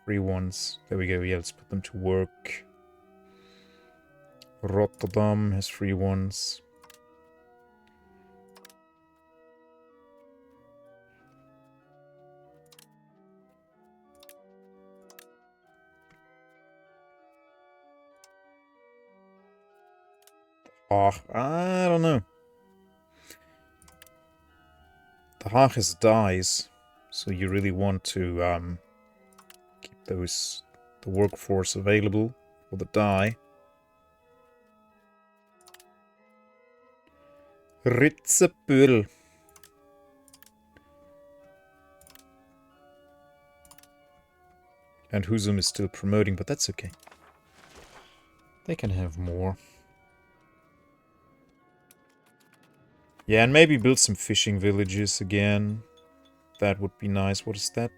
ones. There we go, yeah, let's put them to work. Rotterdam has free ones. Oh, I don't know. The Haag has dies, so you really want to keep the workforce available for the die. Ritzepul. And Husum is still promoting, but that's okay. They can have more. Yeah, and maybe build some fishing villages again. That would be nice. What is that?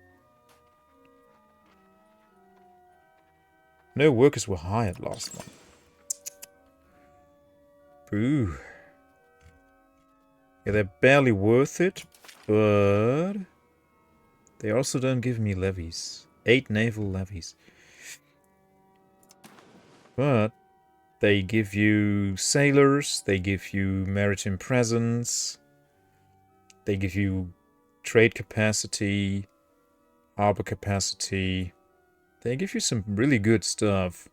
No workers were hired last month. Boo. Yeah, they're barely worth it, but they also don't give me levies. 8 naval levies. But they give you sailors, they give you maritime presence, they give you trade capacity, harbor capacity. They give you some really good stuff.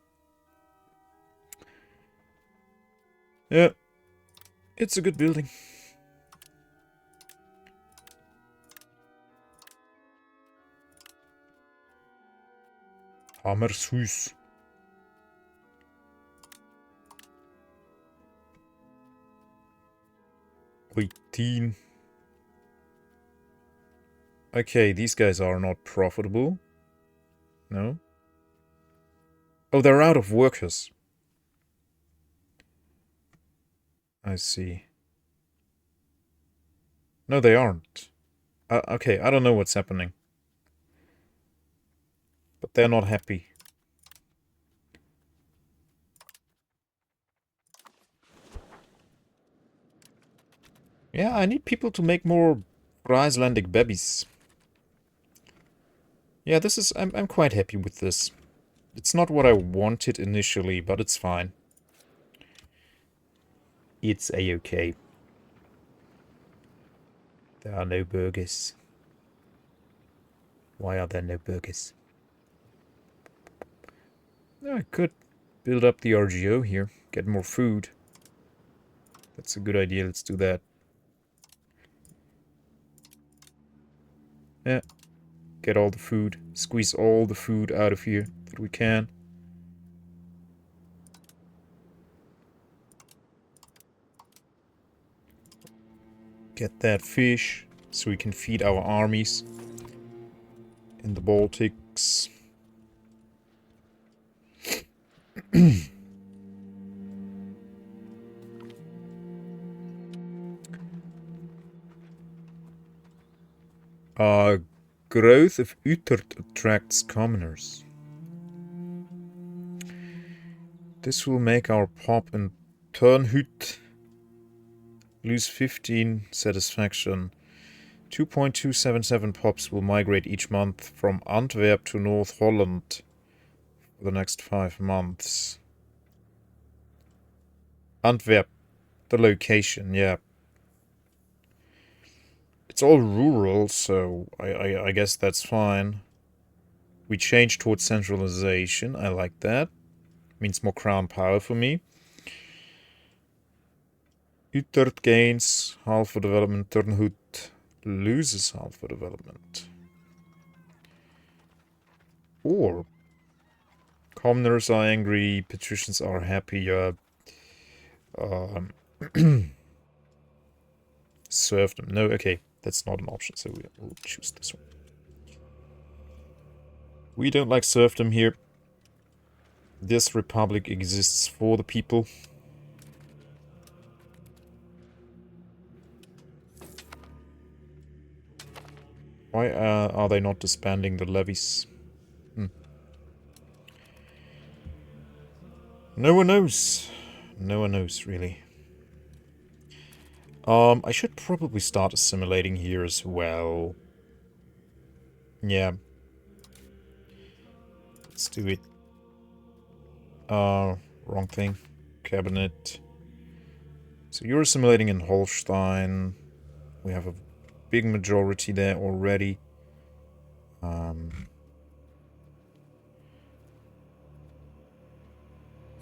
Yeah, it's a good building. Hammershus. Waitin. Okay, these guys are not profitable. No? Oh, they're out of workers. I see. No, they aren't. Okay, I don't know what's happening. But they're not happy. Yeah, I need people to make more Icelandic babies. Yeah, this is... I'm quite happy with this. It's not what I wanted initially, but it's fine. It's a-okay. There are no burgers. Why are there no burgers? I could build up the RGO here. Get more food. That's a good idea. Let's do that. Yeah. Get all the food. Squeeze all the food out of here that we can. Get that fish so we can feed our armies in the Baltics. Growth of Utrecht attracts commoners. This will make our pop in Turnhout lose 15 satisfaction. 2.277 pops will migrate each month from Antwerp to North Holland for the next 5 months. Antwerp, the location, yeah. It's all rural, so I guess that's fine. We change towards centralization. I like that. Means more crown power for me. Utrecht gains half for development. Turnhout loses half for development. Or commoners are angry, patricians are happy. Serve them. No, okay. That's not an option, so we'll choose this one. We don't like serfdom here. This republic exists for the people. Why are they not disbanding the levies? No one knows. No one knows, really. I should probably start assimilating here as well. Yeah. Let's do it. Wrong thing. Cabinet. So you're assimilating in Holstein. We have a big majority there already.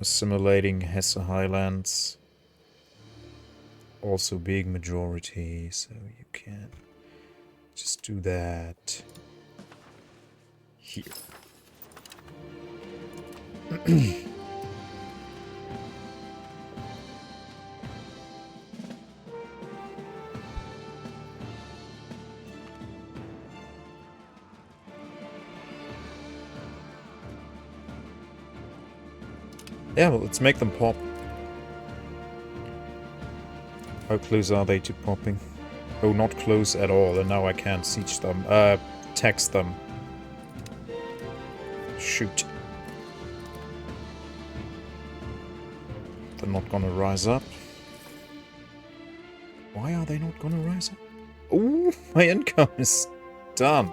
Assimilating Hesse Highlands. Also big majority, so you can just do that here. Yeah, well, let's make them pop. How close are they to popping? Oh, not close at all, and now I can't siege them. Text them. Shoot. They're not gonna rise up. Why are they not gonna rise up? Oh, my income is done.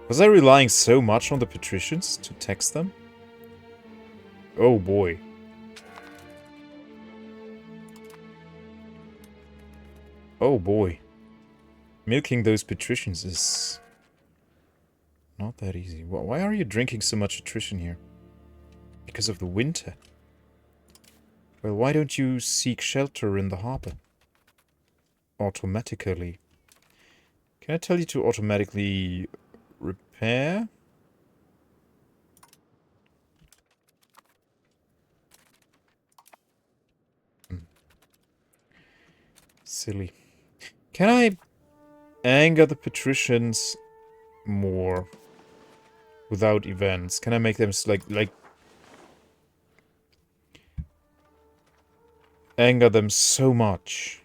Was I relying so much on the patricians to text them? Oh boy. Oh boy. Milking those patricians is not that easy. Why are you drinking so much attrition here? Because of the winter. Well, why don't you seek shelter in the harbor? Automatically. Can I tell you to automatically repair? Silly. Can I anger the patricians more without events? Can I make them like anger them so much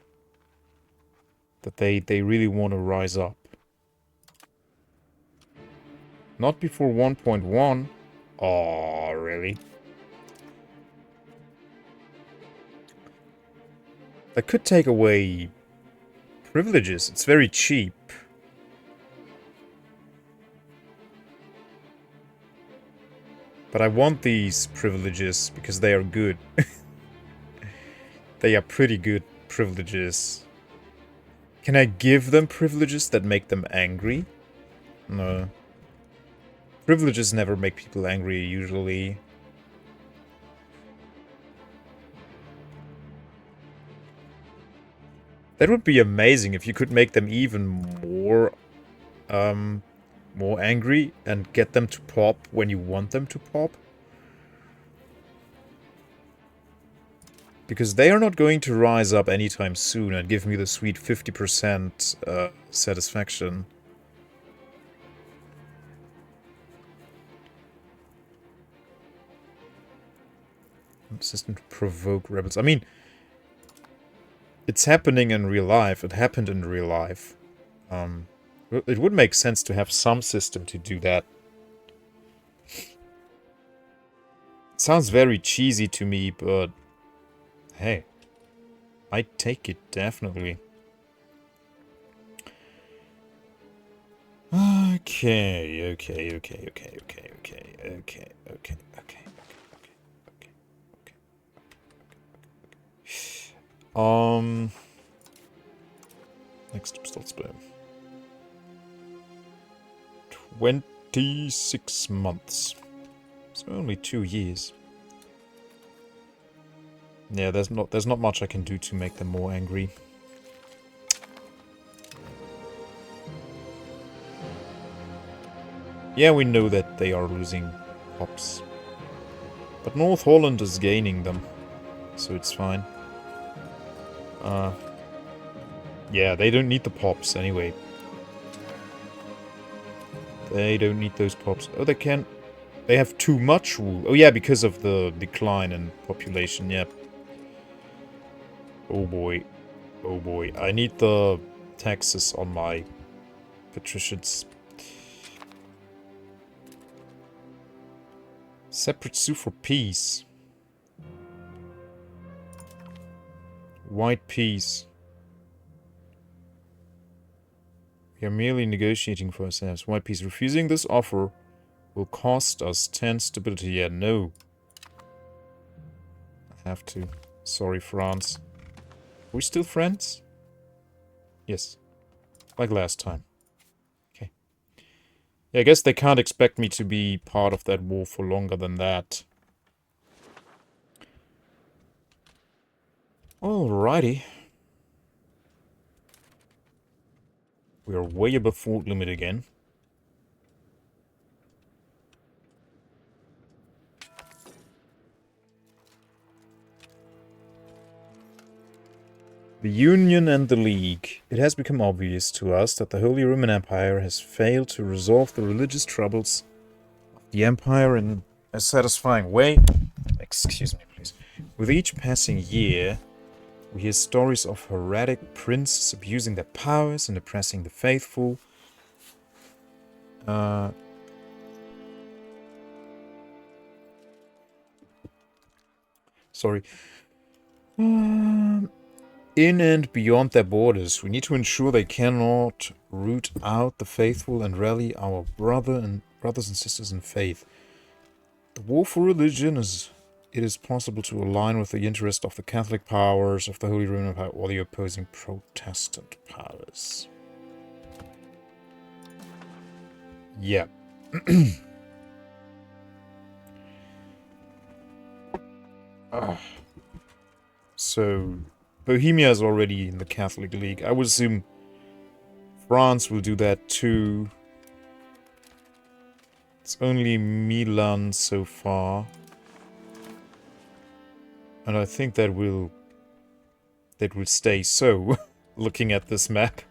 that they really want to rise up? Not before 1.1. Oh, really? That could take away privileges. It's very cheap. But I want these privileges because they are good. They are pretty good privileges. Can I give them privileges that make them angry? No. Privileges never make people angry, usually. That would be amazing if you could make them even more angry and get them to pop when you want them to pop. Because they are not going to rise up anytime soon and give me the sweet 50% satisfaction. System to provoke rebels. I mean, it's happening in real life. It happened in real life. It would make sense to have some system to do that. It sounds very cheesy to me, but hey, I take it, definitely. Okay. Next Stolzbeam. 26 months. So only 2 years. Yeah, there's not much I can do to make them more angry. Yeah, we know that they are losing pops. But North Holland is gaining them. So it's fine. Yeah, they don't need the pops anyway. They don't need those pops. Oh, they can. They have too much wool. Oh yeah, because of the decline in population, yep. Oh boy. Oh boy. I need the taxes on my patricians. Separate sue for peace. White peace. We are merely negotiating for ourselves. White peace. Refusing this offer will cost us 10 stability. Yeah, no. I have to. Sorry, France. Are we still friends? Yes. Like last time. Okay. Yeah, I guess they can't expect me to be part of that war for longer than that. Alrighty. We are way above fort limit again. The Union and the League. It has become obvious to us that the Holy Roman Empire has failed to resolve the religious troubles of the Empire in a satisfying way. Excuse me, please. With each passing year, we hear stories of heretic princes abusing their powers and oppressing the faithful. Sorry. In and beyond their borders, we need to ensure they cannot root out the faithful and rally our brothers and sisters in faith. The war for religion it is possible to align with the interest of the Catholic powers of the Holy Roman Empire or the opposing Protestant powers. Yeah. So, Bohemia is already in the Catholic League. I would assume France will do that too. It's only Milan so far. And I think that will stay so, looking at this map.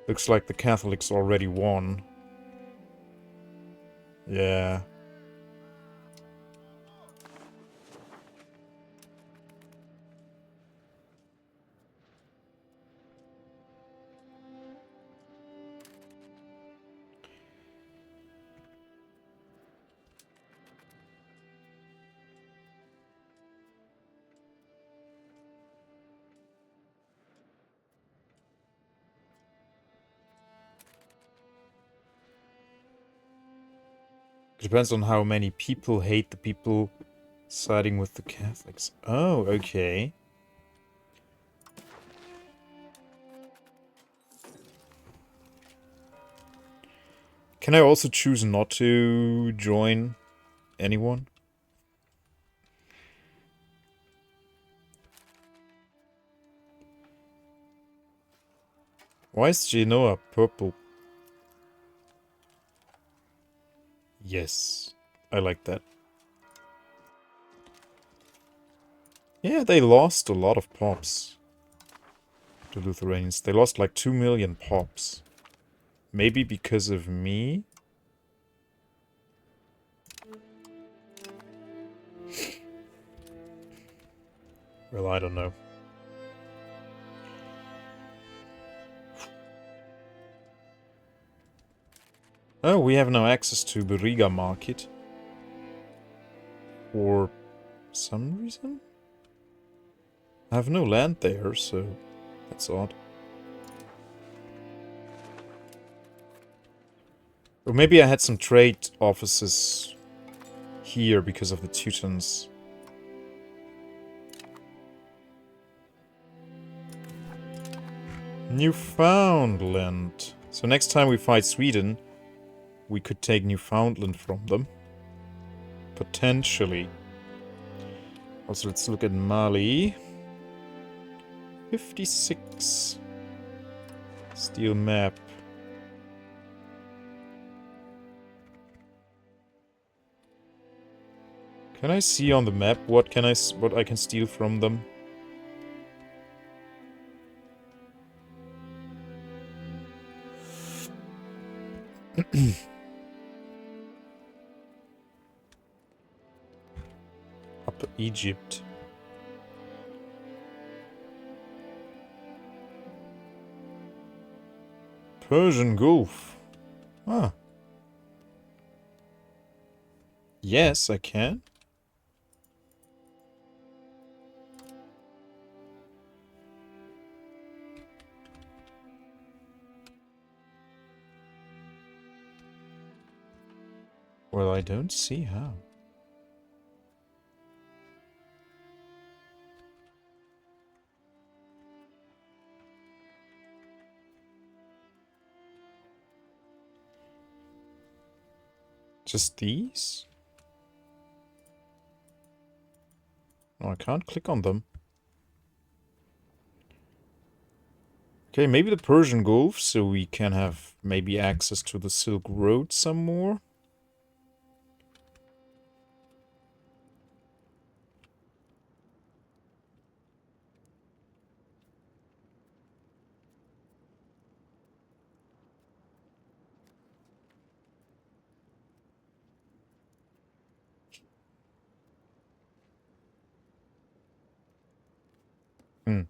Looks like the Catholics already won. Yeah. It depends on how many people hate the people siding with the Catholics. Oh, okay. Can I also choose not to join anyone? Why is Genoa purple? Yes, I like that. Yeah, they lost a lot of pops. The Lutheranians. They lost like 2 million pops. Maybe because of me? Well, I don't know. Oh, we have no access to the Riga market. For some reason? I have no land there, so that's odd. Or maybe I had some trade offices here because of the Teutons. Newfoundland. So next time we fight Sweden, we could take Newfoundland from them. Potentially. Also, let's look at Mali. 56. Steel map. Can I see on the map what I can steal from them? Upper Egypt. Persian Gulf. Ah. Yes, I can. Well, I don't see how. Just these? No, I can't click on them. Okay, maybe the Persian Gulf, so we can have maybe access to the Silk Road some more. Hmm.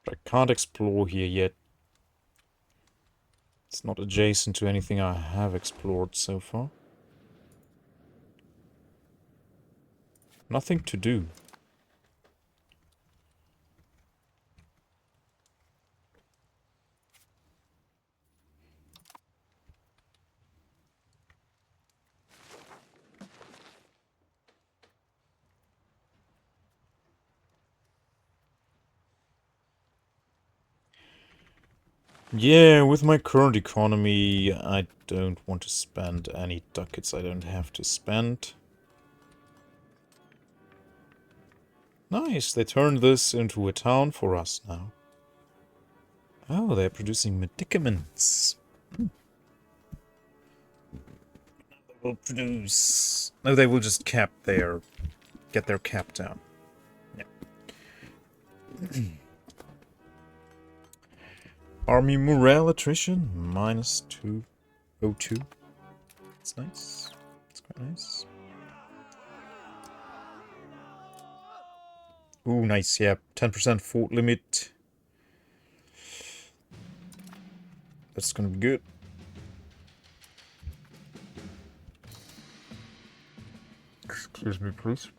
I can't explore here yet. It's not adjacent to anything I have explored so far. Nothing to do. Yeah, with my current economy, I don't want to spend any ducats I don't have to spend. Nice, they turned this into a town for us now. Oh, they're producing medicaments. They will produce... No, they will just get their cap down. Yeah. Army morale attrition, minus 202. That's nice. That's quite nice. Ooh, nice, yeah. 10% fort limit. That's gonna be good. Excuse me, please.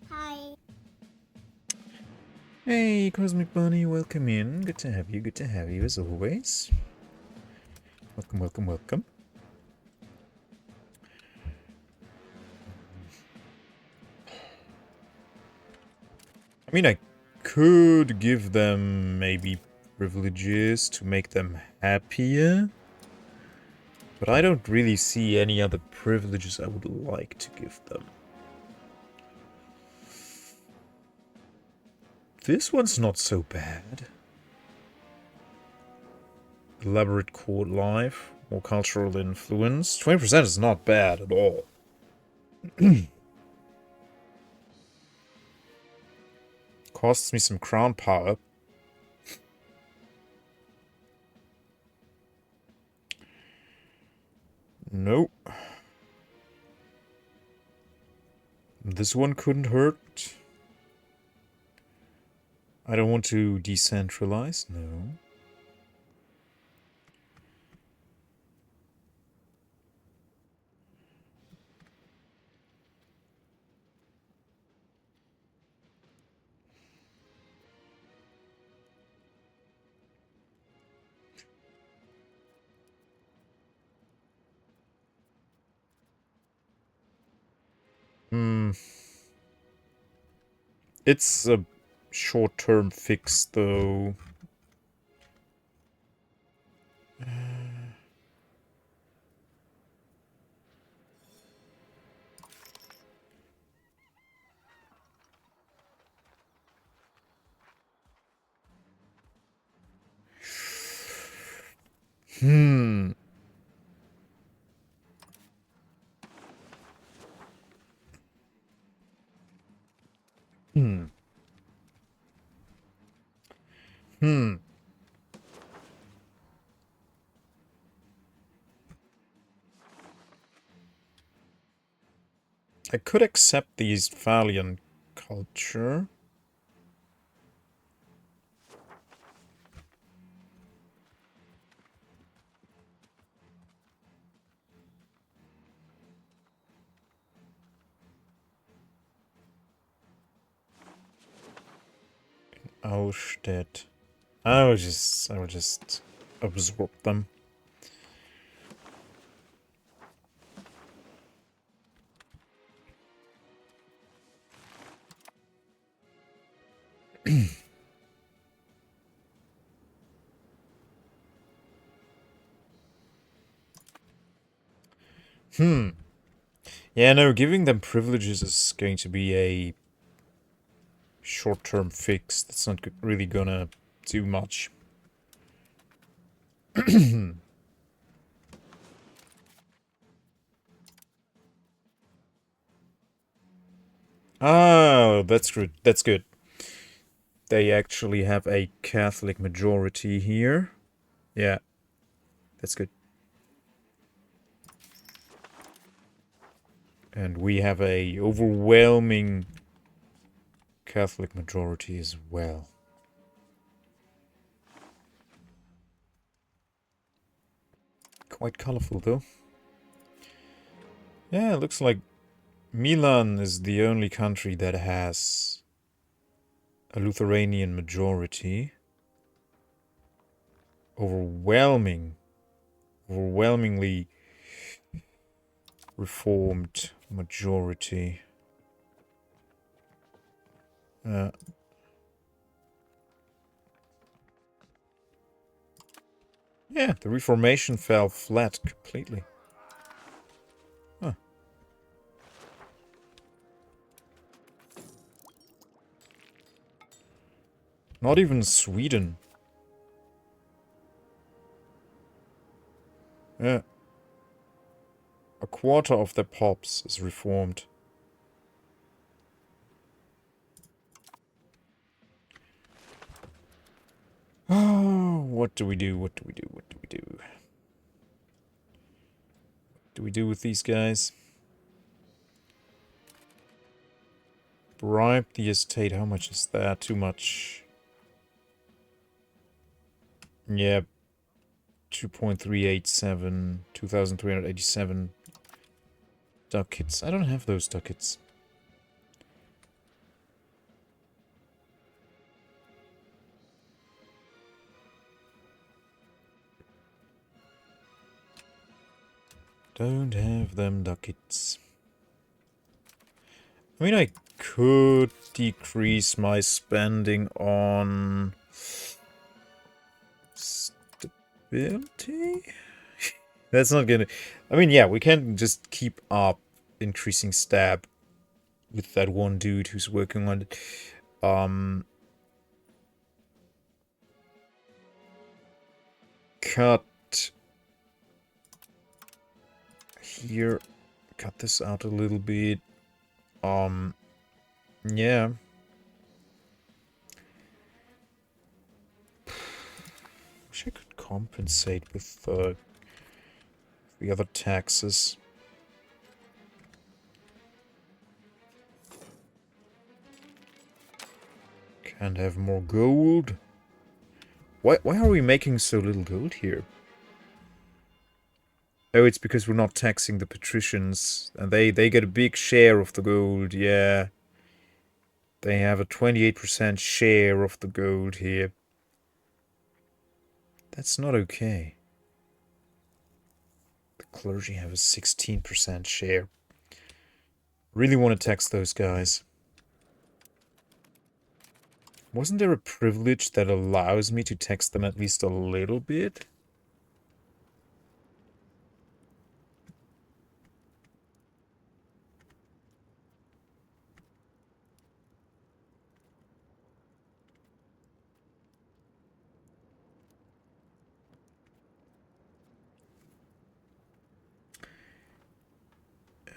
Hi. Hey, Cosmic Bunny, welcome in. Good to have you as always. Welcome, welcome, welcome. I mean, I could give them maybe privileges to make them happier. But I don't really see any other privileges I would like to give them. This one's not so bad. Elaborate court life, more cultural influence. 20% is not bad at all. Costs me some crown power. Nope. This one couldn't hurt. I don't want to decentralize, no. It's a short-term fix, though. Hmm. I could accept the Eastphalian culture. Austedt. I will just absorb them. Yeah, no, giving them privileges is going to be a short-term fix. That's not really gonna do much. Oh, that's good. That's good. They actually have a Catholic majority here. Yeah, that's good. And we have a overwhelming Catholic majority as well. Quite colorful, though. Yeah, it looks like Milan is the only country that has a Lithuanian majority. Overwhelmingly reformed majority. Yeah, the Reformation fell flat completely. Huh. Not even Sweden. Yeah. A quarter of their pops is reformed. Oh, what do we do? What do we do? What do we do? What do we do with these guys? Bribe the estate. How much is that? Too much. Yep. 2.387, 2,387 ducats. I don't have those ducats. Don't have them ducats. I mean, I could decrease my spending on stability? That's not gonna... I mean, yeah, we can just keep up increasing stab with that one dude who's working on it. Cut here. Cut this out a little bit. Yeah. Wish I could compensate with the other taxes. Can't have more gold. Why are we making so little gold here? Oh, it's because we're not taxing the patricians. And they get a big share of the gold, yeah. They have a 28% share of the gold here. That's not okay. The clergy have a 16% share. Really want to tax those guys. Wasn't there a privilege that allows me to tax them at least a little bit?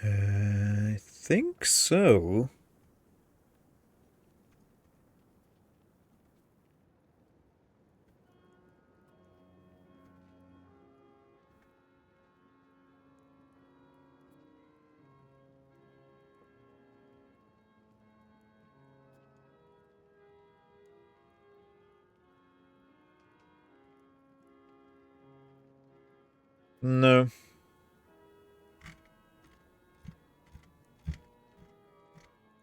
I think so. No.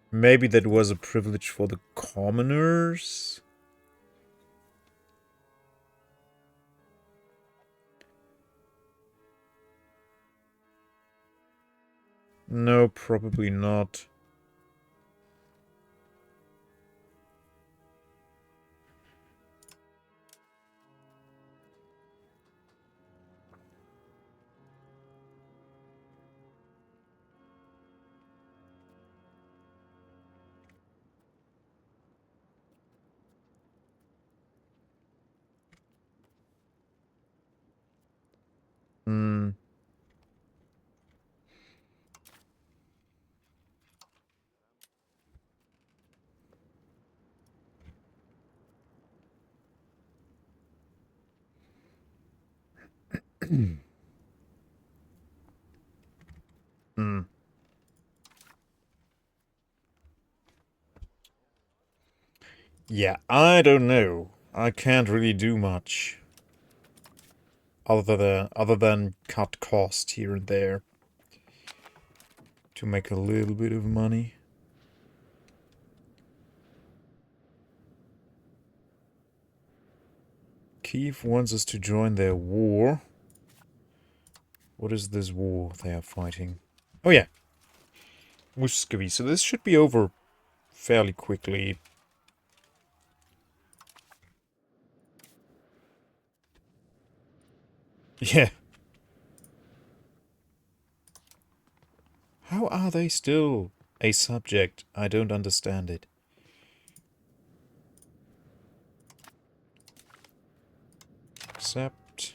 Maybe that was a privilege for the commoners? No, probably not. Hmm. Hmm. Yeah, I don't know. I can't really do much. Other than cut cost here and there. To make a little bit of money. Kiev wants us to join their war. What is this war they are fighting? Oh yeah. Muscovy. So this should be over fairly quickly. Yeah. How are they still a subject? I don't understand it. Except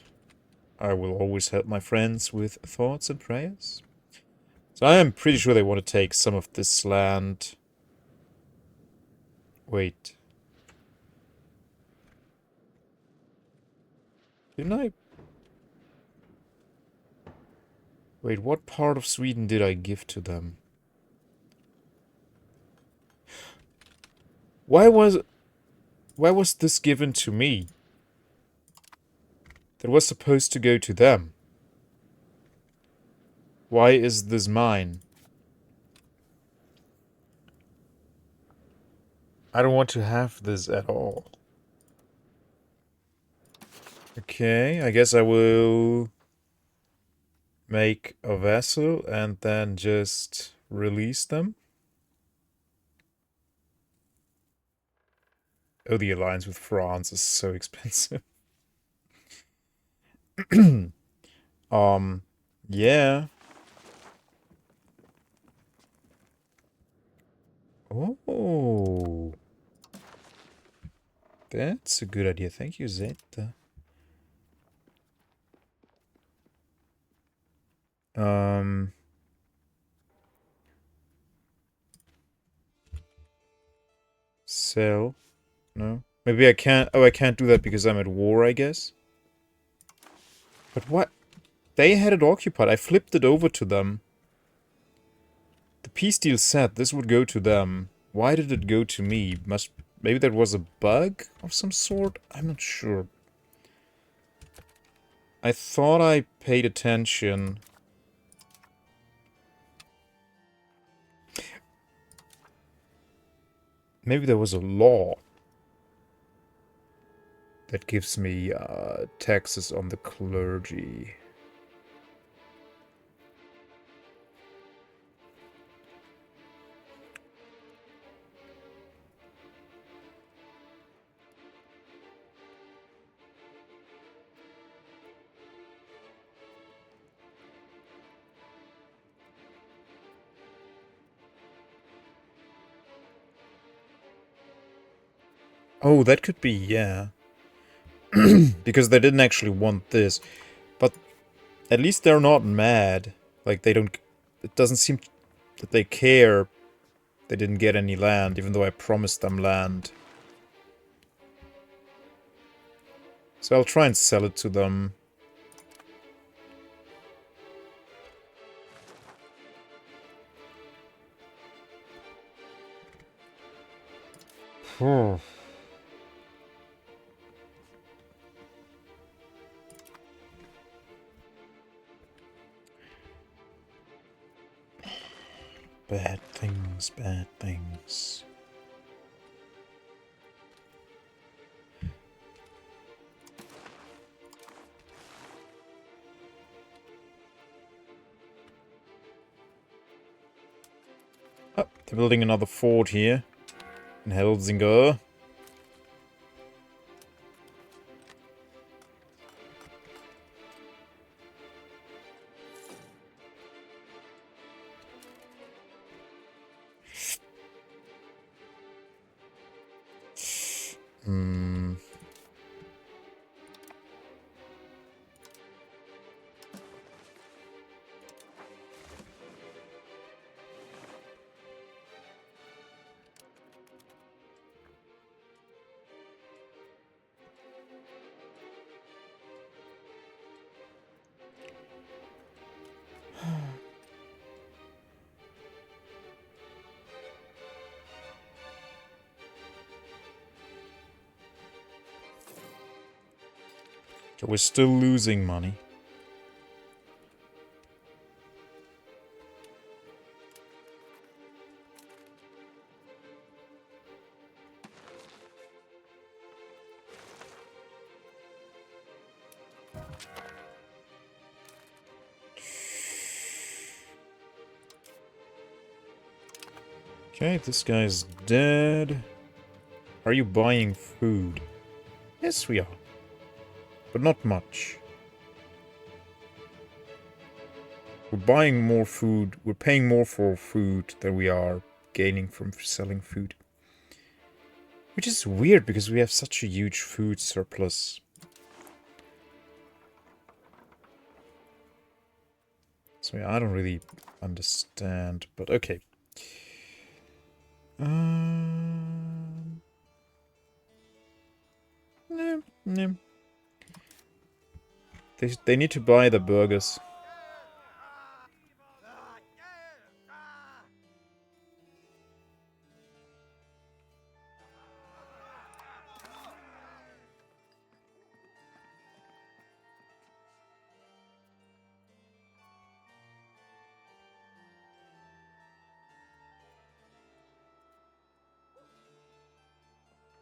I will always help my friends with thoughts and prayers. So I am pretty sure they want to take some of this land. Wait. Didn't I? Wait, what part of Sweden did I give to them? Why was this given to me? That was supposed to go to them. Why is this mine? I don't want to have this at all. Okay, I guess I will make a vessel and then just release them. Oh, the alliance with France is so expensive. Yeah. Oh. That's a good idea. Thank you, Zeta. Sell. No. Maybe I can't. Oh, I can't do that because I'm at war, I guess. But what? They had it occupied. I flipped it over to them. The peace deal said this would go to them. Why did it go to me? Maybe that was a bug of some sort? I'm not sure. I thought I paid attention. Maybe there was a law that gives me taxes on the clergy. Oh, that could be, yeah. Because they didn't actually want this. But at least they're not mad. Like, they don't... It doesn't seem that they care they didn't get any land, even though I promised them land. So I'll try and sell it to them. Bad things, bad things. Oh, they're building another fort here in Helsinger. Hmm. So we're still losing money. Okay, this guy's dead. Are you buying food? Yes, we are. But not much. We're buying more food. We're paying more for food than we are gaining from selling food. Which is weird because we have such a huge food surplus. So yeah, I don't really understand, but okay. Yeah. They need to buy the burgers.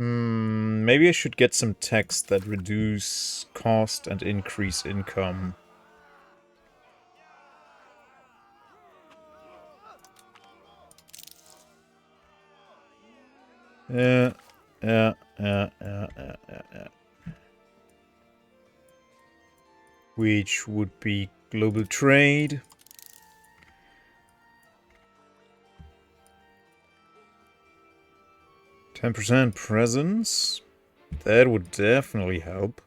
Maybe I should get some tax that reduce cost and increase income. Yeah. Which would be global trade. %10 presence. That would definitely help.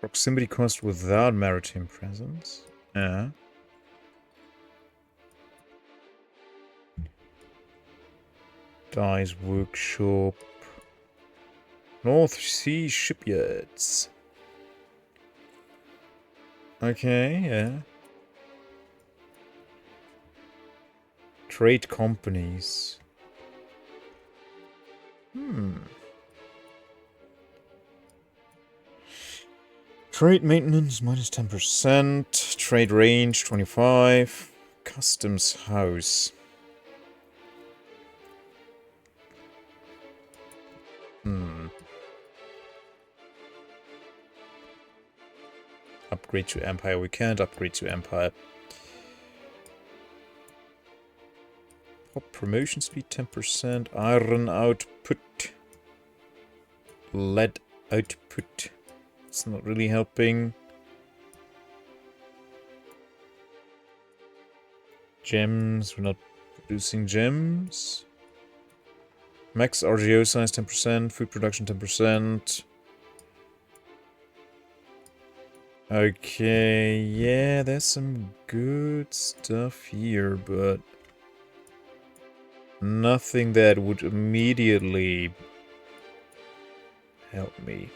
Proximity cost without maritime presence. Yeah. Dyes workshop. North Sea shipyards. Okay, yeah. Trade companies. Trade maintenance minus 10%. Trade range 25. Customs house. Upgrade to Empire. We can't upgrade to Empire. Pop promotion speed 10%. Iron output. Lead output. It's not really helping. Gems. We're not producing gems. Max RGO size 10%. Food production 10%. Okay, yeah, there's some good stuff here, but nothing that would immediately help me.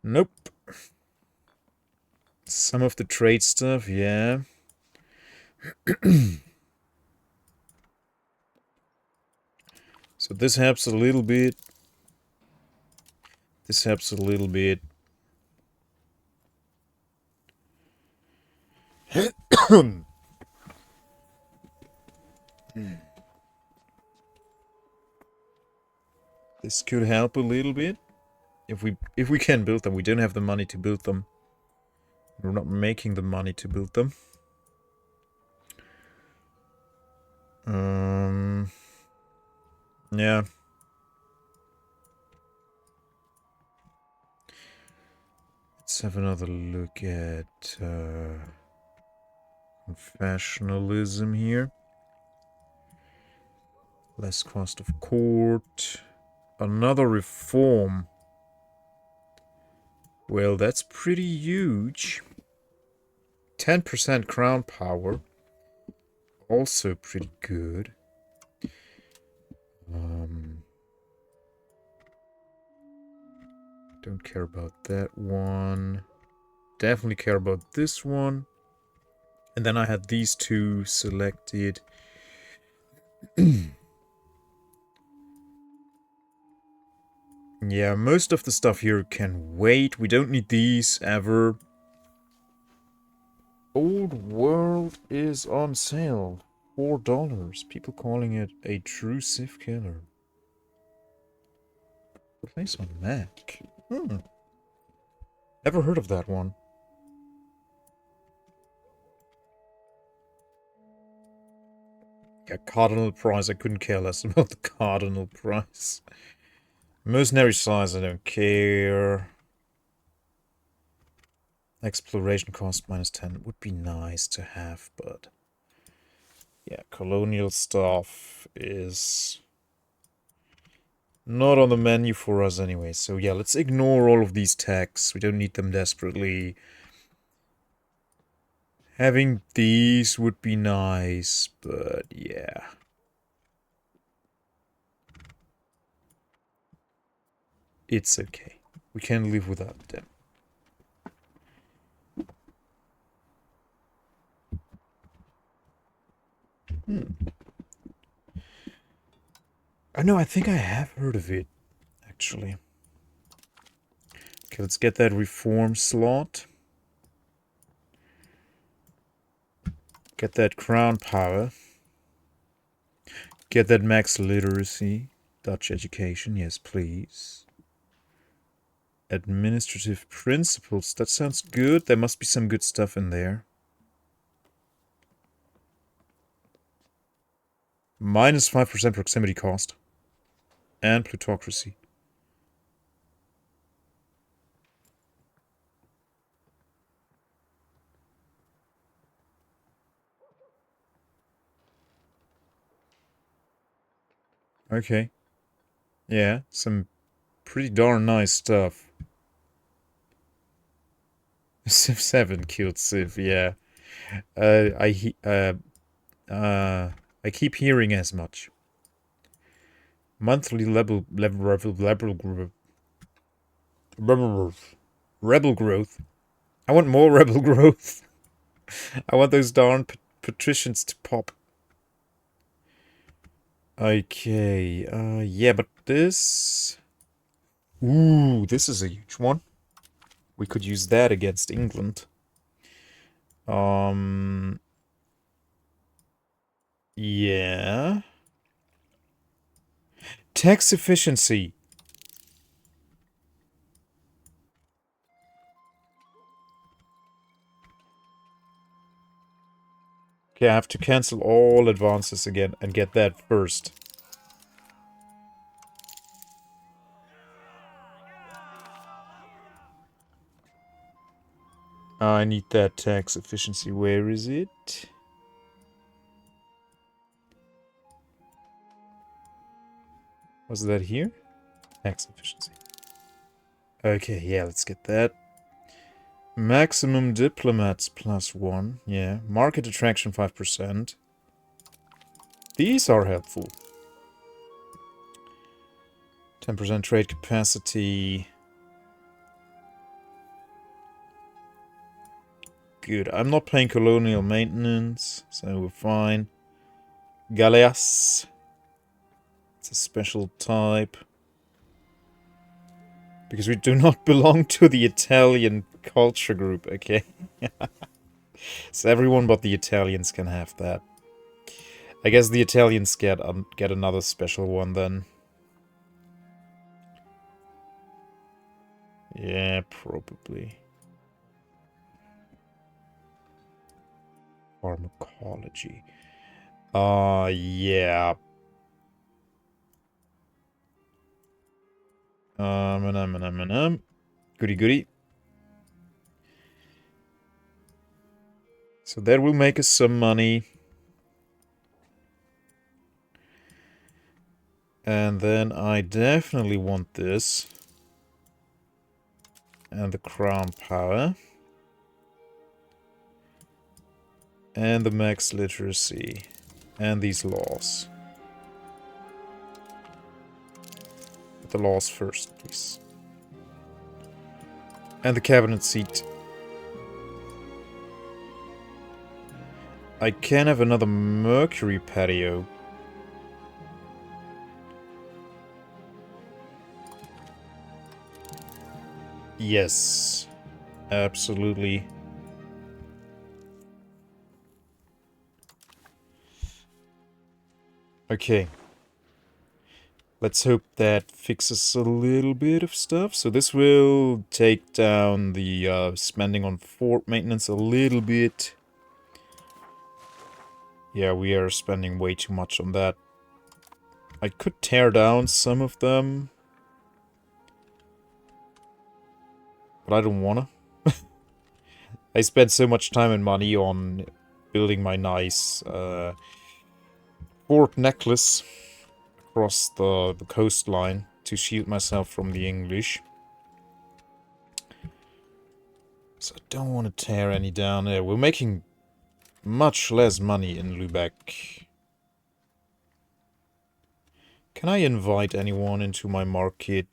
Nope. Some of the trade stuff, yeah. So this helps a little bit. This helps a little bit. This could help a little bit. If we can build them. We don't have the money to build them. We're not making the money to build them. Yeah. Let's have another look at professionalism here. Less cost of court. Another reform. Well, that's pretty huge. 10% crown power. Also pretty good. Don't care about that one. Definitely care about this one. And then I had these two selected. Yeah, most of the stuff here can wait. We don't need these ever. Old World is on sale. $4. People calling it a true Civ killer. Place on Mac. Never heard of that one. Yeah, cardinal price. I couldn't care less about the cardinal price. Mercenary size, I don't care. Exploration cost minus 10 would be nice to have, but yeah, colonial stuff is not on the menu for us anyway. So yeah, let's ignore all of these tags. We don't need them desperately. Having these would be nice, but yeah. It's okay. We can live without them. I know, I think I have heard of it, actually. Okay, let's get that reform slot. Get that crown power. Get that max literacy. Dutch education, yes, please. Administrative principles, that sounds good. There must be some good stuff in there. Minus 5% proximity cost. And plutocracy. Okay. Yeah, some pretty darn nice stuff. Civ 7 killed Civ, yeah. I keep hearing as much. Monthly rebel growth. I want more rebel growth. I want those darn patricians to pop. Okay, yeah, but this... Ooh, this is a huge one. We could use that against England. Yeah. Tax efficiency. Okay, I have to cancel all advances again and get that first. I need that tax efficiency. Where is it? Was that here? Tax efficiency. Okay, yeah, let's get that. Maximum diplomats +1. Yeah. Market attraction 5%. These are helpful. 10% trade capacity. Good. I'm not paying colonial maintenance, so we're fine. Galeas. It's a special type. Because we do not belong to the Italian culture group, okay? So everyone but the Italians can have that. I guess the Italians get another special one then. Yeah, probably. Pharmacology. Yeah. Goody goody. So that will make us some money. And then I definitely want this. And the crown power. And the max literacy. And these laws. But the laws first, please. And the cabinet seat. I can have another Mercury patio. Yes. Absolutely. Okay. Let's hope that fixes a little bit of stuff. So this will take down the spending on fort maintenance a little bit. Yeah, we are spending way too much on that. I could tear down some of them. But I don't wanna. I spent so much time and money on building my nice fort necklace across the coastline to shield myself from the English. So I don't want to tear any down there. We're making much less money in Lübeck. Can I invite anyone into my market?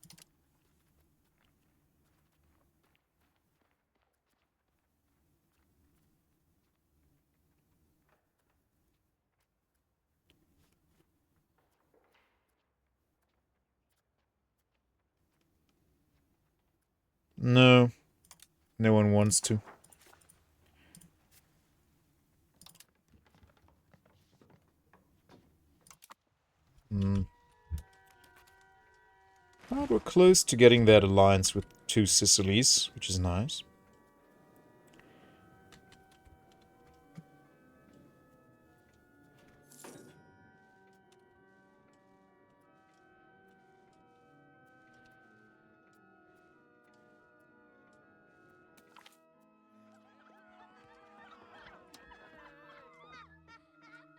No. No one wants to. Well, we're close to getting that alliance with 2 Sicilies, which is nice.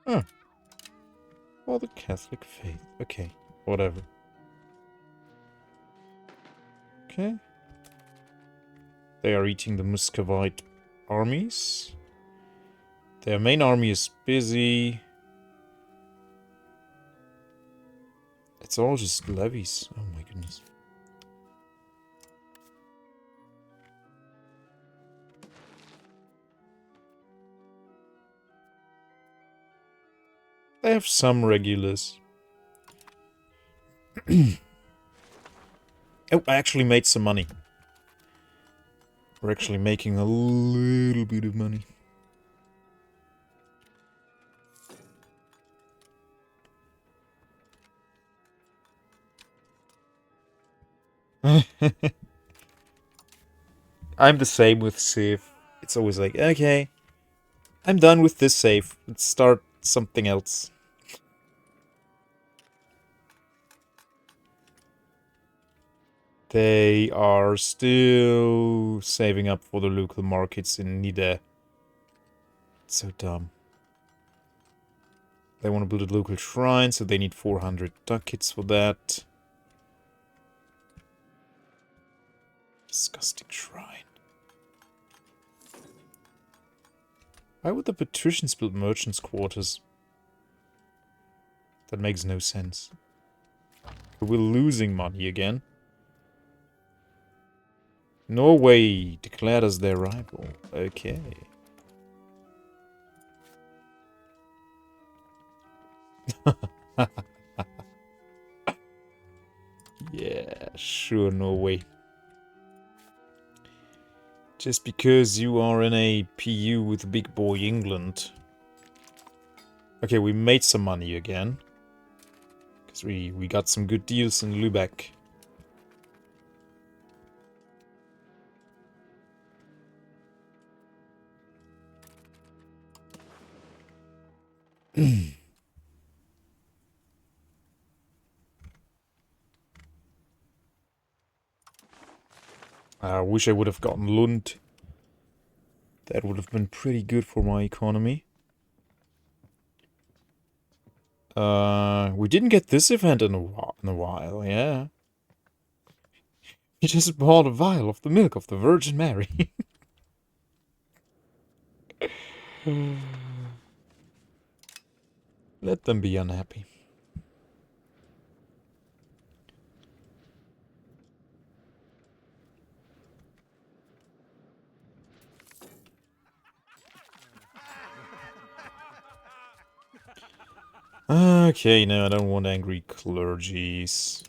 Oh. Well, the Catholic faith. Okay, whatever. Okay. They are eating the Muscovite armies. Their main army is busy. It's all just levies. Oh my goodness. They have some regulars. Oh, I actually made some money. We're actually making a little bit of money. I'm the same with Civ. It's always like, okay, I'm done with this save. Let's start something else. They are still saving up for the local markets in Nida. It's so dumb. They want to build a local shrine, so they need 400 ducats for that. Disgusting shrine. Why would the patricians build merchants' quarters? That makes no sense. We're losing money again. Norway declared as their rival. Okay. Yeah, sure, Norway. Just because you are in a PU with big boy England. Okay, we made some money again. Because we got some good deals in Lübeck. I wish I would have gotten Lund. That would have been pretty good for my economy. We didn't get this event in a while, yeah. He just bought a vial of the milk of the Virgin Mary. Let them be unhappy. Okay, no, I don't want angry clergies.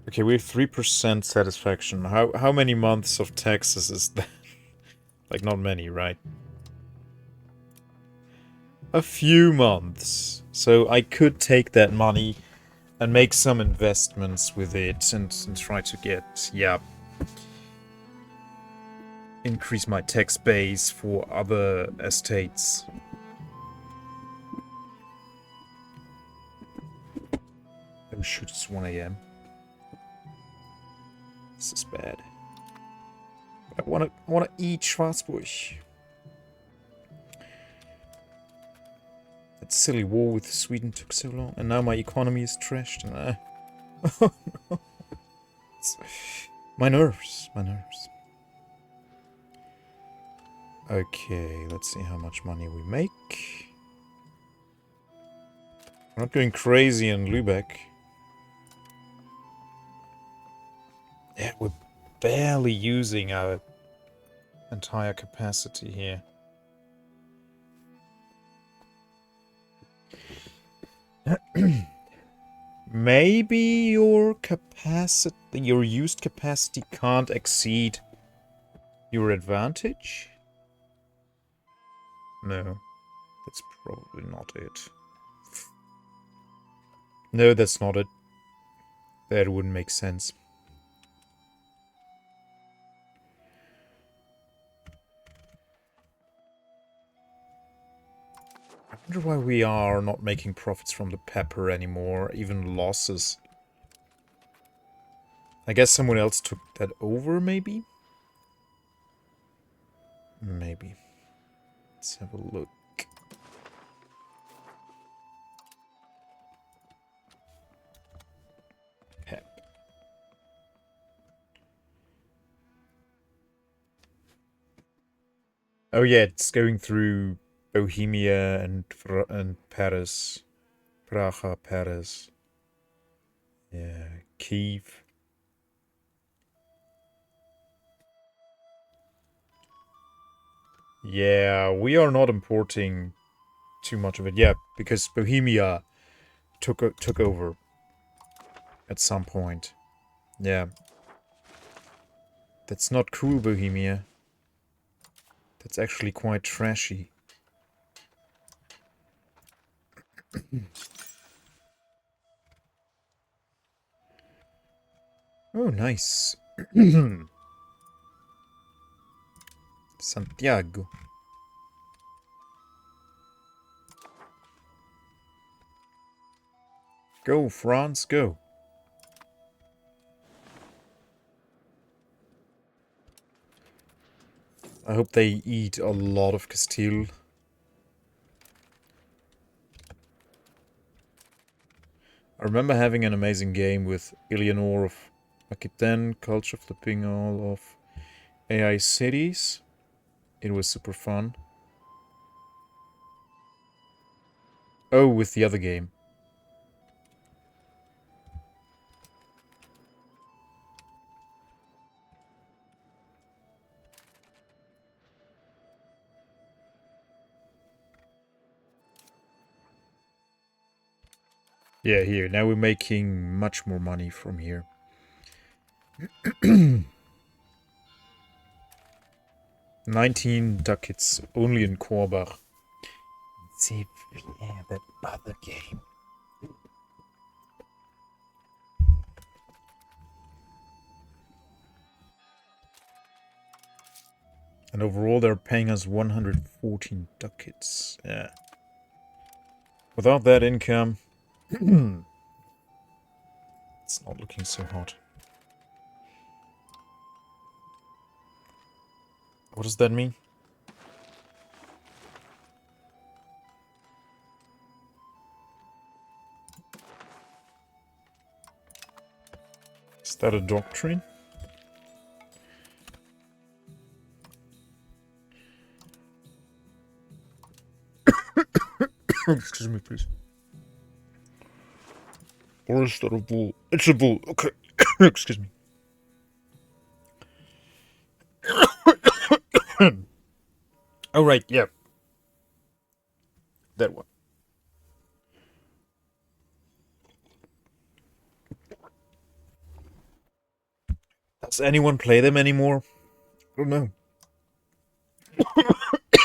Okay, we have 3% satisfaction. How many months of taxes is that? Like, not many, right? A few months. So I could take that money and make some investments with it and try to get, yeah, increase my tax base for other estates. Oh shoot, it's 1 AM. This is bad. I wanna eat Schwarzburg. That silly war with Sweden took so long, and now my economy is trashed. And oh no. My nerves, my nerves. Okay, let's see how much money we make. We're not going crazy in Lübeck. Yeah, we're barely using our entire capacity here. Maybe your capacity, your used capacity can't exceed your advantage? No, that's probably not it. No, that's not it. That wouldn't make sense. I wonder why we are not making profits from the pepper anymore, even losses. I guess someone else took that over, maybe? Maybe. Let's have a look. Pep. Oh yeah, it's going through Bohemia and Paris. Praga, Paris. Yeah, Kiev. Yeah, we are not importing too much of it. Yeah, because Bohemia took over at some point. Yeah. That's not cool, Bohemia. That's actually quite trashy. Oh, nice. Santiago. Go, France, go. I hope they eat a lot of Castile. I remember having an amazing game with Eleanor of Aquitaine, culture flipping all of AI cities. It was super fun. Oh, with the other game. Yeah, here. Now we're making much more money from here. 19 ducats only in Korbach. See, yeah, that other game. And overall, they're paying us 114 ducats. Yeah. Without that income, it's not looking so hot. What does that mean? Is that a doctrine? Excuse me, please. Or is that a bull? It's a bull. Okay. Excuse me. Oh, right. Yeah. That one. Does anyone play them anymore? I don't know.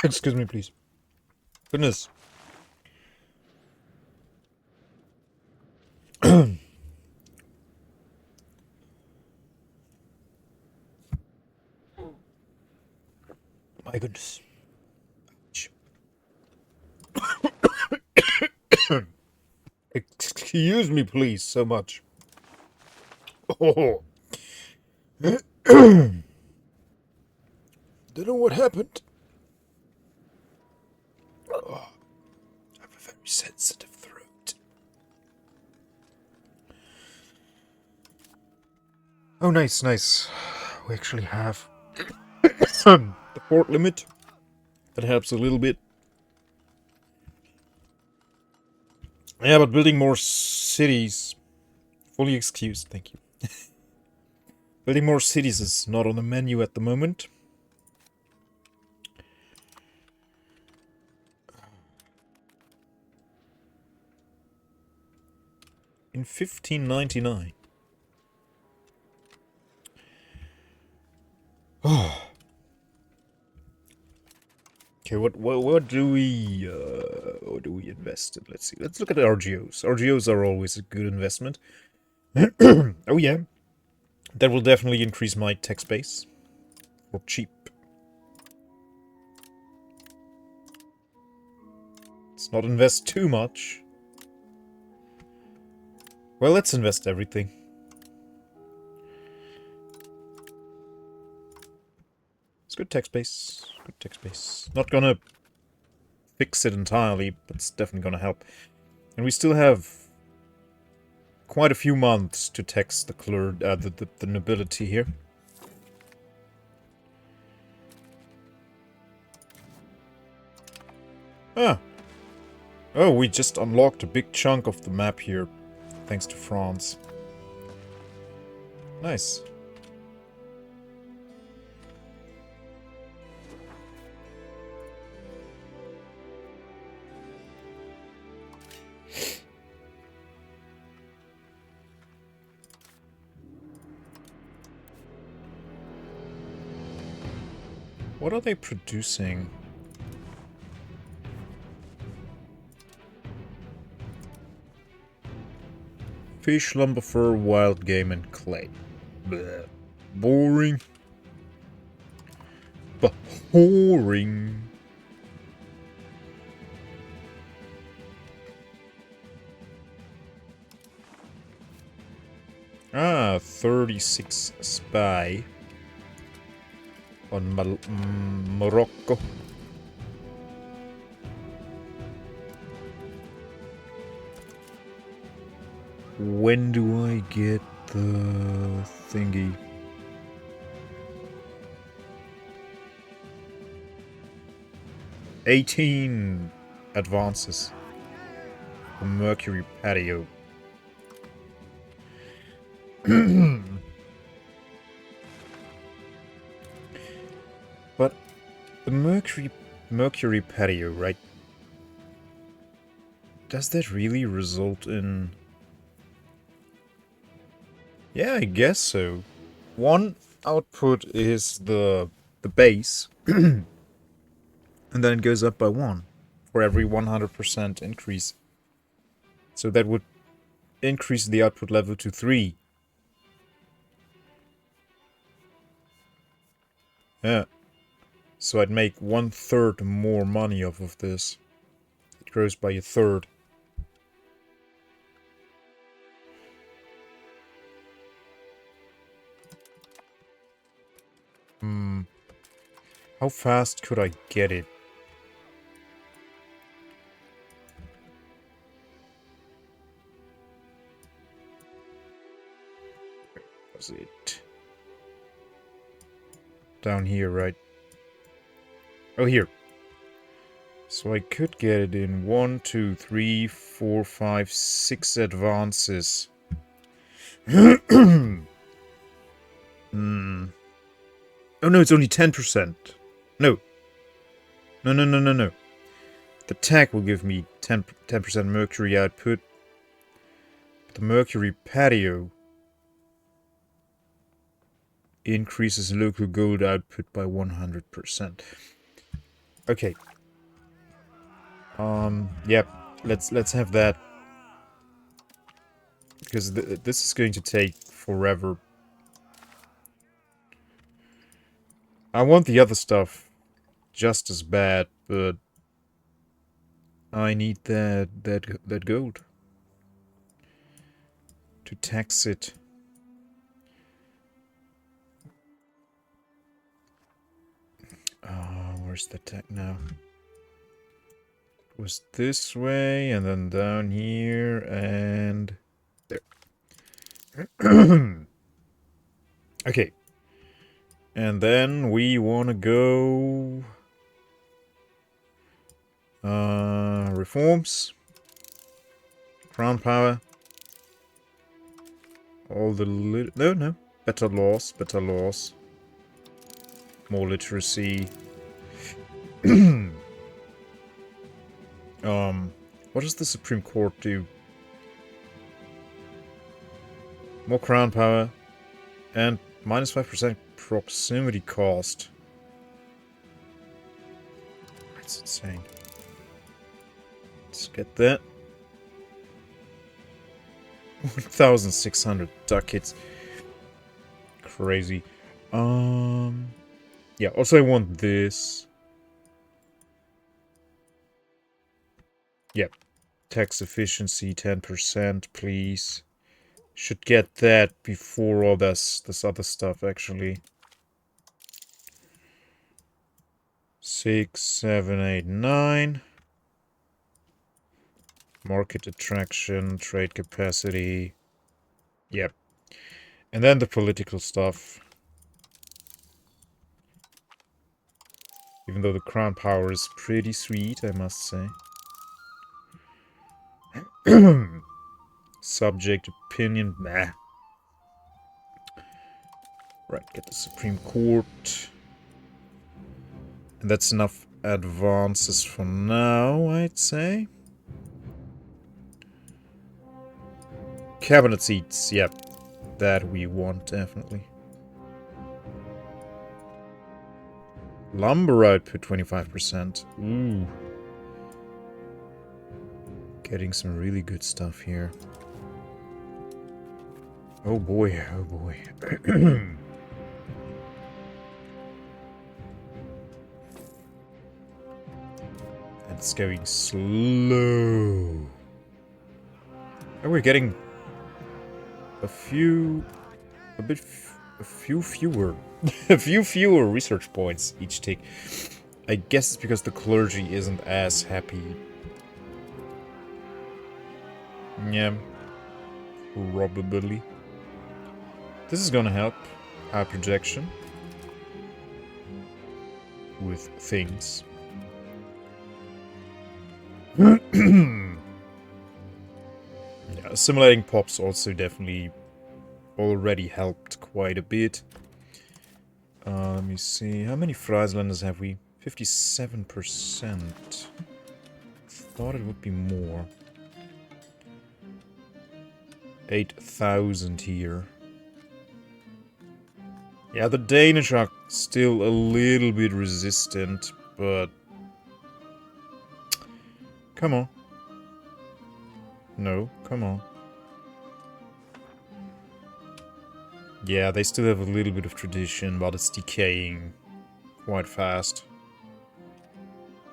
Excuse me, please. Goodness. My goodness. Excuse me, please, so much. Oh. Don't know what happened. Oh, I have a very sensitive throat. Oh, nice, nice. We actually have the port limit. That helps a little bit. Yeah, but building more cities. Fully excused, thank you. Building more cities is not on the menu at the moment. in 1599. Oh. Okay, what do we invest in? Let's see. Let's look at RGOs. RGOs are always a good investment. Oh yeah, that will definitely increase my tech space for cheap. Let's not invest too much. Well, let's invest everything. It's good tech space. Good tech space. Not gonna fix it entirely, but it's definitely gonna help. And we still have quite a few months to tax the nobility here. Ah. Oh, we just unlocked a big chunk of the map here, thanks to France. Nice. What are they producing? Fish, lumber, fur, wild game, and clay. Bleh. Boring. Boring. Ah, 36 spy on Morocco. When do I get the thingy? $18 advances. The Mercury patio. But the Mercury patio, right? Does that really result in... Yeah, I guess so. One output is the base, and then it goes up by 1 for every 100% increase. So that would increase the output level to 3. Yeah. So I'd make 1/3 more money off of this. It grows by 1/3. How fast could I get it? Where was it? Down here, right? Oh, here. So I could get it in 1, 2, 3, 4, 5, 6 advances. Oh no, it's only 10%. No. No. The tech will give me 10% mercury output. The mercury patio increases local gold output by 100%. Okay. Yep. Let's have that. Because this is going to take forever. I want the other stuff just as bad, but I need that gold to tax it. Where's the tech now? It was this way, and then down here, and there. Okay. And then we want to go... reforms. Crown power. All the... No. Better laws. More literacy. What does the Supreme Court do? More crown power. And minus 5% proximity cost. That's insane. Let's get that. 1,600 ducats. Crazy. Yeah, also I want this. Yep. Tax efficiency 10%, please. Should get that before all this other stuff, actually. 6, 7, 8, 9. Market attraction, trade capacity. Yep. And then the political stuff. Even though the crown power is pretty sweet, I must say. Subject opinion, nah. Right, get the Supreme Court. And that's enough advances for now, I'd say. Cabinet seats, yep. That we want, definitely. Lumber output, 25%. Ooh. Getting some really good stuff here. Oh boy, oh boy. And it's going slow. And we're getting a few fewer a few fewer research points each tick. I guess it's because the clergy isn't as happy. Yeah, probably. This is gonna help our projection with things. Yeah, assimilating pops also definitely already helped quite a bit. Let me see. How many Frieslanders have we? 57%. Thought it would be more. 8,000 here. Yeah, the Danish are still a little bit resistant, but... Come on. No, come on. Yeah, they still have a little bit of tradition, but it's decaying quite fast.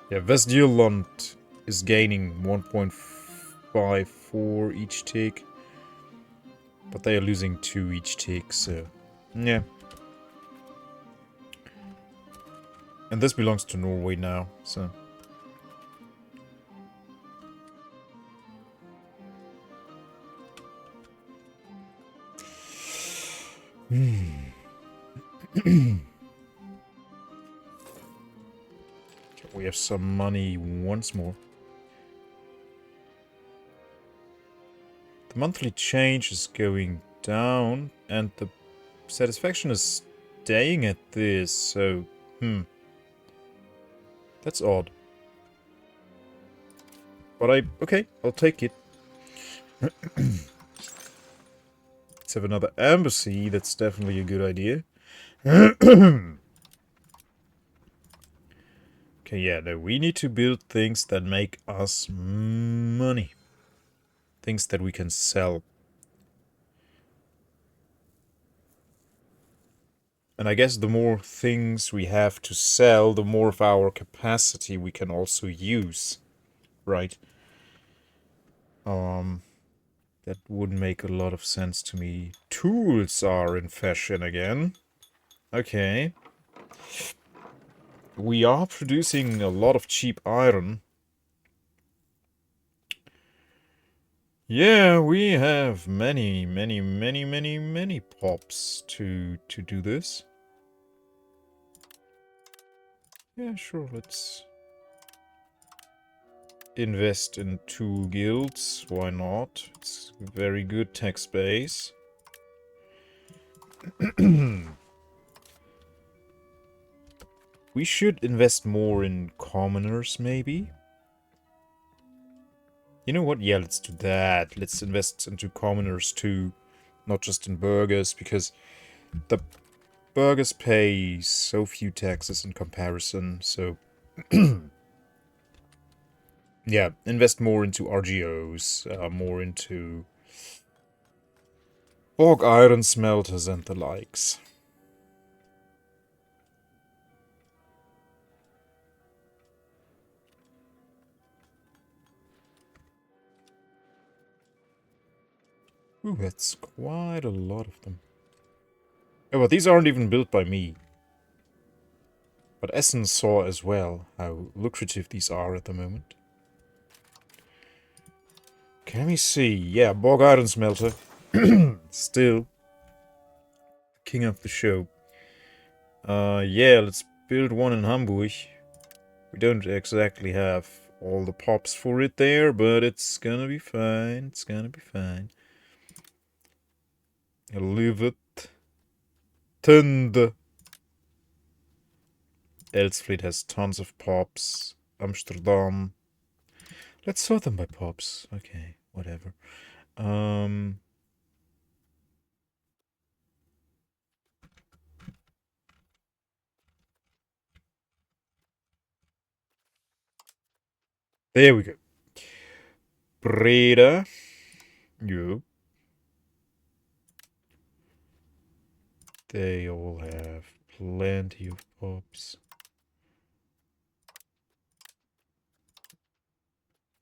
Yeah, Vestjylland is gaining 1.54 each tick. But they are losing 2 each tick, so... Yeah. And this belongs to Norway now, so... We have some money once more. The monthly change is going down, and the satisfaction is staying at this, so... That's odd. But okay, I'll take it. Let's have another embassy, that's definitely a good idea. Okay, yeah, no, we need to build things that make us money. Things that we can sell. And I guess the more things we have to sell, the more of our capacity we can also use. Right? That would make a lot of sense to me. Tools are in fashion again. Okay. We are producing a lot of cheap iron. Yeah, we have many pops to do this. Yeah, sure, let's invest in 2 guilds. Why not? It's a very good tax base. We should invest more in commoners, maybe? You know what? Yeah, let's do that. Let's invest into commoners too. not just in burgers, because the burgers pay so few taxes in comparison, so yeah, invest more into RGOs, more into bog iron smelters and the likes. Ooh, that's quite a lot of them. Oh, but these aren't even built by me. But Essen saw as well how lucrative these are at the moment. Can we see? Yeah, bog iron smelter. Still king of the show. Yeah, let's build one in Hamburg. We don't exactly have all the pops for it there, but it's gonna be fine. It's gonna be fine. I leave it. Tend. Elsfleet has tons of pops. Amsterdam. Let's sort them by pops. Okay, whatever. There we go. Breda. Yep. They all have plenty of pops.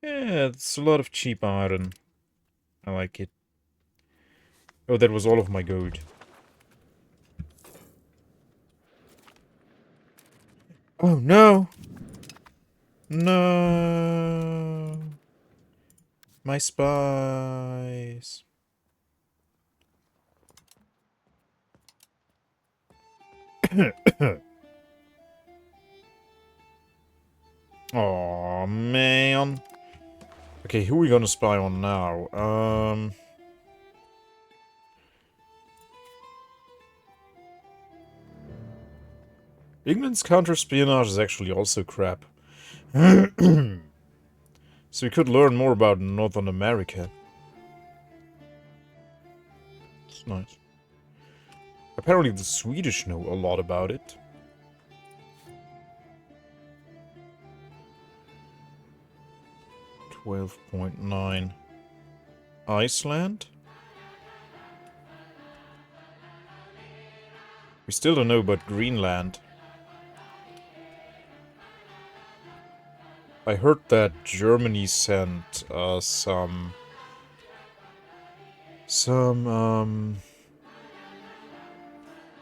Yeah, it's a lot of cheap iron. I like it. Oh, that was all of my gold. Oh, no! No! My spies. Oh man. Okay, who are we gonna spy on now? England's counter-espionage is actually also crap. So we could learn more about Northern America. It's nice. Apparently the Swedish know a lot about it. .9. Iceland? We still don't know about Greenland. I heard that Germany sent some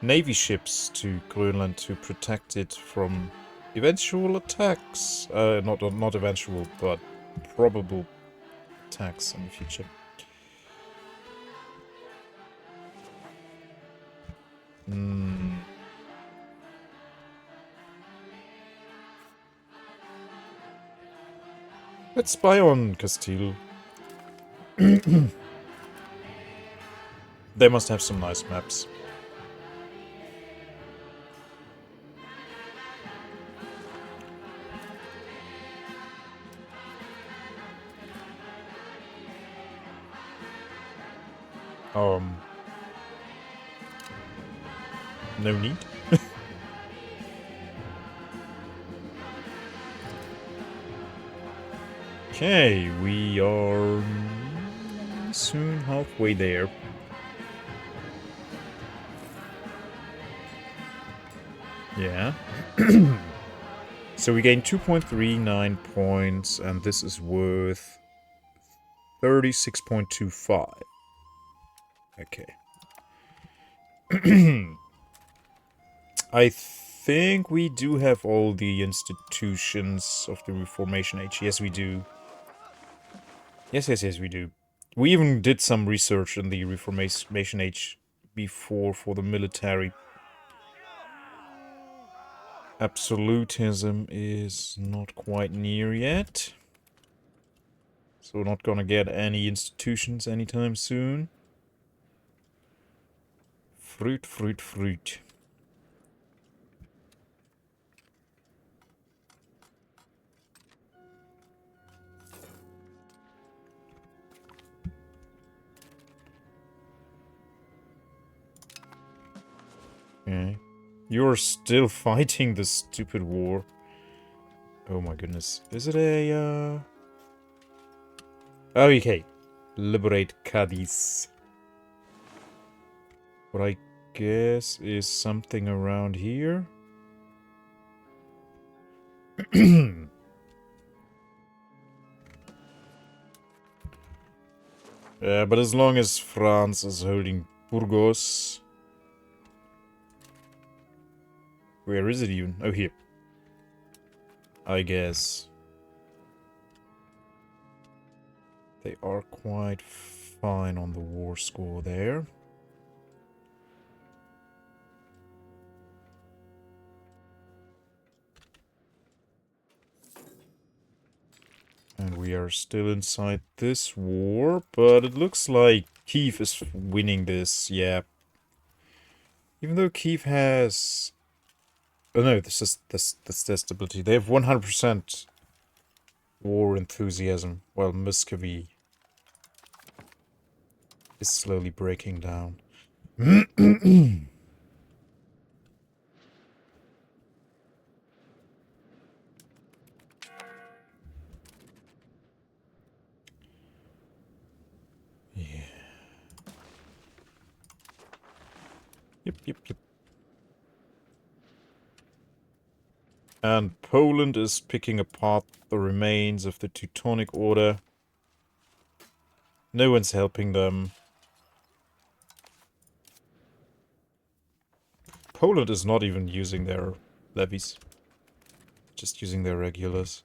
Navy ships to Greenland to protect it from eventual attacks. Not eventual, but probable attacks in the future. Let's spy on Castile. They must have some nice maps. No need. Okay, we are soon halfway there. Yeah. So we gained 2.39 points, and this is worth 36.25. Okay. I think we do have all the institutions of the Reformation Age. Yes, we do. Yes, we do. We even did some research in the Reformation Age before for the military. Absolutism is not quite near yet. So we're not gonna get any institutions anytime soon. Fruit, fruit, fruit. Okay. You're still fighting this stupid war. Oh my goodness. Is it a, Oh, okay. Liberate Cadiz. What I guess is something around here. Yeah, but as long as France is holding Burgos... Where is it even? Oh, here. I guess. They are quite fine on the war score there. And we are still inside this war, but it looks like Kiev is winning this, yeah. Even though Kiev has... Oh no, this is their stability. They have 100% war enthusiasm, while Muscovy is slowly breaking down. Yeah. Yep. And Poland is picking apart the remains of the Teutonic Order. No one's helping them. Poland is not even using their levies. Just using their regulars.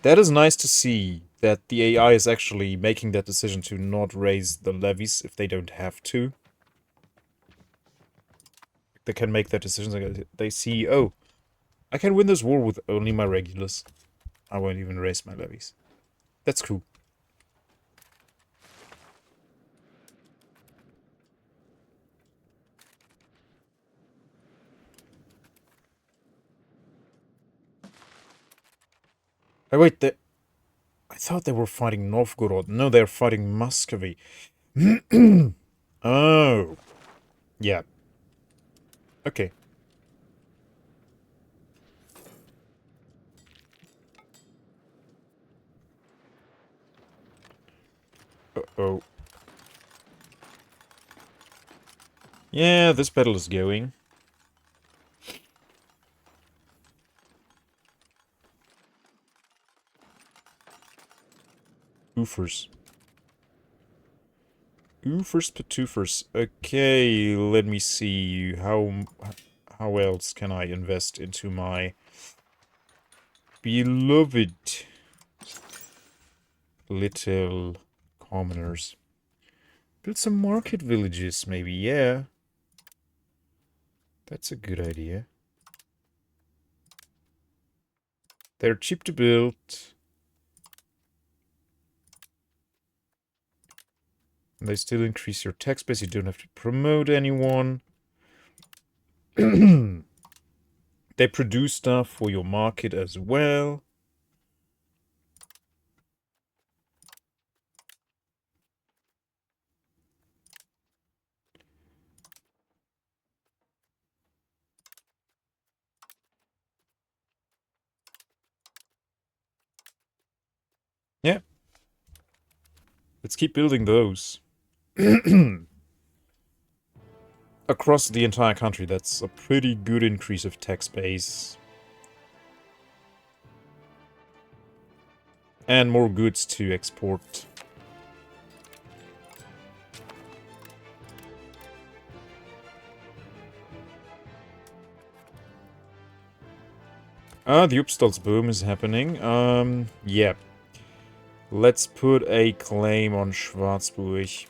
That is nice to see, that the AI is actually making that decision to not raise the levies if they don't have to. They can make that decision. They see, oh, I can win this war with only my regulars. I won't even raise my levies. That's cool. Oh, wait, I thought they were fighting Novgorod. No, they're fighting Muscovy. Oh. Yeah. Okay. Uh-oh. Yeah, this battle is going. Oofers. Oofers patoofers. Okay, let me see. How else can I invest into my beloved little commoners? Build some market villages, maybe, yeah. That's a good idea. They're cheap to build. And they still increase your tax base. You don't have to promote anyone. They produce stuff for your market as well. Yeah. Let's keep building those. Across the entire country, that's a pretty good increase of tax base. And more goods to export. The Upstalsboom is happening. Yeah. Let's put a claim on Schwarzburg.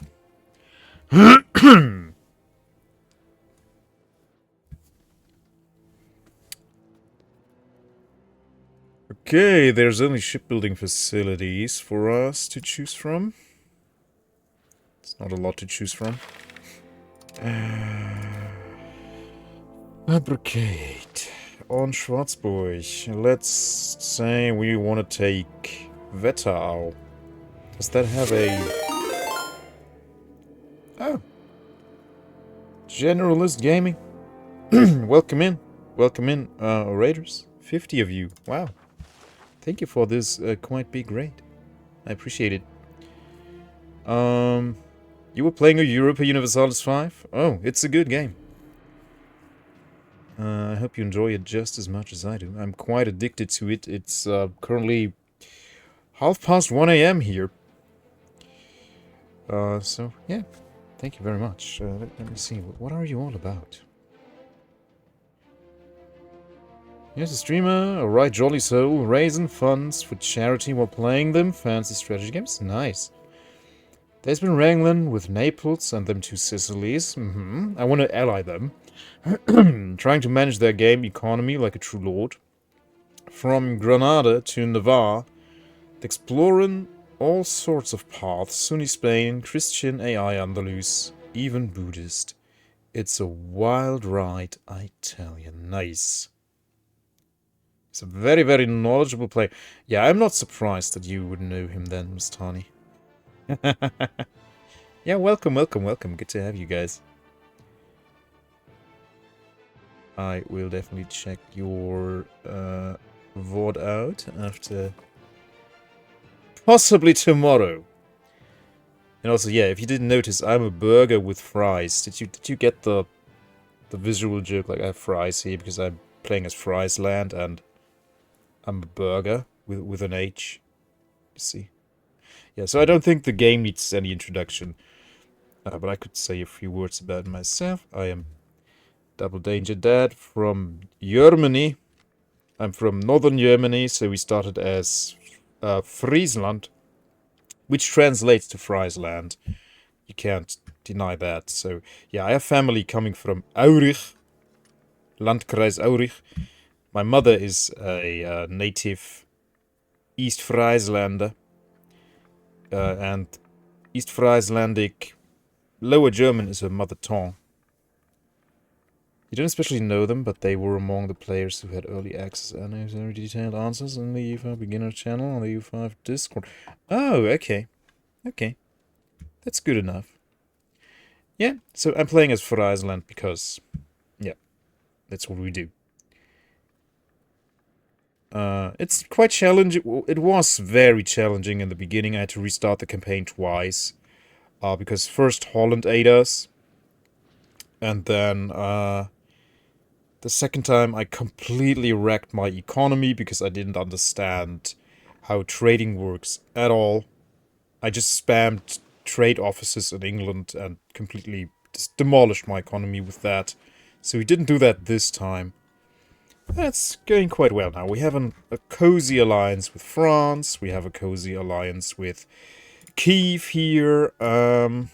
Okay, there's only shipbuilding facilities for us to choose from. It's not a lot to choose from. Fabricate on Schwarzburg. Let's say we want to take Wetterau. Does that have a... Oh. Generalist gaming. Welcome in. Welcome in, Raiders. 50 of you. Wow. Thank you for this quite big raid. I appreciate it. You were playing a Europa Universalis V? Oh, it's a good game. I hope you enjoy it just as much as I do. I'm quite addicted to it. It's currently 1:30 a.m. here. So, yeah. Thank you very much. Let me see. What are you all about? Here's a streamer, a right jolly soul, raising funds for charity while playing them. Fancy strategy games? Nice. There's been wrangling with Naples and them two Sicilies. I want to ally them. Trying to manage their game economy like a true lord. From Granada to Navarre, exploring all sorts of paths. Sunni Spain, Christian, AI Andalus, even Buddhist. It's a wild ride, I tell you. Nice. He's a very, very knowledgeable player. Yeah, I'm not surprised that you would know him then, Mustani. Yeah, welcome, welcome, welcome. Good to have you guys. I will definitely check your VOD out after... possibly tomorrow. And also, yeah, if you didn't notice, I'm a burger with fries. Did you get the visual joke? Like, I have fries here because I'm playing as Friesland and I'm a burger with an H. You see? Yeah, so I don't think the game needs any introduction. But I could say a few words about myself. I am Double Danger Dad from Germany. I'm from northern Germany, so we started as Friesland, which translates to Friesland. You can't deny that. So, yeah, I have family coming from Aurich, Landkreis Aurich. My mother is a native East Frieslander, and East Frieslandic Lower German is her mother tongue. You don't especially know them, but they were among the players who had early access and very detailed answers in the U5 beginner channel on the U5 Discord. Oh, okay. Okay. That's good enough. Yeah, so I'm playing as Friesland because, yeah, that's what we do. It's quite challenging. It was very challenging in the beginning. I had to restart the campaign twice. Because first Holland ate us. And then, the second time I completely wrecked my economy because I didn't understand how trading works at all. I just spammed trade offices in England and completely just demolished my economy with that. So we didn't do that this time. That's going quite well now. We have a cozy alliance with France. We have a cozy alliance with Kiev here. And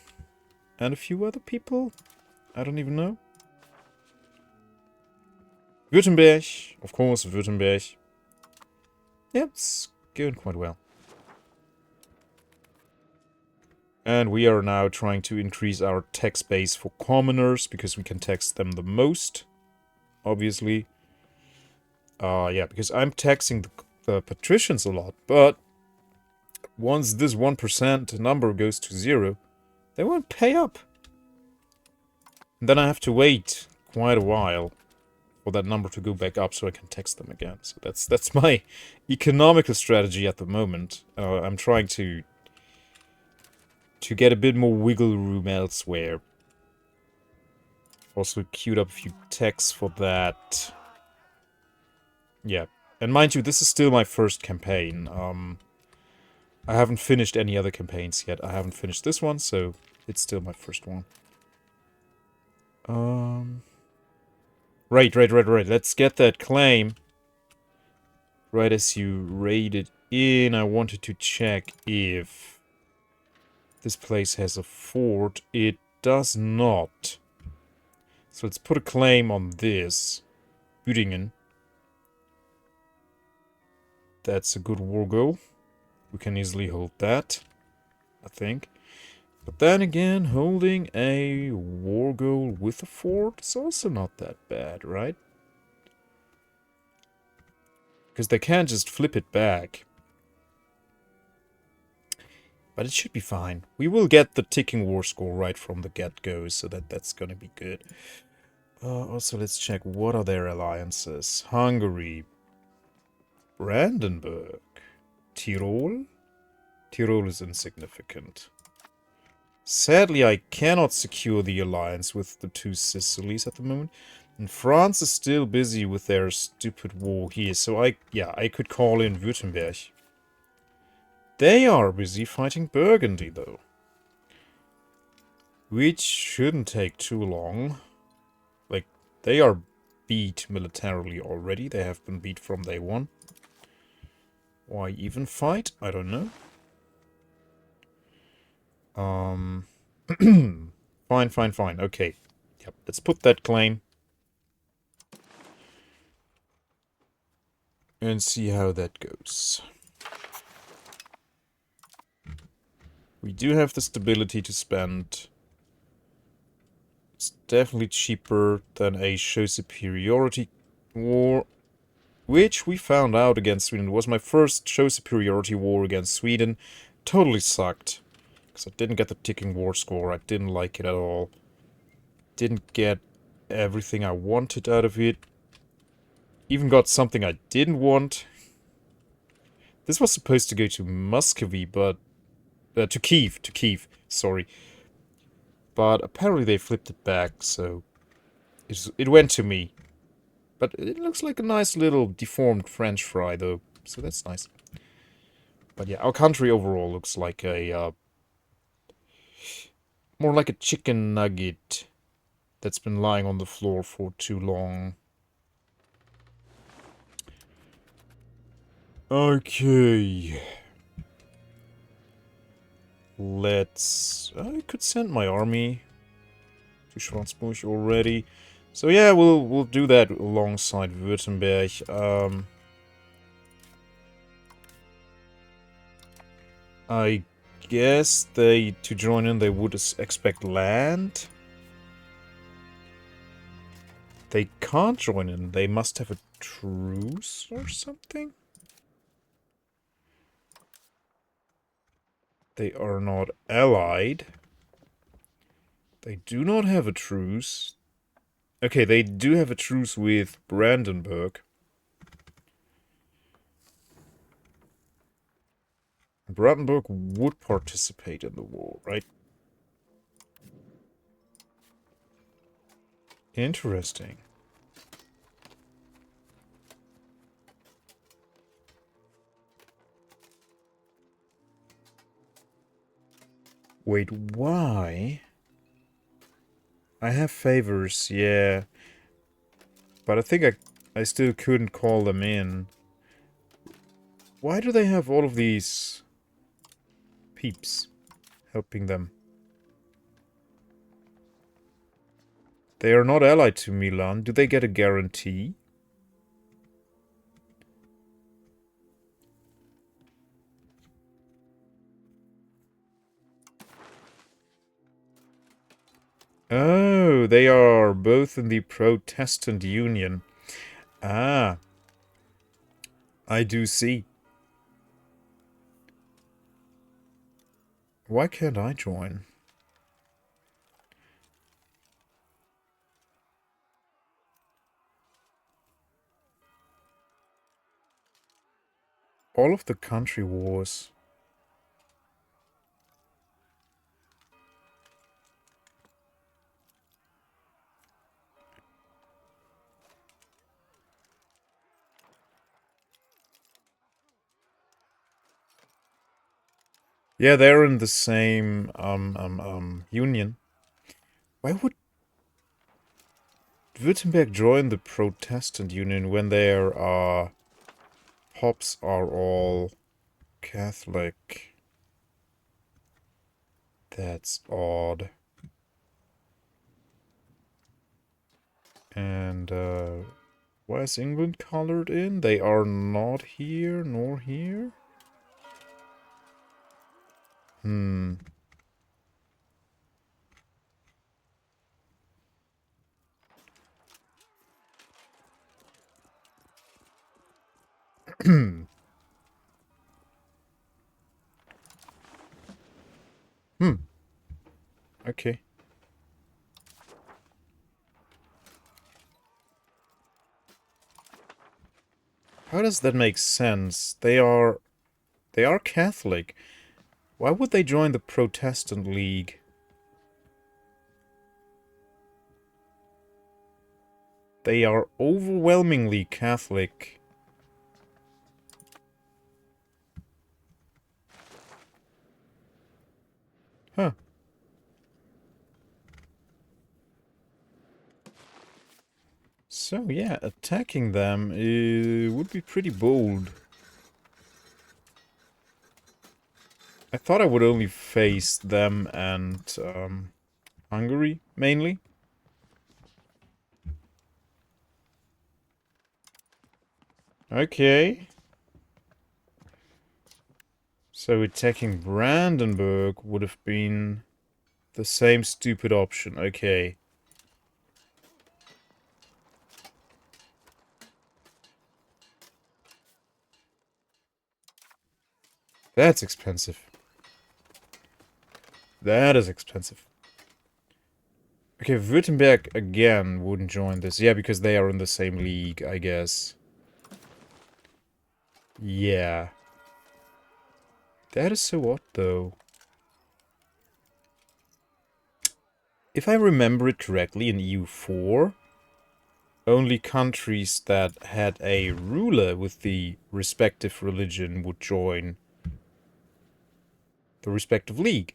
a few other people. I don't even know. Württemberg. Of course, Württemberg. Yeah, it's going quite well. And we are now trying to increase our tax base for commoners, because we can tax them the most, obviously. Yeah, because I'm taxing the patricians a lot, but once this 1% number goes to 0, they won't pay up. And then I have to wait quite a while for that number to go back up so I can tax them again. So that's my economical strategy at the moment. I'm trying to get a bit more wiggle room elsewhere. Also queued up a few texts for that. Yeah. And mind you, this is still my first campaign. I haven't finished any other campaigns yet. I haven't finished this one, so it's still my first one. Right. Let's get that claim. Right as you raided in, I wanted to check if this place has a fort. It does not. So let's put a claim on this. Büdingen. That's a good war goal. We can easily hold that, I think. But then again, holding a war goal with a fort is also not that bad, right? Because they can't just flip it back. But it should be fine. We will get the ticking war score right from the get-go, so that's gonna be good. Also, let's check. What are their alliances? Hungary. Brandenburg. Tyrol? Tyrol is insignificant. Sadly, I cannot secure the alliance with the two Sicilies at the moment. And France is still busy with their stupid war here, so I could call in Württemberg. They are busy fighting Burgundy, though. Which shouldn't take too long. Like, they are beat militarily already. They have been beat from day one. Why even fight? I don't know. Fine. Okay. Yep, let's put that claim. And see how that goes. We do have the stability to spend. It's definitely cheaper than a show superiority war, which we found out against Sweden. It was my first show superiority war against Sweden. Totally sucked. Because I didn't get the ticking war score. I didn't like it at all. Didn't get everything I wanted out of it. Even got something I didn't want. This was supposed to go to Muscovy, but... to Kiev, sorry. But apparently they flipped it back, so... It went to me. But it looks like a nice little deformed French fry, though. So that's nice. But yeah, our country overall looks like a... more like a chicken nugget that's been lying on the floor for too long. Okay. I could send my army to Schwarzburg already. So yeah, we'll do that alongside Württemberg. I guess to join in they would expect land. They can't join in. They must have a truce or something. They are not allied. They do not have a truce. Okay, they do have a truce with Brandenburg. Brandenburg would participate in the war, right? Interesting. Wait, why? I have favors, yeah. But I think I still couldn't call them in. Why do they have all of these peeps helping them? They are not allied to Milan. Do they get a guarantee? Oh, they are both in the Protestant Union. Ah, I do see. Why can't I join? All of the country wars. Yeah, they're in the same union. Why would Württemberg join the Protestant Union when their pops are all Catholic? That's odd. And why is England colored in? They are not here nor here. Hmm. Hmm. Okay. How does that make sense? They are Catholic. Why would they join the Protestant League? They are overwhelmingly Catholic. Huh. So, yeah, attacking them would be pretty bold. I thought I would only face them and Hungary, mainly. Okay. So attacking Brandenburg would have been the same stupid option. Okay. That's expensive. That is expensive. Okay, Württemberg again wouldn't join this. Yeah, because they are in the same league, I guess. Yeah. That is so odd, though. If I remember it correctly, in EU4, only countries that had a ruler with the respective religion would join the respective league.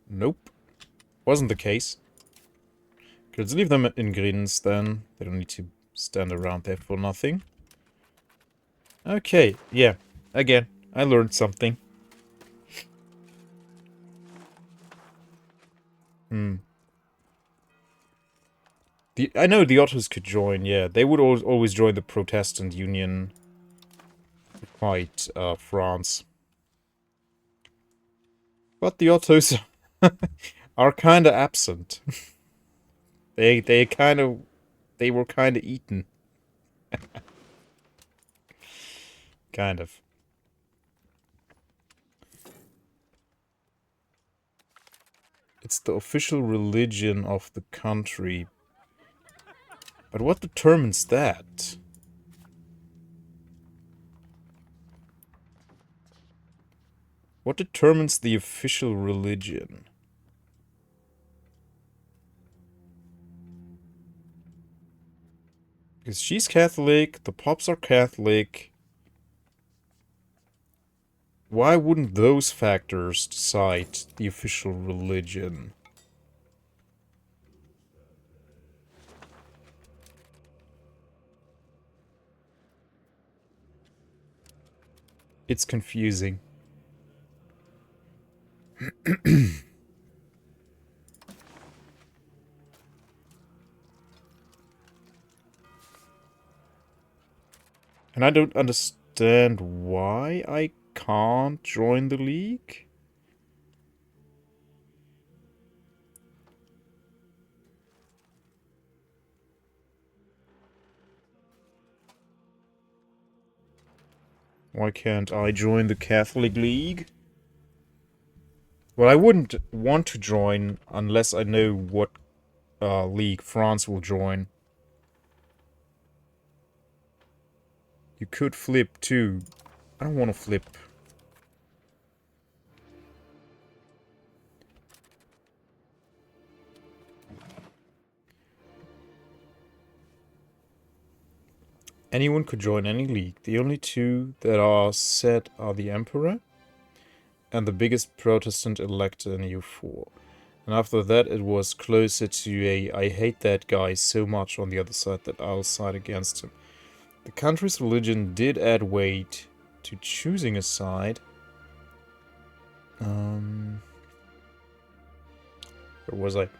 Nope. Wasn't the case. Okay, let's leave them in Greens then. They don't need to stand around there for nothing. Okay, yeah. Again, I learned something. I know the Ottos could join, yeah. They would always join the Protestant Union to fight France. But the Ottos are kinda absent. They were kinda eaten. Kind of. It's the official religion of the country. But what determines that? What determines the official religion? Because she's Catholic, the Pops are Catholic. Why wouldn't those factors decide the official religion? It's confusing. And I don't understand why I can't join the league. Why can't I join the Catholic League? Well, I wouldn't want to join unless I know what league France will join. You could flip too. I don't want to flip. Anyone could join any league. The only two that are set are the Emperor and the biggest Protestant elector in EU4. And after that, it was closer to a I hate that guy so much on the other side that I'll side against him. The country's religion did add weight to choosing a side. Where was I?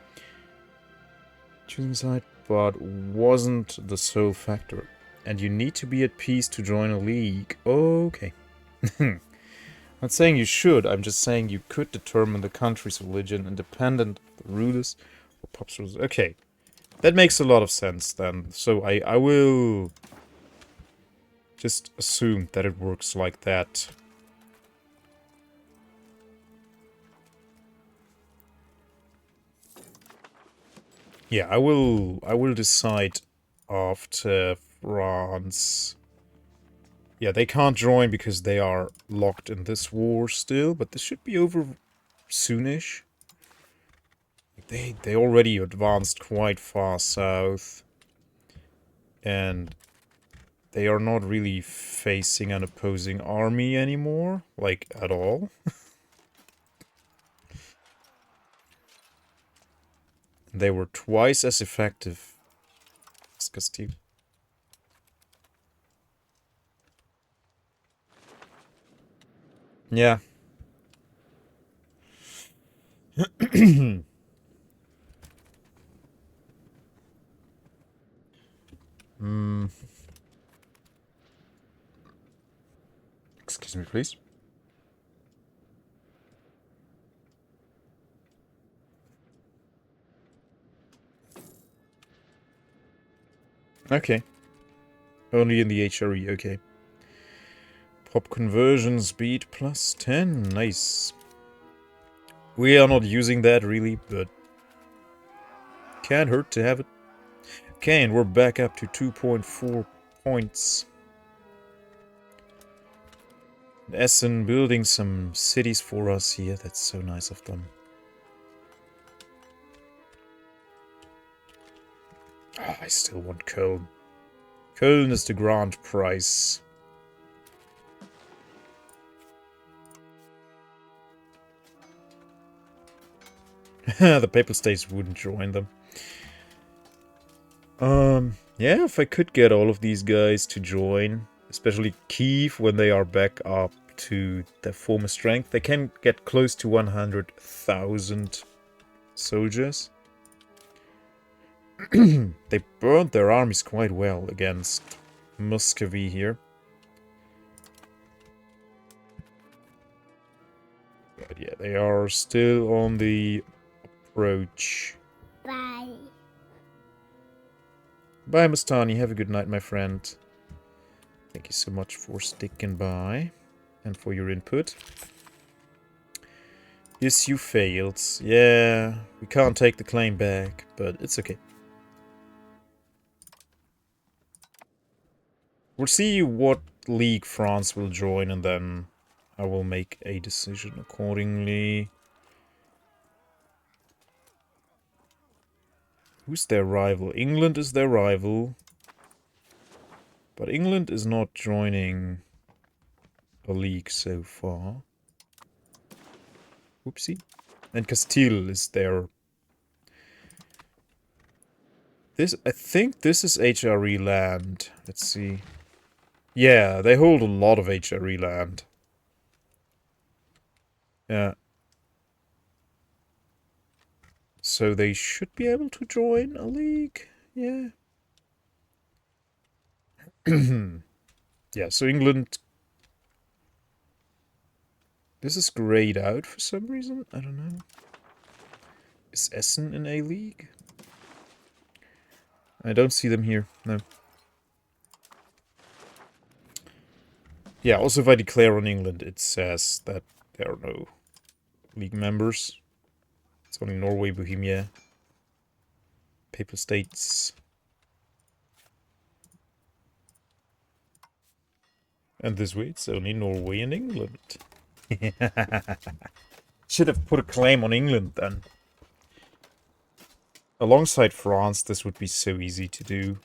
Choosing a side, but wasn't the sole factor. And you need to be at peace to join a league. Okay. I'm not saying you should, I'm just saying you could determine the country's religion independent of the rulers or pop's rules. Okay. That makes a lot of sense then. So I will just assume that it works like that. Yeah, I will decide after France. Yeah, they can't join because they are locked in this war still, but this should be over soonish. They already advanced quite far south. And they are not really facing an opposing army anymore, like, at all. They were twice as effective as Castile. Yeah. Excuse me, please. Okay. Only in the HRE, okay. Pop conversion speed plus 10, nice. We are not using that really, but can't hurt to have it. Okay, and we're back up to 2.4 points. Essen building some cities for us here. That's so nice of them. I still want Köln. Köln is the grand prize. The Papal States wouldn't join them. Yeah, if I could get all of these guys to join, especially Kiev when they are back up to their former strength, they can get close to 100,000 soldiers. They burned their armies quite well against Muscovy here. But yeah, they are still on the approach. Bye. Bye, Mustani. Have a good night, my friend. Thank you so much for sticking by and for your input. Yes, you failed. Yeah, we can't take the claim back, but it's okay. We'll see what league France will join, and then I will make a decision accordingly. Who's their rival? England is their rival. But England is not joining a league so far. Whoopsie. And Castile is their... I think this is HRE land. Let's see. Yeah, they hold a lot of HRE land. Yeah. So they should be able to join a league. Yeah. Yeah, so England... This is grayed out for some reason. I don't know. Is Essen in a league? I don't see them here. No. Yeah, also if I declare on England, it says that there are no league members. It's only Norway, Bohemia, Papal States. And this way it's only Norway and England. Should have put a claim on England then. Alongside France, this would be so easy to do.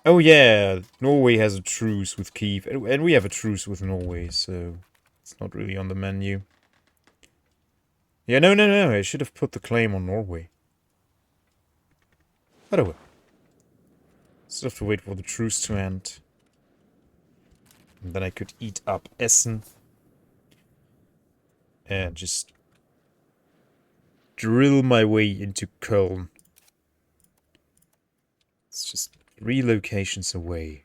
Oh yeah, Norway has a truce with Kiev, and we have a truce with Norway, so it's not really on the menu. Yeah, no, I should have put the claim on Norway. But oh well. Still have to wait for the truce to end. And then I could eat up Essen. And just drill my way into Köln. It's just 3 locations away.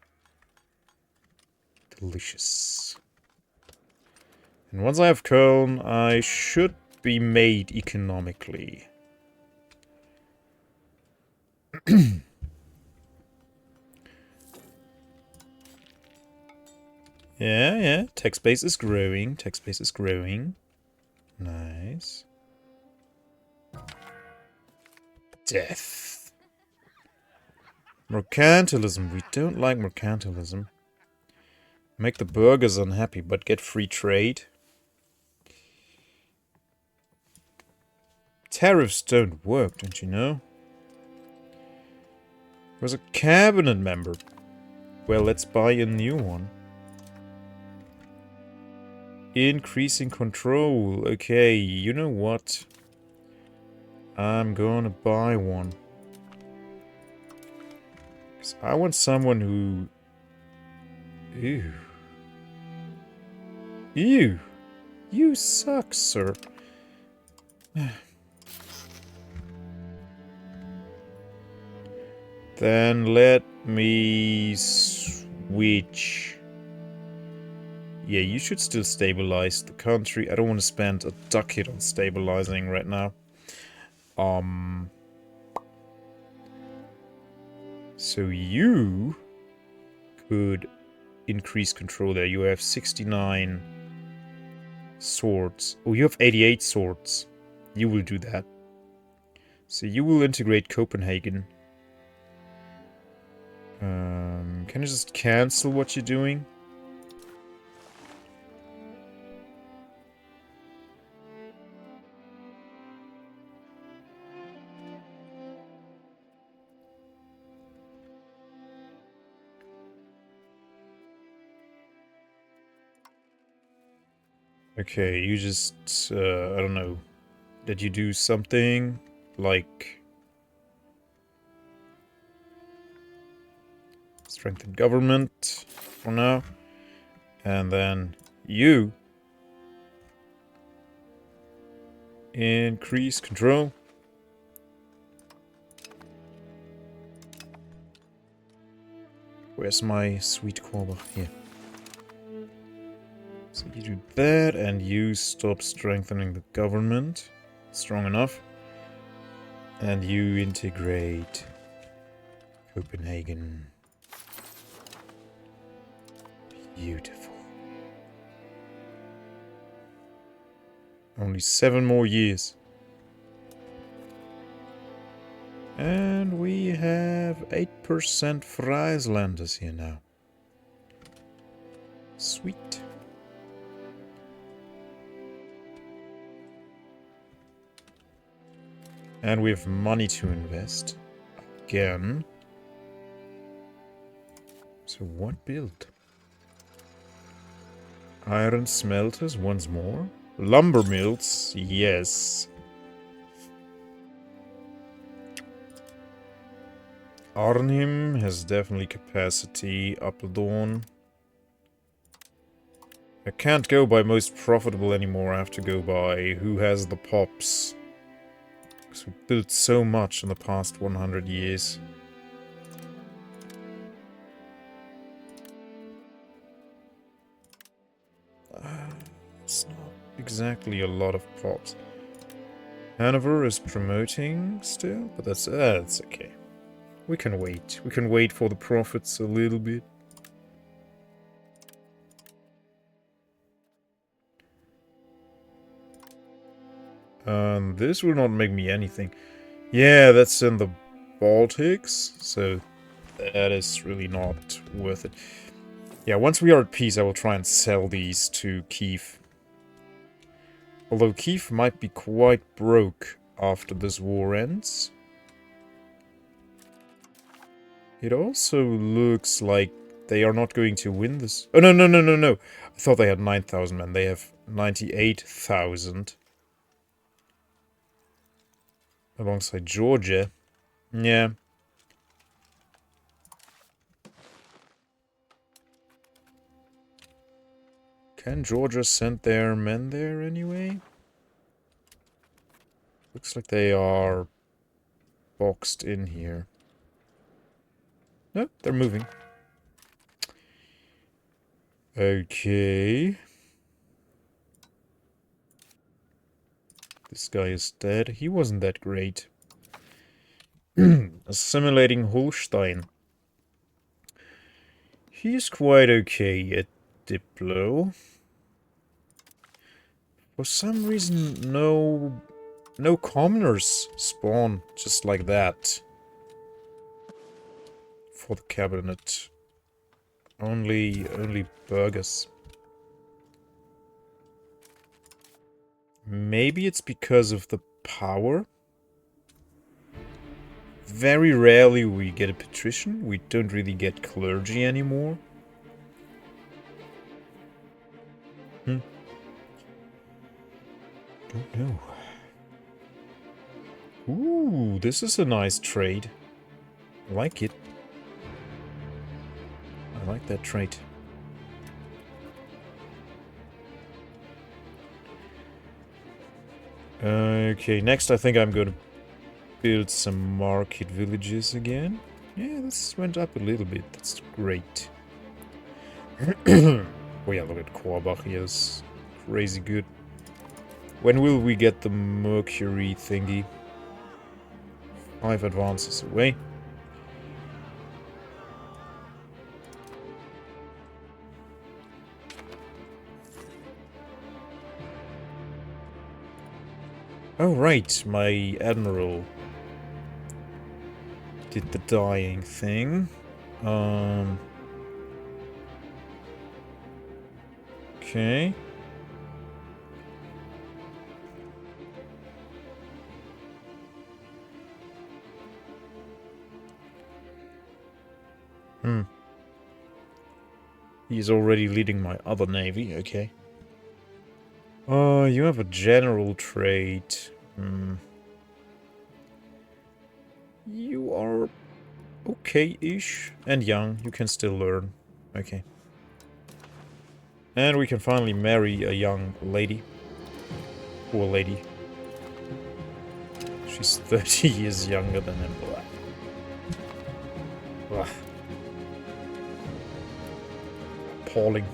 Delicious. And once I have Köln, I should be made economically. Yeah, tech space is growing. Tech space is growing. Nice. Death. Mercantilism. We don't like mercantilism. Make the burghers unhappy, but get free trade. Tariffs don't work, don't you know? There's a cabinet member. Well, let's buy a new one. Increasing control. Okay, you know what? I'm gonna buy one. Because I want someone who... Ew. Ew. You suck, sir. Then let me switch. Yeah, you should still stabilize the country. I don't want to spend a ducat on stabilizing right now. So you could increase control there. You have 69 swords. Oh, you have 88 swords. You will do that. So you will integrate Copenhagen. Can you just cancel what you're doing? Okay, you just, I don't know. Did you do something like strengthen government for now? And then you increase control. Where's my sweet Korbach? Here. So you do that, and you stop strengthening the government. Strong enough. And you integrate Copenhagen. Beautiful. Only 7 more years. And we have 8% Frieslanders here now. Sweet. And we have money to invest. Again. So what build? Iron smelters once more. Lumber mills, yes. Arnhem has definitely capacity. Appledorn. I can't go by most profitable anymore. I have to go by who has the pops. Because we built so much in the past 100 years. It's not exactly a lot of pops. Hanover is promoting still, but that's okay. We can wait. We can wait for the profits a little bit. This will not make me anything. Yeah, that's in the Baltics, so that is really not worth it. Yeah, once we are at peace, I will try and sell these to Kiev. Although Kiev might be quite broke after this war ends. It also looks like they are not going to win this. Oh, no. I thought they had 9,000 men. They have 98,000. Alongside Georgia. Yeah. Can Georgia send their men there anyway? Looks like they are boxed in here. No, they're moving. Okay. This guy is dead. He wasn't that great. Assimilating Holstein. He's quite okay at Diplo. For some reason, no commoners spawn just like that. for the cabinet. Only burgers. Maybe it's because of the power? Very rarely we get a patrician. We don't really get clergy anymore. Don't know. Ooh, this is a nice trade. I like it. I like that trade. Okay, next I think I'm going to build some market villages again. Yeah, this went up a little bit. That's great. Oh yeah, look at Korbach. He is crazy good. When will we get the Mercury thingy? 5 advances away. Oh right, my admiral did the dying thing. Okay. He's already leading my other navy, okay. You have a general trait. You are okay-ish. And young, you can still learn. Okay. And we can finally marry a young lady. Poor lady. She's 30 years younger than him. Blah. Appalling.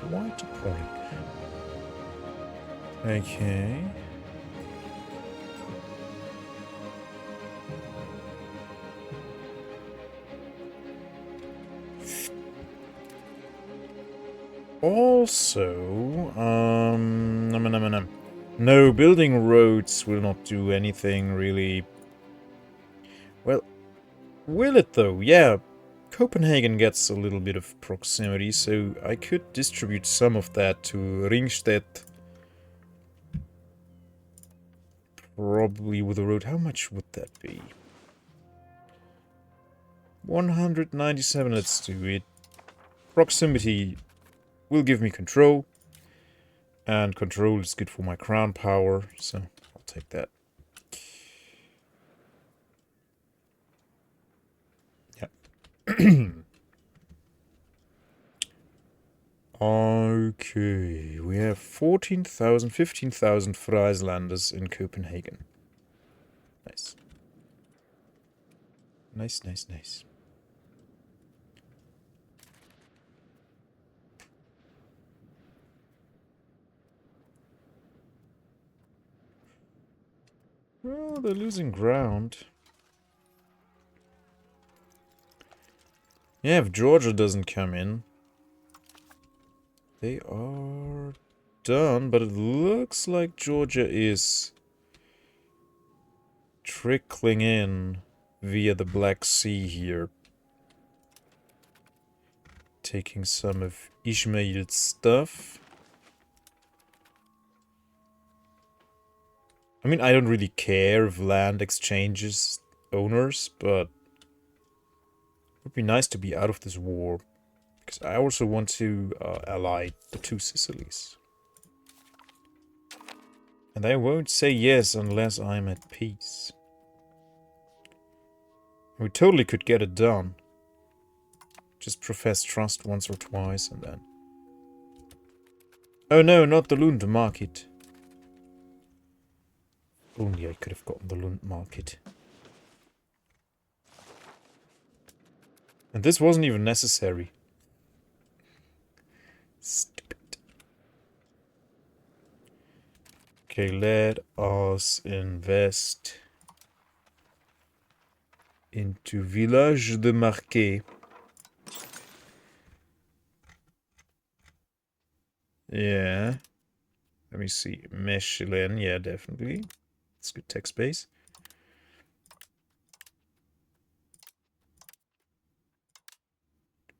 Quite a point. Okay. Also, no, building roads will not do anything really. Well, will it though? Yeah, Copenhagen gets a little bit of proximity, so I could distribute some of that to Ringstedt. Probably with a road. How much would that be? 197, let's do it. Proximity will give me control. And control is good for my crown power, so I'll take that. Yeah. Okay, we have 14,000, 15,000 Frieslanders in Copenhagen. Nice. Nice, nice, nice. Well, they're losing ground. Yeah, if Georgia doesn't come in, they are done, but it looks like Georgia is trickling in via the Black Sea here. Taking some of Ishmael's stuff. I mean, I don't really care if land exchanges owners, but it would be nice to be out of this war. Because I also want to ally the 2 Sicilies. And I won't say yes unless I'm at peace. We totally could get it done. Just profess trust once or twice and then... Oh no, not the Lund market. Only I could have gotten the Lund market. And this wasn't even necessary. Stupid. Okay, let us invest into Village de Marquet. Yeah. Let me see. Michelin, yeah, definitely. It's good tech space.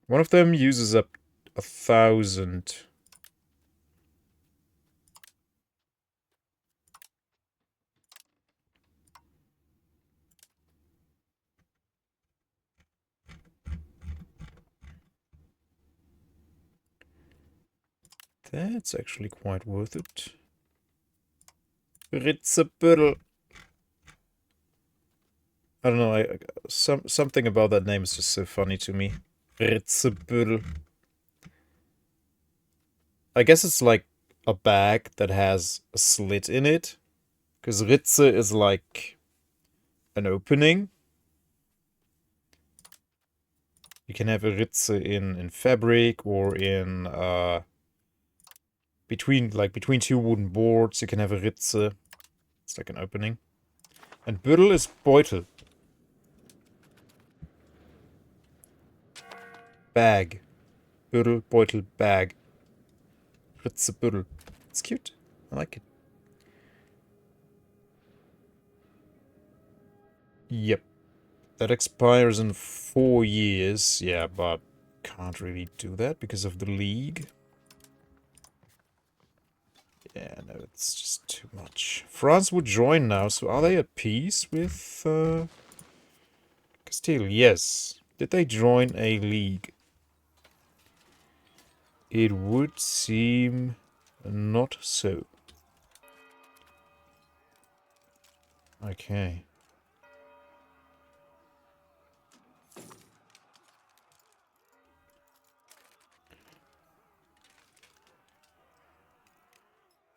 One of them uses up 1,000. That's actually quite worth it. Ritzebüttel. I don't know, something about that name is just so funny to me. Ritzebüttel. I guess it's like a bag that has a slit in it. Because Ritze is like an opening. You can have a Ritze in fabric or in between two wooden boards. You can have a Ritze. It's like an opening. And Büttel is Beutel. Bag. Büttel, Beutel, bag. Ritze, Büttel. It's cute. I like it. Yep. That expires in 4 years. Yeah, but can't really do that because of the league. Yeah, no, it's just too much. France would join now, so are they at peace with Castile? Yes. Did they join a league? It would seem not so. Okay.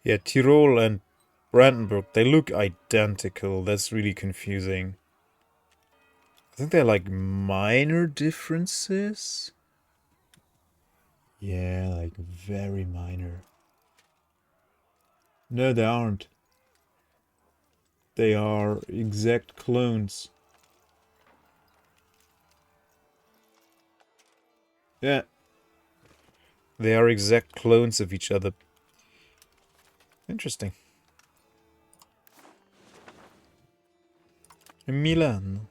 Yeah, Tyrol and Brandenburg, they look identical. That's really confusing. I think they're like minor differences. Yeah, like very minor. No, they aren't. They are exact clones. Yeah. They are exact clones of each other. Interesting. Milan.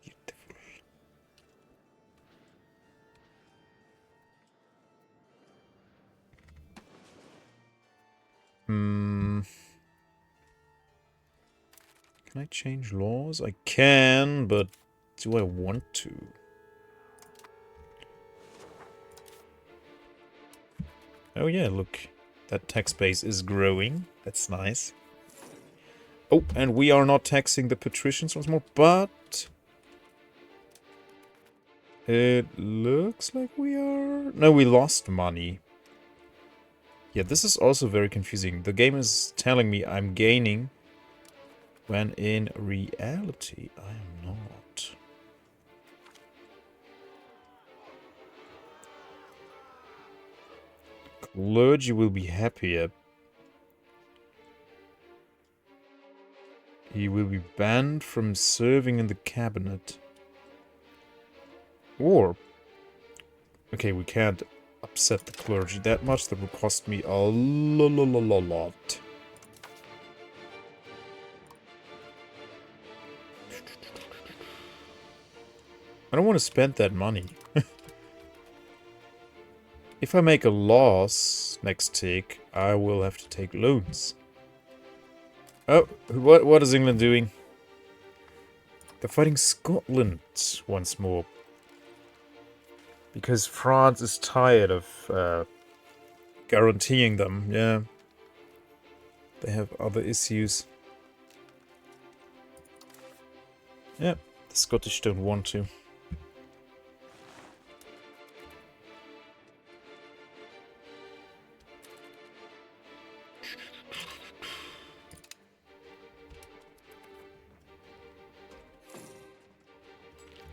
Beautiful. Hmm. Can I change laws? I can, but do I want to? Oh yeah, look. That tax base is growing. That's nice. Oh, and we are not taxing the patricians once more, but it looks like we are... No, we lost money. Yeah, this is also very confusing. The game is telling me I'm gaining, when in reality I am not. Clergy will be happier. He will be banned from serving in the cabinet. Or... Okay, we can't upset the clergy that much. That will cost me a lot. I don't want to spend that money. If I make a loss next tick, I will have to take loans. Oh, what is England doing? They're fighting Scotland once more. Because France is tired of guaranteeing them, yeah. They have other issues. Yeah, the Scottish don't want to.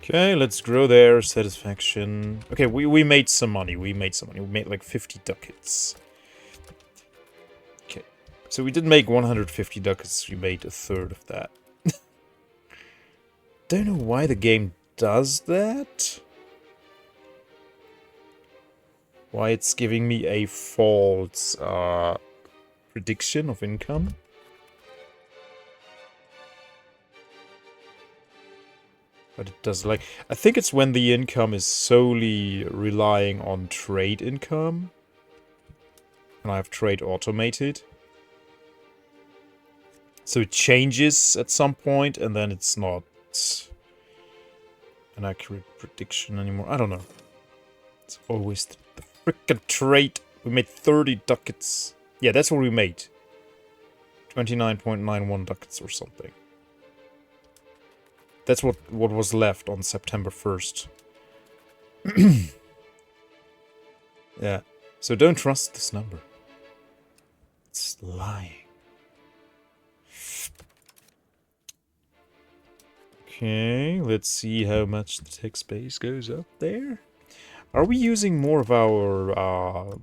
Okay, let's grow their satisfaction. Okay, we made some money. We made like 50 ducats. Okay, so we did make 150 ducats. We made a third of that. Don't know why the game does that. Why it's giving me a false prediction of income. But it does like... I think it's when the income is solely relying on trade income. And I have trade automated. So it changes at some point, and then it's not an accurate prediction anymore. I don't know. It's always the frickin' trade. We made 30 ducats. Yeah, that's what we made. 29.91 ducats or something. That's what was left on September 1st. Yeah. So don't trust this number. It's lying. Okay, let's see how much the tech space goes up there. Are we using more of our...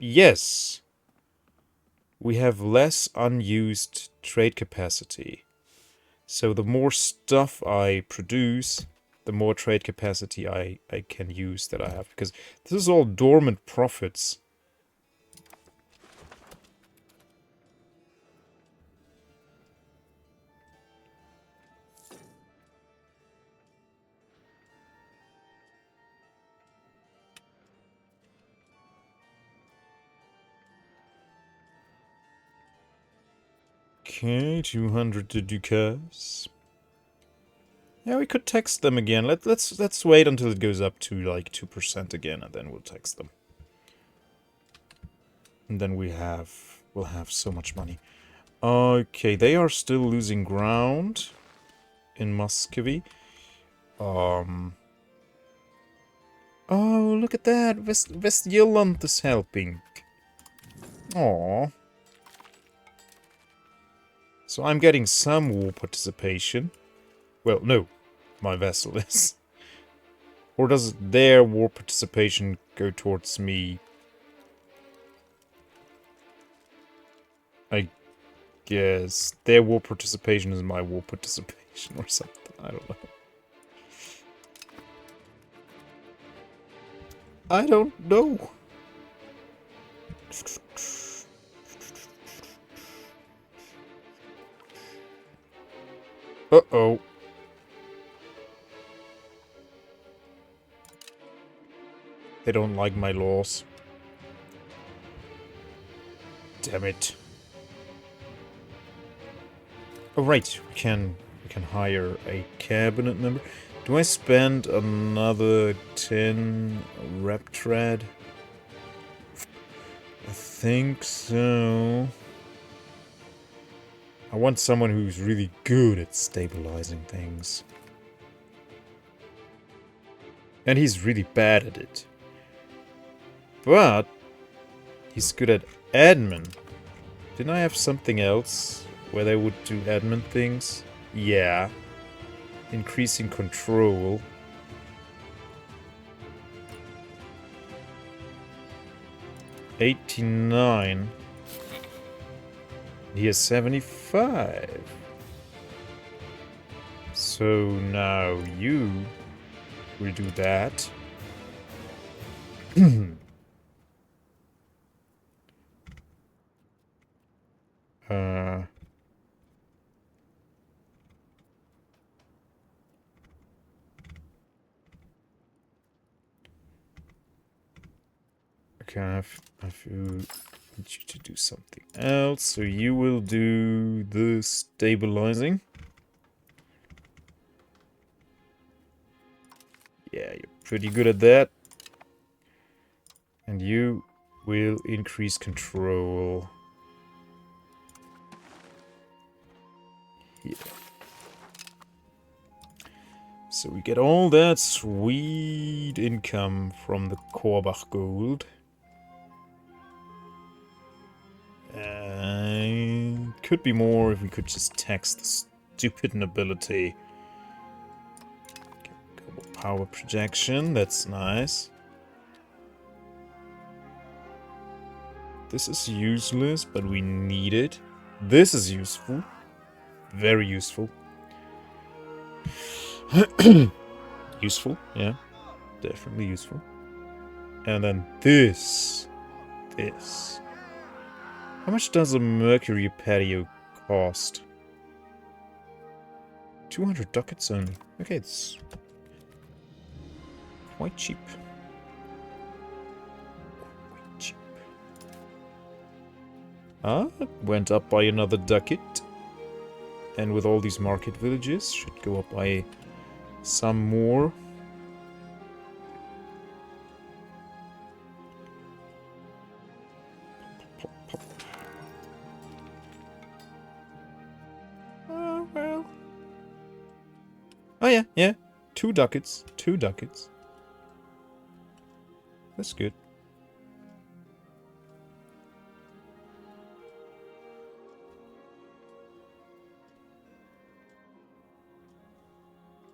yes. We have less unused trade capacity. So the more stuff I produce, the more trade capacity I can use that I have. Because this is all dormant profits. Okay, 200 ducats. Yeah, we could text them again. Let's wait until it goes up to like 2% again, and then we'll text them. And then we'll have so much money. Okay, they are still losing ground in Muscovy. Oh, look at that! Westjylland is helping. Aww. So I'm getting some war participation. Well, no, my vessel is. Or does their war participation go towards me? I guess their war participation is my war participation or something. I don't know. I don't know. Uh-oh. They don't like my laws. Damn it. Oh right, we can hire a cabinet member. Do I spend another 10 rep trad? I think so. I want someone who's really good at stabilizing things. And he's really bad at it. But he's good at admin. Didn't I have something else where they would do admin things? Yeah. Increasing control. $89. He has 75. So now you will do that. Okay, I have need you to do something else. So you will do the stabilizing. Yeah, you're pretty good at that. And you will increase control. Yeah. So we get all that sweet income from the Korbach gold. Could be more if we could just tax the stupid nobility. Couple power projection, that's nice. This is useless, but we need it. This is useful. Very useful. Useful, yeah. Definitely useful. And then this. This. How much does a Mercury patio cost? 200 ducats only. Okay, it's quite cheap. Quite cheap. Ah, it went up by another ducat. And with all these market villages, should go up by some more. Well. Oh yeah, yeah. 2 ducats. 2 ducats. That's good.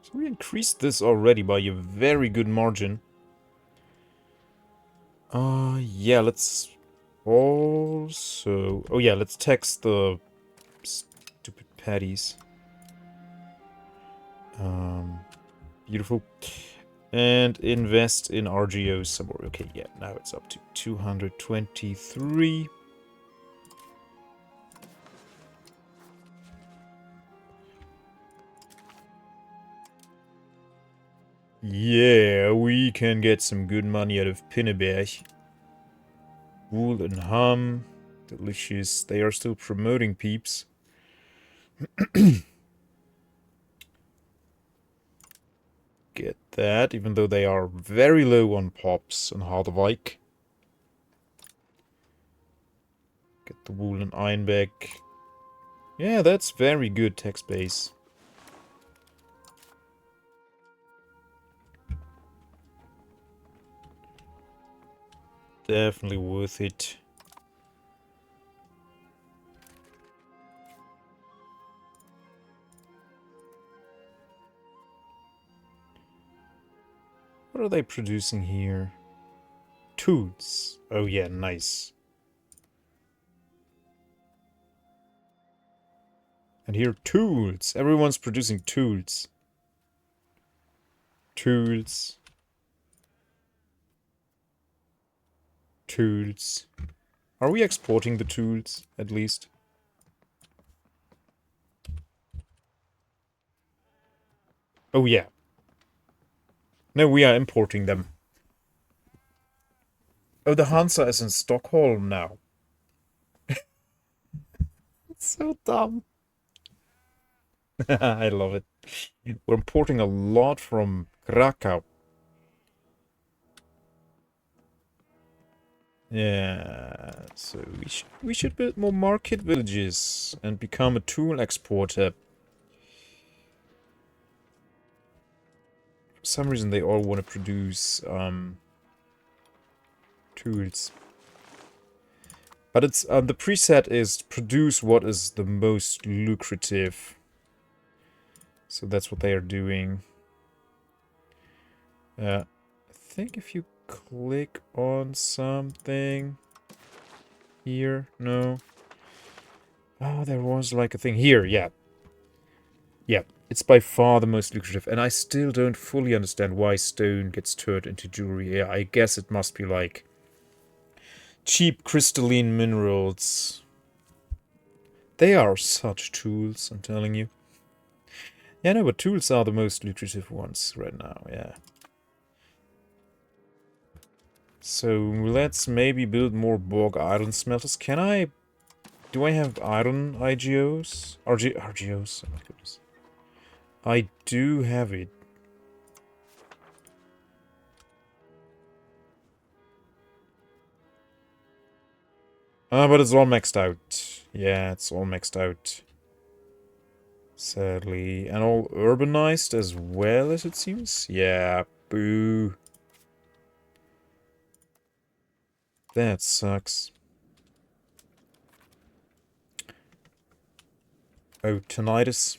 So we increased this already by a very good margin. Yeah, let's also... Oh yeah, let's tax the stupid patties. Beautiful. And invest in RGOs some more. Okay, yeah, now it's up to 223. Yeah, we can get some good money out of Pinneberg. Wool and ham. Delicious. They are still promoting peeps. Get that, even though they are very low on pops and Harderwijk. Get the wool and iron back. Yeah, that's very good tax base. Definitely worth it. What are they producing here? Tools. Oh yeah, nice. And here, tools. Everyone's producing tools. Tools. Tools. Are we exporting the tools, at least? Oh yeah. No, we are importing them. Oh, the Hansa is in Stockholm now. It's so dumb. I love it. We're importing a lot from Krakow. Yeah, so we should build more market villages and become a tool exporter. For some reason they all want to produce tools. But it's the preset is produce what is the most lucrative. So that's what they are doing. I think if you click on something here, no. Oh, there was like a thing here, yeah. Yeah, it's by far the most lucrative, and I still don't fully understand why stone gets turned into jewelry. Yeah, I guess it must be like cheap crystalline minerals. They are such tools, I'm telling you. Yeah, no, but tools are the most lucrative ones right now, yeah. So let's maybe build more bog iron smelters. Can I... Do I have iron IGOs? RGOs, oh my goodness. I do have it. But it's all maxed out. Yeah, it's all maxed out. Sadly. And all urbanized as well, as it seems. Yeah, boo. That sucks. Oh, tinnitus.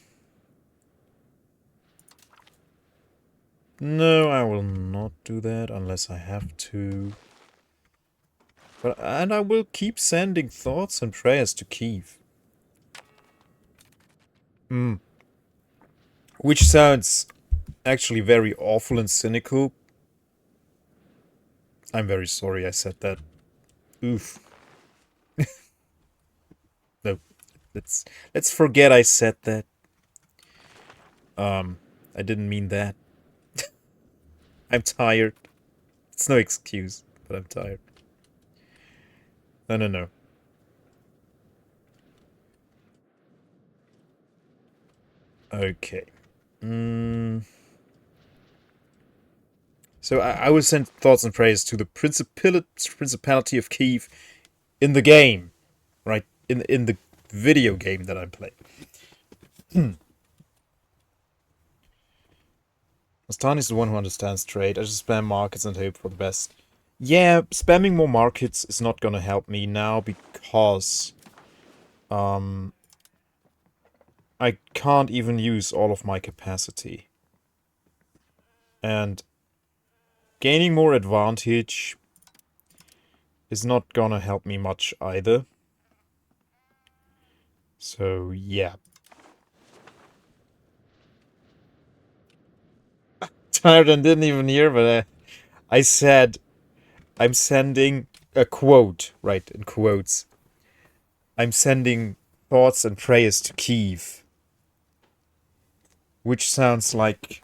No, I will not do that unless I have to. And I will keep sending thoughts and prayers to Kiev. Which sounds actually very awful and cynical. I'm very sorry I said that. Oof. No, let's forget I said that. I didn't mean that. I'm tired. It's no excuse, but I'm tired. No, no, no. Okay. So I will send thoughts and prayers to the Principality of Kiev in the game, right? In the video game that I'm playing. Stan is the one who understands trade. I just spam markets and hope for the best. Yeah, spamming more markets is not gonna help me now because I can't even use all of my capacity. And gaining more advantage is not gonna help me much either. So, yeah. Tired and didn't even hear, but I said I'm sending a quote, right, in quotes. I'm sending thoughts and prayers to Kiev. Which sounds like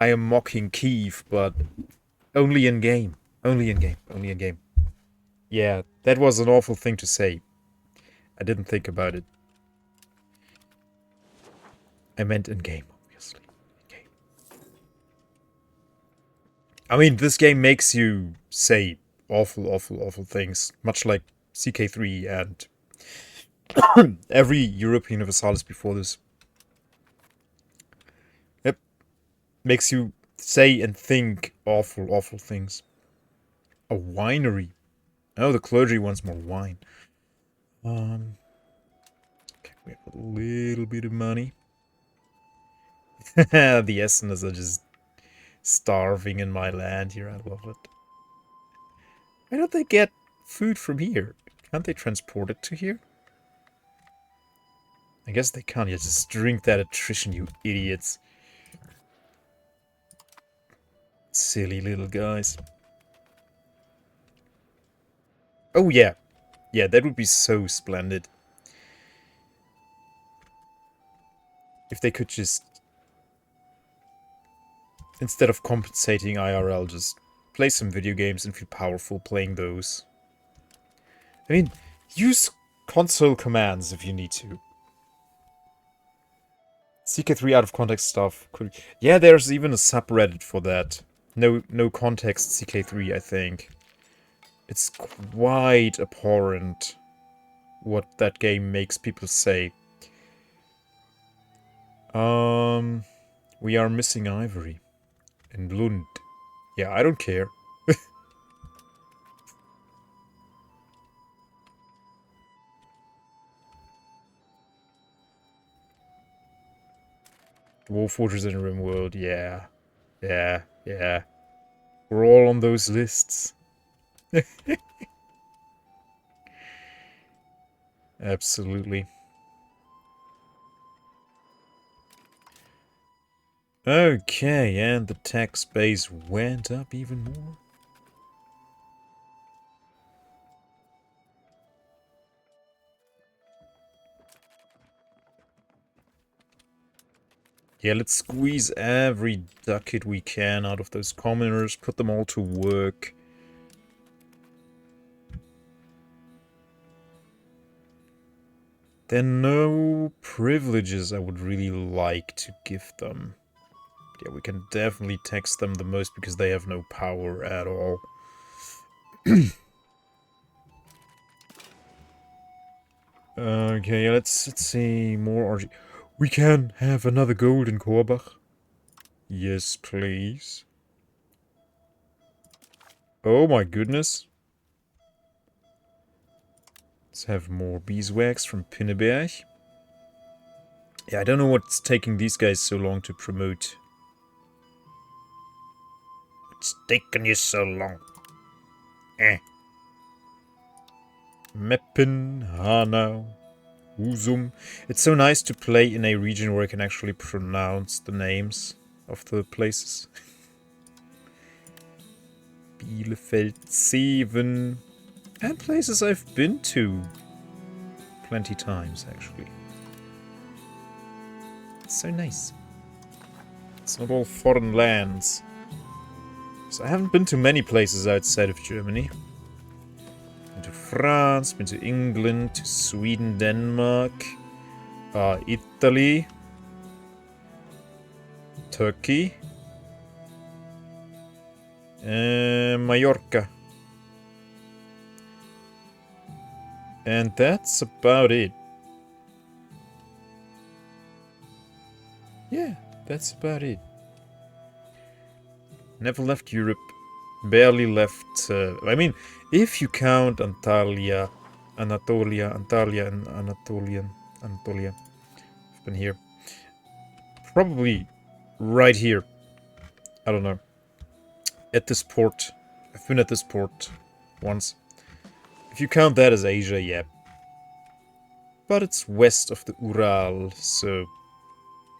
I am mocking Kiev, but only in game. Only in game. Only in game. Yeah, that was an awful thing to say. I didn't think about it. I meant in game, obviously. In game. I mean, this game makes you say awful, awful, awful things. Much like CK3 and every Europa Universalis before this. Yep. Makes you say and think awful, awful things. A winery. Oh, the clergy wants more wine. Okay, we have a little bit of money. The Esseners are just starving in my land here. I love it. Why don't they get food from here? Can't they transport it to here? I guess they can't. You just drink that attrition, you idiots. Silly little guys. Oh, yeah. Yeah, that would be so splendid. If they could just... Instead of compensating IRL, just play some video games and feel powerful playing those. I mean, use console commands if you need to. CK3 out of context stuff. Yeah, there's even a subreddit for that. No context CK3, I think. It's quite abhorrent what that game makes people say. We are missing ivory. In Lund. Yeah, I don't care. Dwarf Fortress in RimWorld, yeah. Yeah, yeah. We're all on those lists. Absolutely. Okay, and the tax base went up even more. Yeah, let's squeeze every ducat we can out of those commoners, put them all to work. There are no privileges I would really like to give them. But yeah, we can definitely tax them the most because they have no power at all. Okay, let's see more RG. We can have another gold in Korbach. Yes, please. Oh my goodness. Let's have more beeswax from Pinneberg. Yeah, I don't know what's taking these guys so long to promote. It's taking you so long. Meppen, Hanau, Husum. It's so nice to play in a region where I can actually pronounce the names of the places. Bielefeld 7. And places I've been to plenty times, actually. It's so nice. It's not all foreign lands. So I haven't been to many places outside of Germany. Been to France, been to England, to Sweden, Denmark, Italy, Turkey, Mallorca. And that's about it. Yeah, that's about it. Never left Europe. Barely left... I mean, if you count Antalya, Anatolia, and Anatolia. I've been here. Probably right here. I don't know. At this port. I've been at this port once. If you count that as Asia, yeah. But it's west of the Ural, so you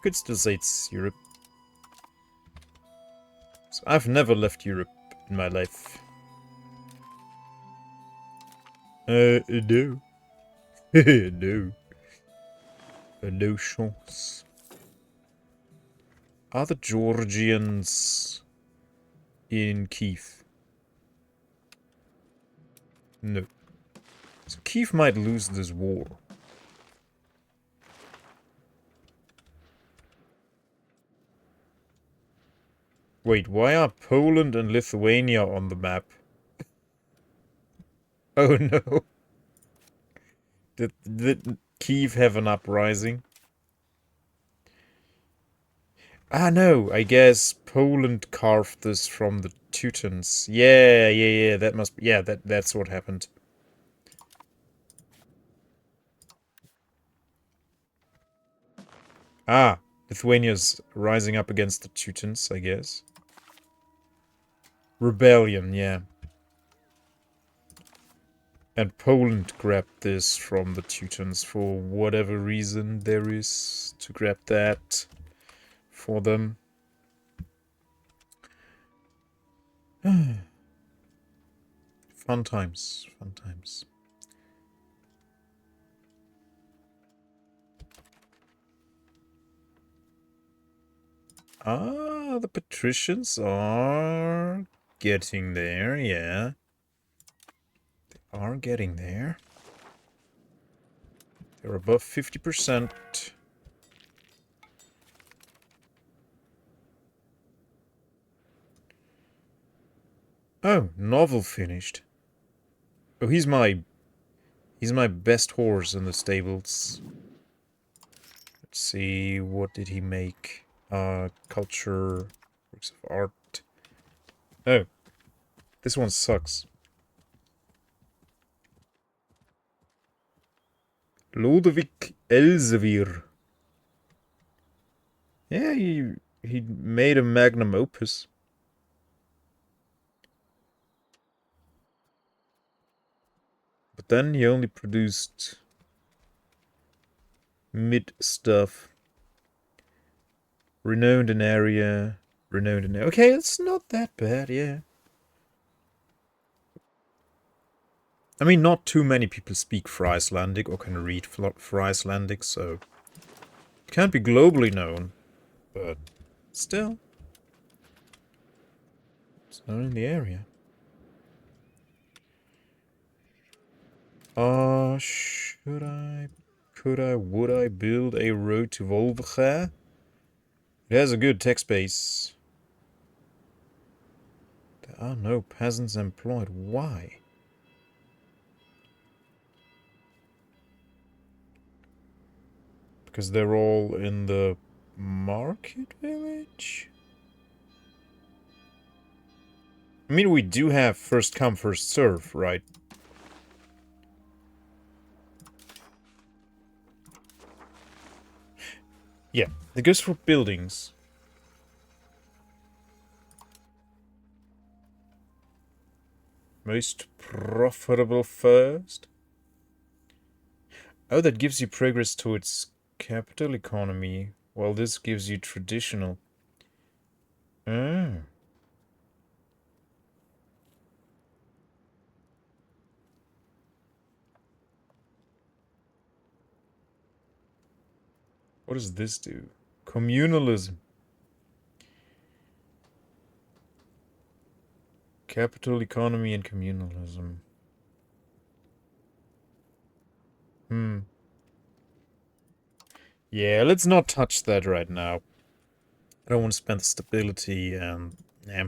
could still say it's Europe. So I've never left Europe in my life. No. No. No chance. Are the Georgians in Kiev? No. So Kiev might lose this war. Wait, why are Poland and Lithuania on the map? Oh no. Did Kiev have an uprising? Ah no, I guess Poland carved this from the Teutons. Yeah, that must be, yeah, that's what happened. Ah, Lithuania's rising up against the Teutons, I guess. Rebellion, yeah. And Poland grabbed this from the Teutons for whatever reason there is to grab that for them. Fun times, fun times. Ah, the patricians are getting there, yeah. They are getting there. They're above 50%. Oh, novel finished. Oh, he's my best horse in the stables. Let's see, what did he make? Culture, works of art. Oh, this one sucks. Ludwig Elsevier. Yeah, he made a magnum opus. But then he only produced mid stuff. Renowned in area. Okay, it's not that bad, yeah. I mean, not too many people speak Frieslandic or can read Frieslandic, so it can't be globally known, but still, it's known in the area. Would I build a road to Wolverhampton? It has a good text base. There are no peasants employed. Why? Because they're all in the market village? I mean, we do have first come, first serve, right? Yeah, it goes for buildings. Most profitable first. Oh, that gives you progress towards capital economy. Well, this gives you traditional. Oh. What does this do? Communalism. Capital economy and communalism. Yeah, let's not touch that right now. I don't want to spend the stability and... Yeah.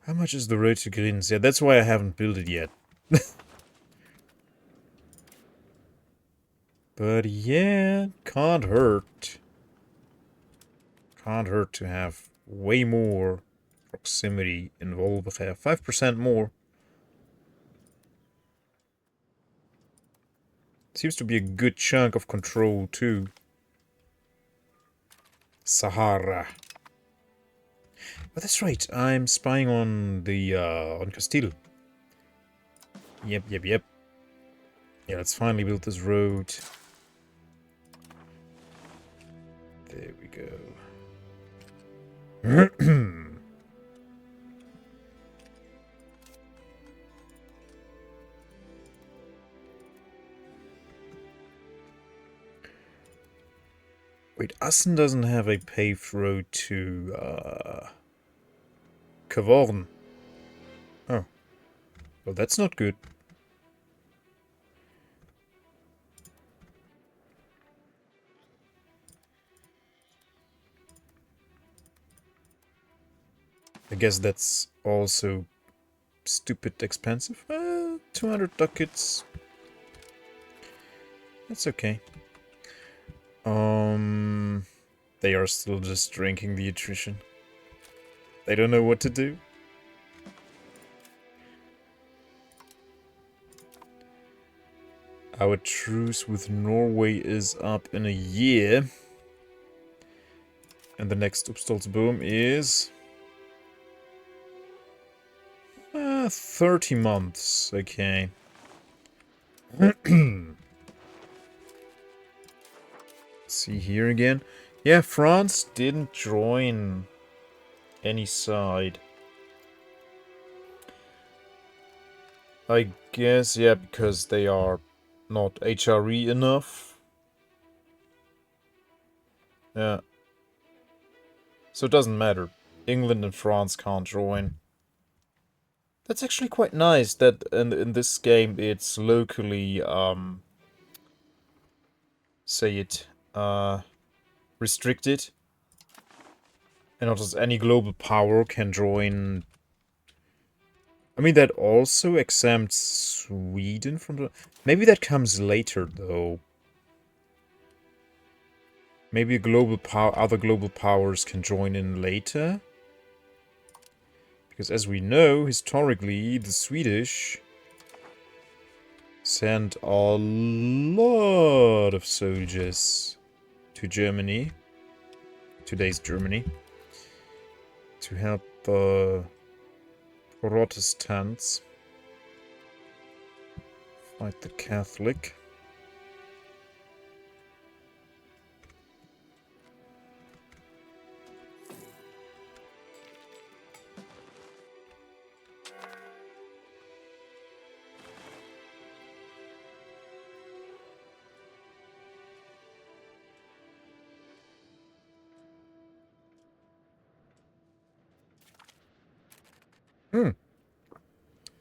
How much is the road to Greens? Yeah, that's why I haven't built it yet. But yeah, can't hurt. Can't hurt to have way more proximity involved. 5% more. Seems to be a good chunk of control too. Sahara. But that's right, I'm spying on the, on Castile. Yep. Yeah, let's finally build this road. There we go. Wait, Assen doesn't have a paved road to, Cavorn. Oh. Well, that's not good. I guess that's also stupid expensive. 200 ducats. That's okay. They are still just drinking the attrition. They don't know what to do. Our truce with Norway is up in a year. And the next Uppstalsboom is... 30 months. Okay. See here again. Yeah, France didn't join any side. I guess, yeah, because they are not HRE enough. Yeah. So it doesn't matter. England and France can't join. That's actually quite nice that in this game it's locally, restricted. And not just any global power can join. I mean, that also exempts Sweden from the... Maybe that comes later, though. Maybe other global powers can join in later. Because as we know, historically, the Swedish sent a lot of soldiers to Germany, today's Germany, to help the Protestants fight the Catholic.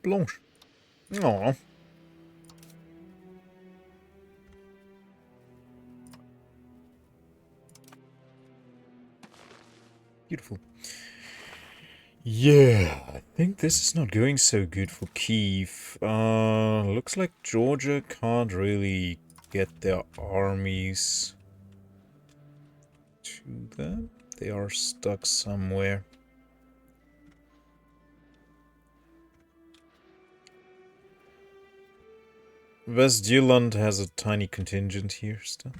Blanche. Aww. Beautiful. Yeah, I think this is not going so good for Kiev. Looks like Georgia can't really get their armies to them. They are stuck somewhere. Westjylland has a tiny contingent here still.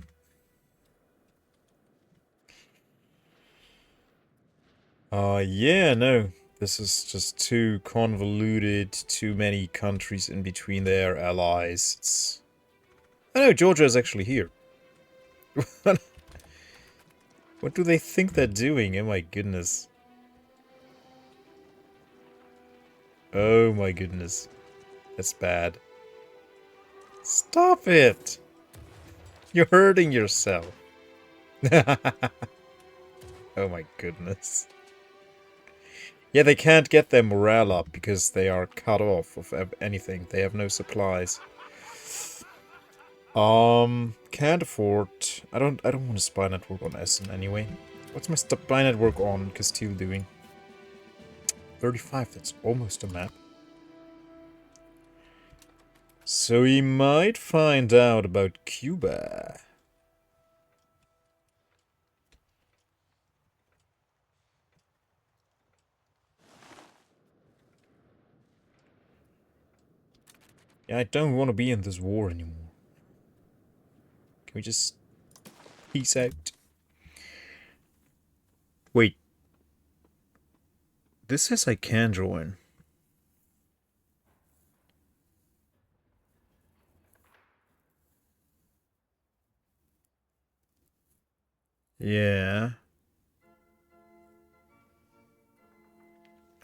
Yeah, no. This is just too convoluted, too many countries in between their allies. It's... Oh no, Georgia is actually here. What do they think they're doing? Oh my goodness. Oh my goodness. That's bad. Stop it! You're hurting yourself. Oh my goodness. Yeah, they can't get their morale up because they are cut off of anything. They have no supplies. Can't afford. I don't want a spy network on Essen anyway. What's my spy network on Castile doing? 35, that's almost a map. So we might find out about Cuba. Yeah, I don't want to be in this war anymore. Can we just peace out? Wait. This says I can join. Yeah.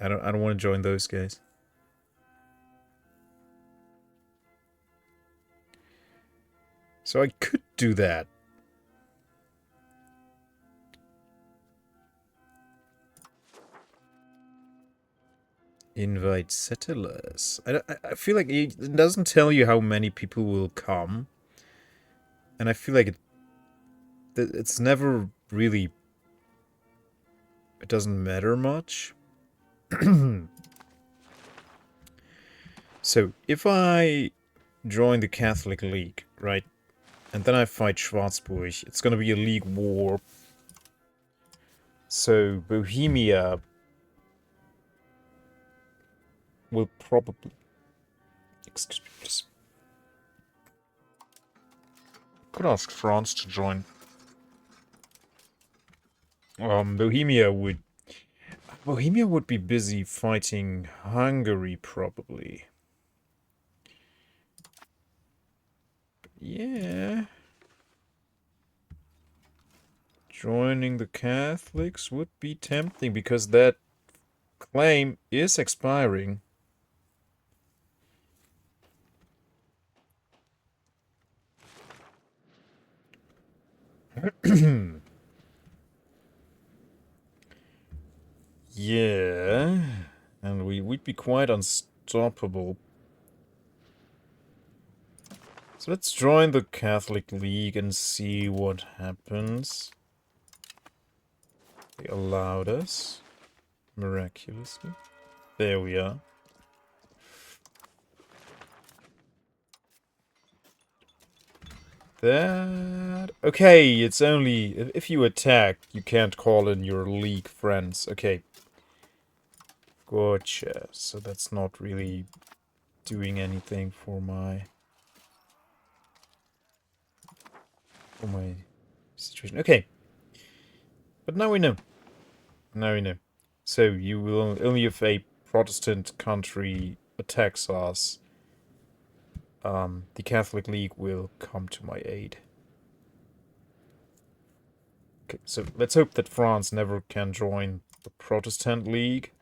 I don't want to join those guys. So I could do that. Invite settlers. I feel like it doesn't tell you how many people will come. And I feel like it's never really... It doesn't matter much. So, if I join the Catholic League, right? And then I fight Schwarzburg, it's gonna be a league war. So, Bohemia will probably... Excuse me, just... Could ask France to join. Bohemia would be busy fighting Hungary, probably. Yeah. Joining the Catholics would be tempting, because that claim is expiring. Yeah. And we'd be quite unstoppable. So let's join the Catholic League and see what happens. They allowed us. Miraculously. There we are. That... Okay, it's only... If you attack, you can't call in your league friends. Okay. Gotcha. So that's not really doing anything for my situation. Okay. But now we know. Now we know. So you will only if a Protestant country attacks us, the Catholic League will come to my aid. Okay, so let's hope that France never can join the Protestant League.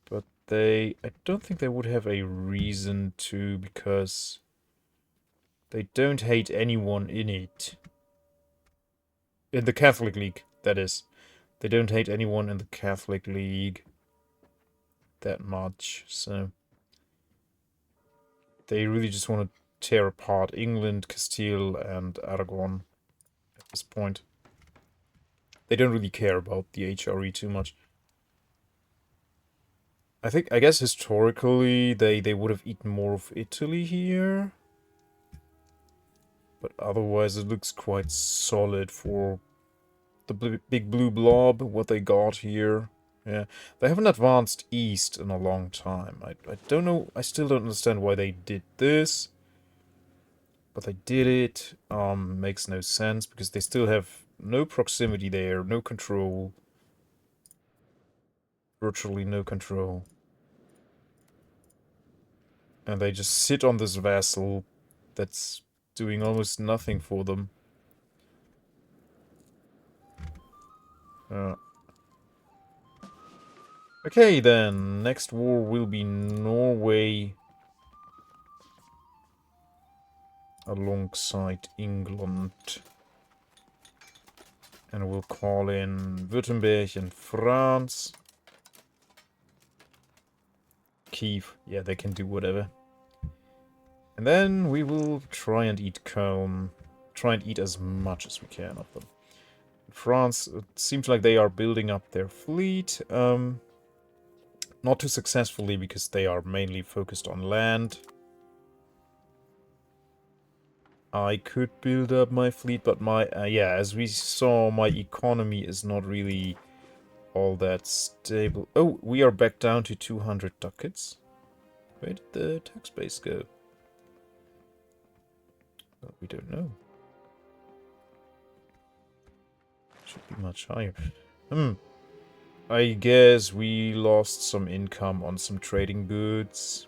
But I don't think they would have a reason to, because they don't hate anyone in it. In the Catholic League, that is. They don't hate anyone in the Catholic League that much, so... They really just want to tear apart England, Castile, and Aragon at this point. They don't really care about the HRE too much. I guess historically they would have eaten more of Italy here. But otherwise it looks quite solid for the big blue blob, what they got here. Yeah, they haven't advanced east in a long time. I don't know, I still don't understand why they did this. But they did it. Makes no sense, because they still have no proximity there, no control. Virtually no control. And they just sit on this vassal that's doing almost nothing for them. Okay then, next war will be Norway alongside England. And we'll call in Württemberg and France. Kiev, yeah, they can do whatever. And then we will try and eat Cologne. Try and eat as much as we can of them. France, it seems like they are building up their fleet. Not too successfully because they are mainly focused on land. I could build up my fleet, but my... yeah, as we saw, my economy is not really all that stable. Oh, we are back down to 200 ducats. Where did the tax base go? Well, we don't know. Should be much higher. I guess we lost some income on some trading goods.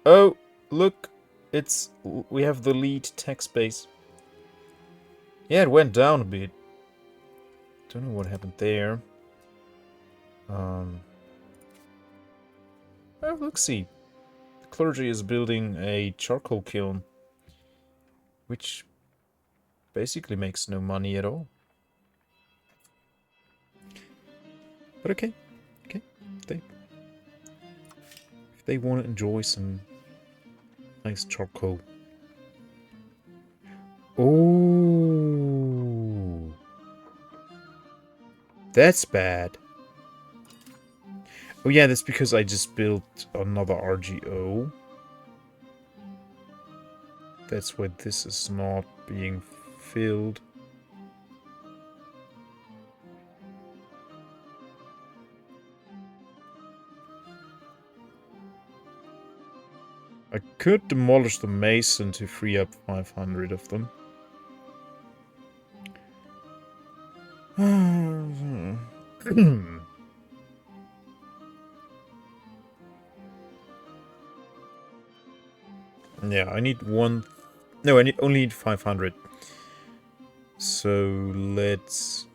Oh, look. We have the lead tax base. Yeah, it went down a bit. Don't know what happened there. Oh, look, see. The clergy is building a charcoal kiln. Which basically makes no money at all. But okay. Okay. If they want to enjoy some nice charcoal. Oh. That's bad. Oh yeah, that's because I just built another RGO. That's why this is not being filled. I could demolish the mason to free up 500 of them. Yeah, I need one... No, I only need 500. So let's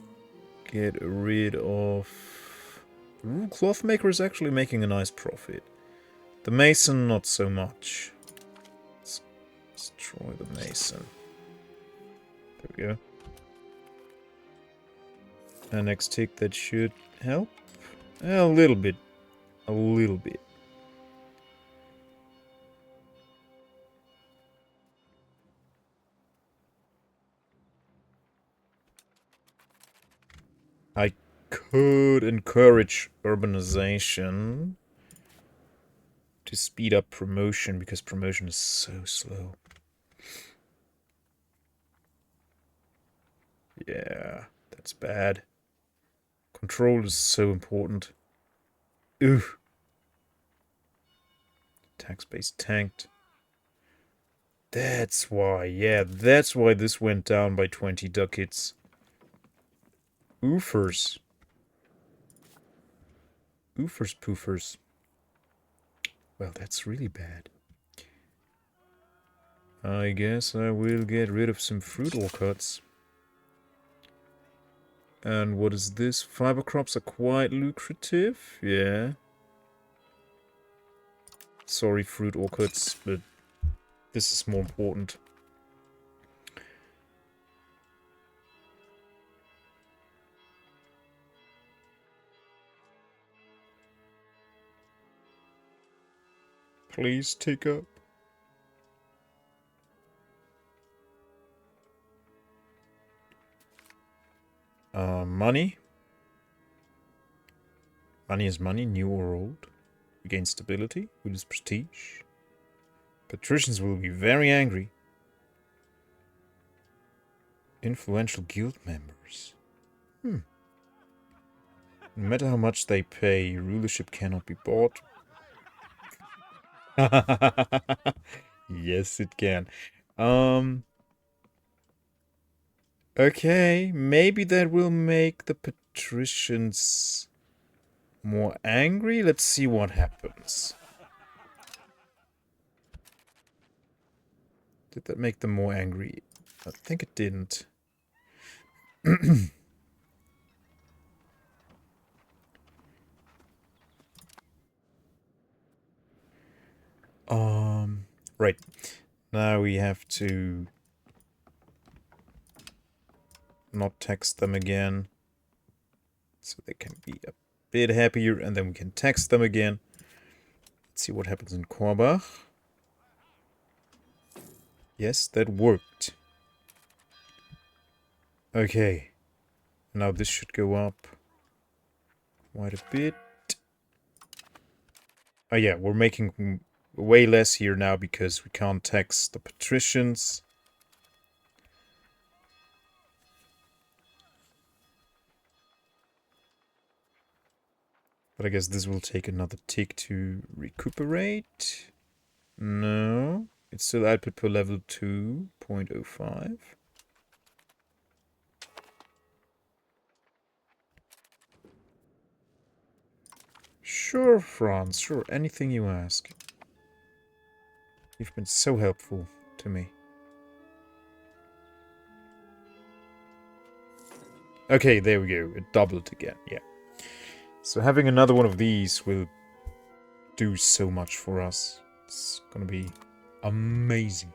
get rid of... Ooh, Clothmaker is actually making a nice profit. The Mason, not so much. Let's destroy the Mason. There we go. And next tick, that should help. A little bit. A little bit. I could encourage urbanization to speed up promotion, because promotion is so slow. Yeah, that's bad. Control is so important. Ugh. Tax base tanked. That's why, yeah, that's why this went down by 20 ducats. Oofers. Oofers poofers. Well, that's really bad. I guess I will get rid of some fruit orchards. And what is this? Fiber crops are quite lucrative, yeah. Sorry, fruit orchards, but this is more important. Please take up. Money. Money is money, new or old. We gain stability, we lose prestige. Patricians will be very angry. Influential guild members. No matter how much they pay, rulership cannot be bought. Yes, it can. Okay, maybe that will make the patricians more angry. Let's see what happens. Did that make them more angry? I think it didn't. Right. Now we have to not tax them again. So they can be a bit happier, and then we can tax them again. Let's see what happens in Korbach. Yes, that worked. Okay. Now this should go up quite a bit. Oh yeah, we're making way less here now because we can't tax the patricians. But I guess this will take another tick to recuperate. No, it's still output per level 2.05. Sure, Franz, sure, anything you ask. You've been so helpful to me. Okay, there we go. It doubled again, yeah. So having another one of these will do so much for us. It's gonna be amazing.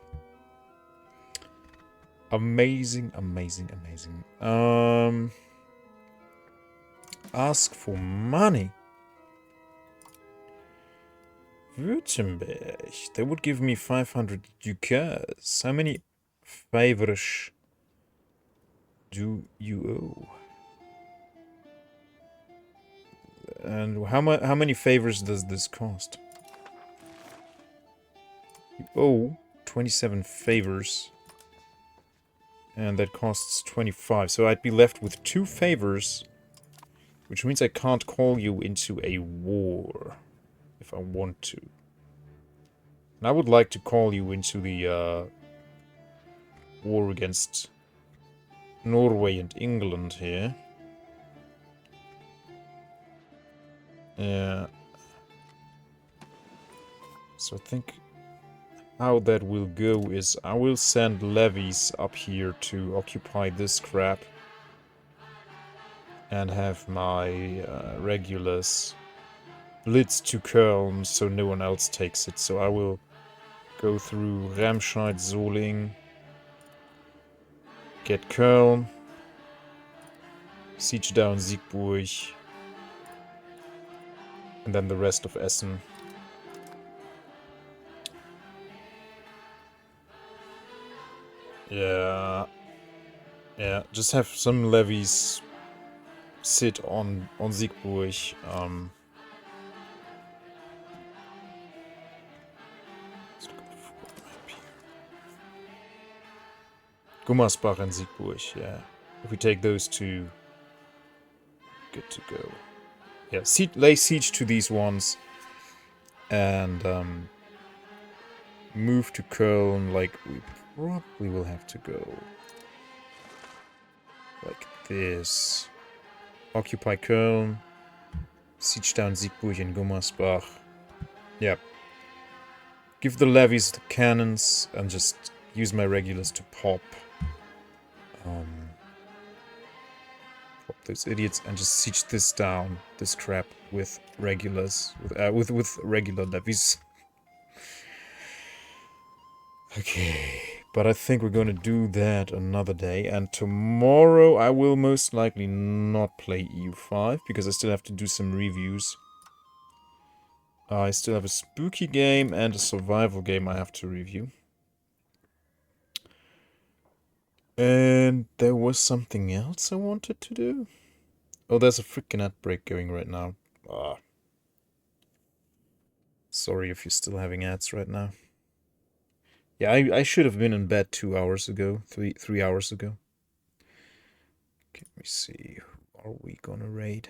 Amazing, amazing, amazing. Ask for money. Württemberg. They would give me 500 ducats. How many favors do you owe? And how many favors does this cost? You owe 27 favors. And that costs 25. So I'd be left with 2 favors. Which means I can't call you into a war. If I want to. And I would like to call you into the war against Norway and England here. Yeah. So I think how that will go is I will send levies up here to occupy this crap. And have my regulars blitz to Köln so no one else takes it. So I will go through Remscheid, Solingen, get Köln, siege down Siegburg, and then the rest of Essen. Yeah, just have some levies sit on Siegburg. Gummersbach and Siegburg, yeah. If we take those two, good to go. Yeah, lay siege to these ones. And move to Köln, like, we probably will have to go like this. Occupy Köln. Siege down Siegburg and Gummersbach. Yeah. Give the levies the cannons and just use my regulars to pop those idiots and just siege this down, this crap, with regulars, with regular levies. Okay, but I think we're gonna do that another day, and tomorrow I will most likely not play EU5, because I still have to do some reviews. I still have a spooky game and a survival game I have to review. And there was something else I wanted to do. Oh, there's a freaking ad break going right now. Sorry if you're still having ads right now. Yeah, I should have been in bed 2 hours ago. 3 hours ago. Let me see. Who are we gonna raid?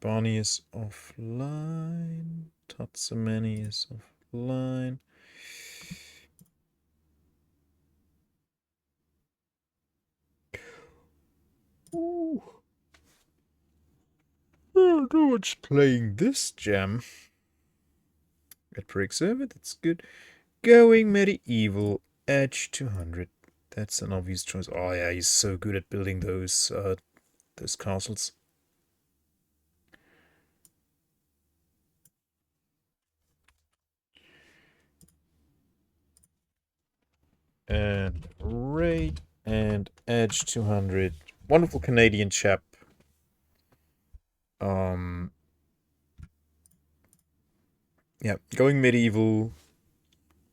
Barney is offline. Tatsamani is offline. Ooh. Oh, no one's playing this gem. At break server, that's good. Going medieval, edge 200. That's an obvious choice. Oh yeah, he's so good at building those castles. And rate and edge 200. Wonderful Canadian chap. Yeah, going medieval.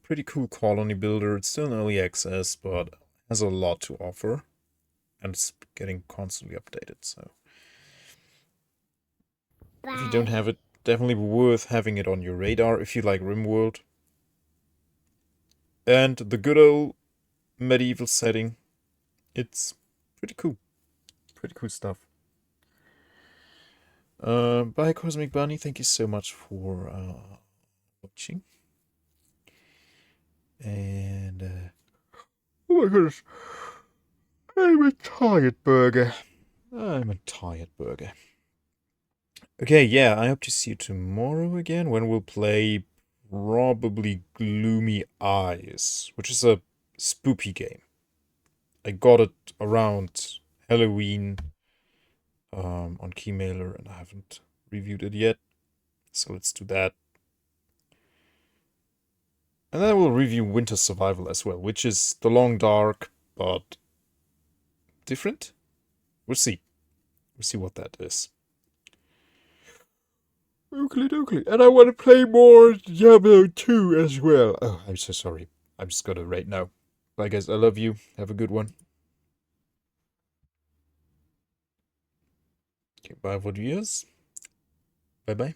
Pretty cool colony builder. It's still in early access, but has a lot to offer. And it's getting constantly updated, so. If you don't have it, definitely worth having it on your radar if you like RimWorld. And the good old medieval setting. It's pretty cool. Pretty cool stuff. Bye, Cosmic Bunny. Thank you so much for watching. And oh my goodness, I'm a tired burger. I'm a tired burger. Okay, yeah, I hope to see you tomorrow again when we'll play probably Gloomy Eyes, which is a spoopy game. I got it around Halloween on Keymailer, and I haven't reviewed it yet. So let's do that. And then we'll review Winter Survival as well, which is The Long Dark, but different? We'll see. We'll see what that is. Oakley. And I want to play more Diablo 2 as well. Oh, I'm so sorry. I'm just gonna rate now. Bye guys, I love you. Have a good one. Okay, bye for viewers. Bye bye.